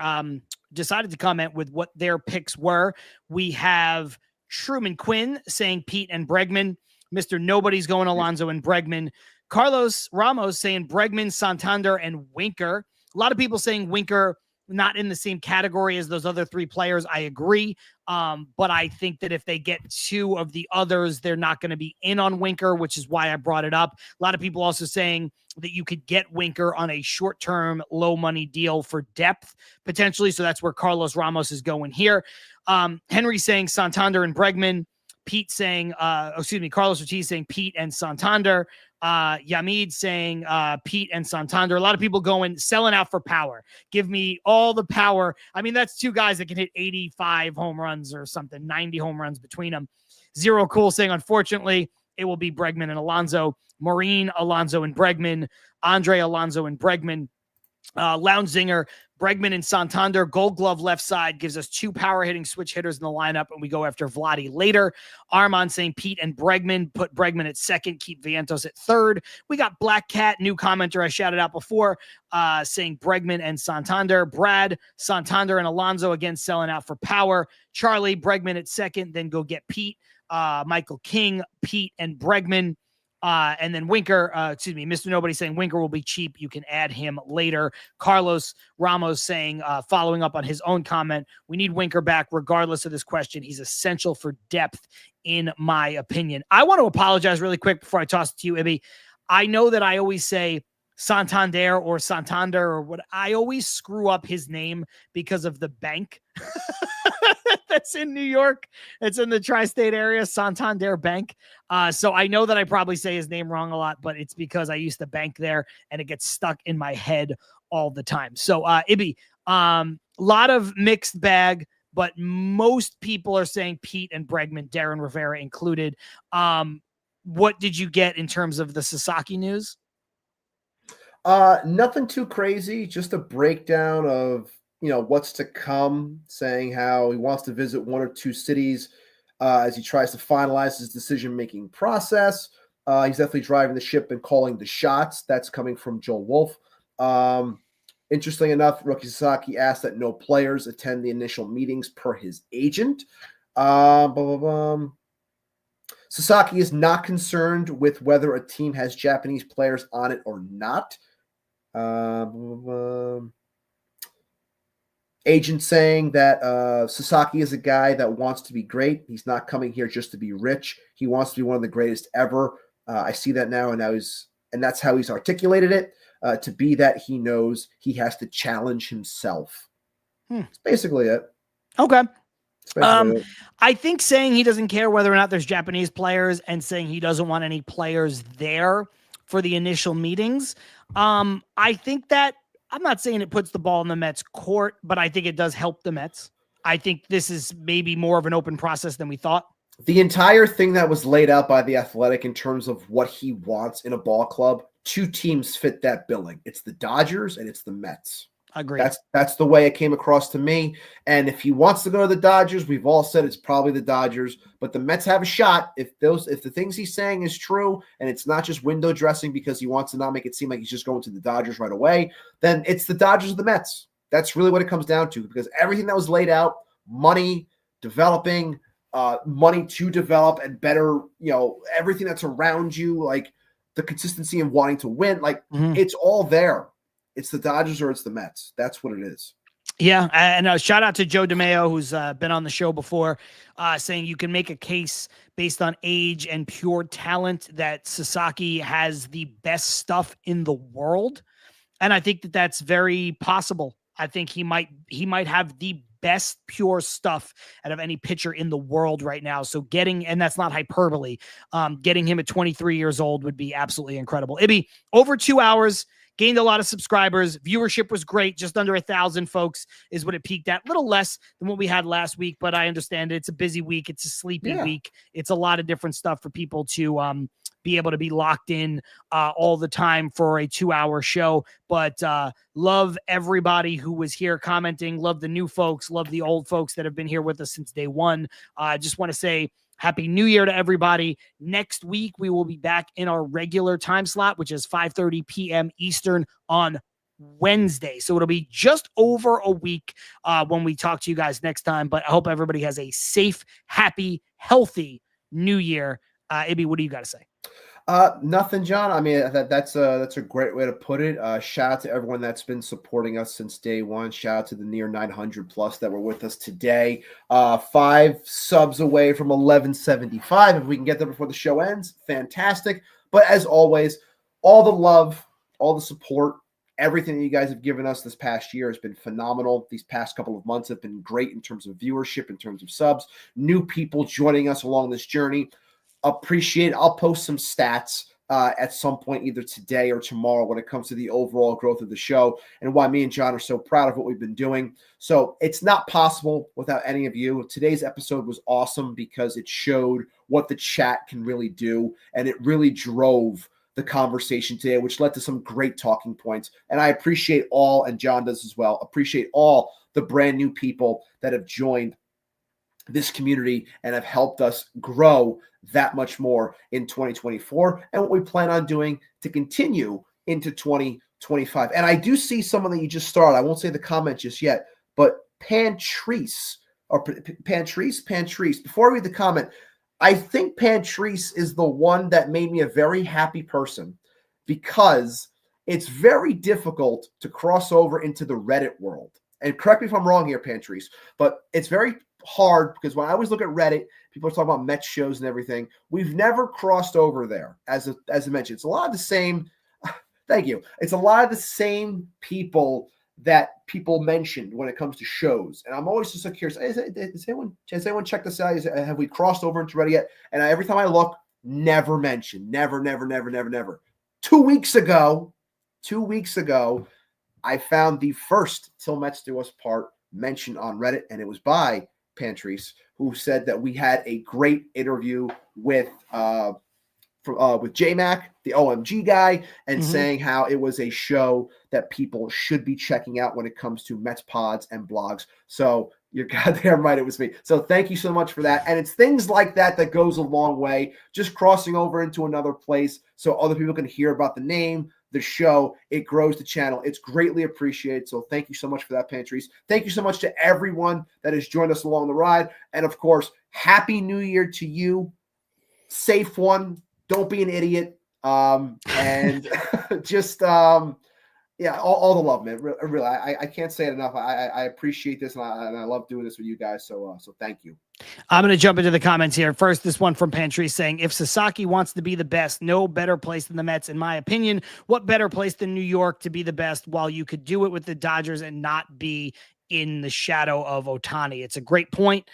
decided to comment with what their picks were. We have Truman Quinn saying Pete and Bregman. Mr. Nobody's going Alonso and Bregman. Carlos Ramos saying Bregman, Santander, and Winker. A lot of people saying Winker not in the same category as those other three players. I agree. But I think that if they get two of the others, they're not going to be in on Winker, which is why I brought it up. A lot of people also saying that you could get Winker on a short-term, low-money deal for depth, potentially. So that's where Carlos Ramos is going here. Henry saying Santander and Bregman. Pete saying, Carlos Ortiz saying Pete and Santander. Yamid saying Pete and Santander. A lot of people selling out for power. Give me all the power. I mean, that's two guys that can hit 85 home runs or something, 90 home runs between them. Zero Cool saying, unfortunately, it will be Bregman and Alonso. Maureen, Alonso and Bregman. Andre, Alonso and Bregman. Lounge Zinger, Bregman and Santander, Gold Glove left side gives us 2 power hitting switch hitters in the lineup, and we go after Vladdy later. Armand saying Pete and Bregman, put Bregman at second, keep Vientos at third. We got Black Cat, new commenter I shouted out before, saying Bregman and Santander. Brad, Santander and Alonso again selling out for power. Charlie, Bregman at second, then go get Pete. Michael King, Pete and Bregman. And then Mr. Nobody saying Winker will be cheap. You can add him later. Carlos Ramos saying, following up on his own comment, we need Winker back regardless of this question. He's essential for depth, in my opinion. I want to apologize really quick before I toss it to you, Ibby. I know that I always say Santander or Santander or what. I always screw up his name because of the bank that's in New York. It's in the tri-state area, Santander Bank. So I know that I probably say his name wrong a lot, but it's because I used to bank there and it gets stuck in my head all the time. So Ibby, lot of mixed bag, but most people are saying Pete and Bregman, Darren Rivera included. What did you get in terms of the Sasaki news? Nothing too crazy, just a breakdown of, what's to come, saying how he wants to visit 1 or 2 cities as he tries to finalize his decision-making process. He's definitely driving the ship and calling the shots. That's coming from Joel Wolf. Interesting enough, Roki Sasaki asked that no players attend the initial meetings per his agent. Sasaki is not concerned with whether a team has Japanese players on it or not. Agent saying that Sasaki is a guy that wants to be great. He's not coming here just to be rich. He wants to be one of the greatest ever. I see that now, and that's how he's articulated it. To be that, he knows he has to challenge himself. That's basically it. Okay. It. I think saying he doesn't care whether or not there's Japanese players and saying he doesn't want any players there for the initial meetings. I think that I'm not saying it puts the ball in the Mets court, but I think it does help the Mets. I think this is maybe more of an open process than we thought. The entire thing that was laid out by The Athletic in terms of what he wants in a ball club, 2 teams fit that billing. It's the Dodgers and it's the Mets. Agree. That's the way it came across to me. And if he wants to go to the Dodgers, we've all said it's probably the Dodgers. But the Mets have a shot if the things he's saying is true, and it's not just window dressing because he wants to not make it seem like he's just going to the Dodgers right away. Then it's the Dodgers or the Mets. That's really what it comes down to, because everything that was laid out, money, developing, money to develop, and better, everything that's around you, like the consistency and wanting to win, it's all there. It's the Dodgers or it's the Mets. That's what it is. Yeah, and shout out to Joe DeMeo, who's been on the show before, saying you can make a case based on age and pure talent that Sasaki has the best stuff in the world, and I think that that's very possible. I think he might have the best pure stuff out of any pitcher in the world right now. So and that's not hyperbole, getting him at 23 years old would be absolutely incredible. Ibby, over 2 hours. Gained a lot of subscribers. Viewership was great. Just under 1,000 folks is what it peaked at. A little less than what we had last week, but I understand it. It's a busy week. It's a sleepy week. It's a lot of different stuff for people to be able to be locked in all the time for a 2-hour show. But love everybody who was here commenting. Love the new folks. Love the old folks that have been here with us since day one. I just want to say Happy New Year to everybody. Next week, we will be back in our regular time slot, which is 5:30 p.m. Eastern on Wednesday. So it'll be just over a week when we talk to you guys next time. But I hope everybody has a safe, happy, healthy New Year. Ibby, what do you got to say? Nothing, John. I mean, that's a great way to put it. Shout out to everyone that's been supporting us since day one. Shout out to the near 900 plus that were with us today. 5 subs away from 1175. If we can get there before the show ends, fantastic. But as always, all the love, all the support, everything that you guys have given us this past year has been phenomenal. These past couple of months have been great in terms of viewership, in terms of subs, new people joining us along this journey. Appreciate it. I'll post some stats at some point, either today or tomorrow, when it comes to the overall growth of the show and why me and John are so proud of what we've been doing. So it's not possible without any of you. Today's episode was awesome because it showed what the chat can really do, and it really drove the conversation today, which led to some great talking points. And I appreciate all, and John does as well, appreciate all the brand new people that have joined this community and have helped us grow that much more in 2024 and what we plan on doing to continue into 2025. And I do see someone that you just started. I won't say the comment just yet, but Pantrese, before I read the comment, I think Pantrese is the one that made me a very happy person, because it's very difficult to cross over into the Reddit world. And correct me if I'm wrong here, Pantrese, but it's very hard because when I always look at Reddit, people are talking about Mets shows and everything. We've never crossed over there. As I mentioned, it's a lot of the same. Thank you. It's a lot of the same people that people mentioned when it comes to shows. And I'm always just so curious. Has anyone checked this out? Have we crossed over into Reddit yet? And every time I look, never mentioned. Never. 2 weeks ago, I found the first Til Mets Do Us part mentioned on Reddit, and it was by Pantrese, who said that we had a great interview with J-Mac, the OMG guy, and saying how it was a show that people should be checking out when it comes to Mets pods and blogs. So you're goddamn right, it was me. So thank you so much for that. And it's things like that that goes a long way, just crossing over into another place so other people can hear about the name, the show. It grows the channel. It's greatly appreciated. So thank you so much for that, Pantrese. Thank you so much to everyone that has joined us along the ride. And of course, Happy New Year to you. Safe one. Don't be an idiot. And just, yeah, all the love, man. Really, I can't say it enough. I appreciate this, and I love doing this with you guys. So thank you. I'm going to jump into the comments here. First, this one from Pantry saying, if Sasaki wants to be the best, no better place than the Mets, in my opinion. What better place than New York to be the best while you could do it with the Dodgers and not be in the shadow of Ohtani? It's a great point.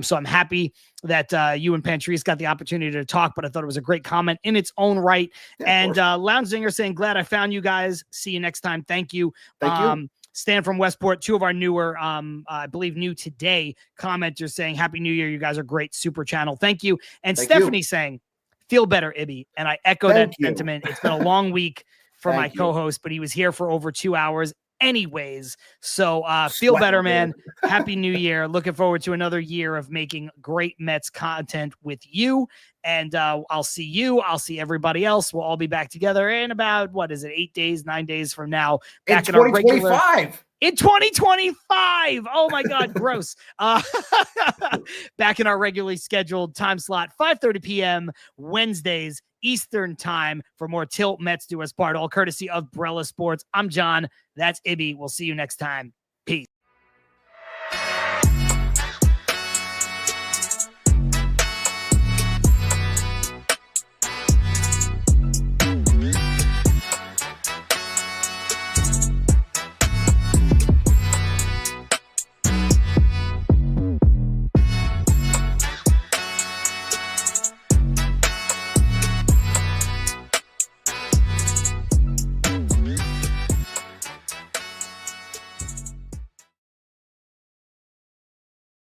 So I'm happy that you and Pantrese got the opportunity to talk, but I thought it was a great comment in its own right. Yeah, and Lounge Zinger saying, glad I found you guys. See you next time. Thank you. Thank you. Stan from Westport, two of our newer, I believe new today commenters saying, Happy New Year. You guys are great. Super channel. Thank you. And Stephanie saying, feel better, Ibby. And I echo that sentiment. It's been a long week for my co-host, but he was here for over 2 hours anyways. So feel better, man. Happy New Year. Looking forward to another year of making great Mets content with you. And I'll see you. I'll see everybody else. We'll all be back together in about, 9 days from now. Back in 2025. In 2025. Oh my God, gross. Back in our regularly scheduled time slot, 5:30 p.m. Wednesdays, Eastern time, for more Til Mets Do Us part, all courtesy of Brella Sports. I'm John. That's Ibby. We'll see you next time. Peace.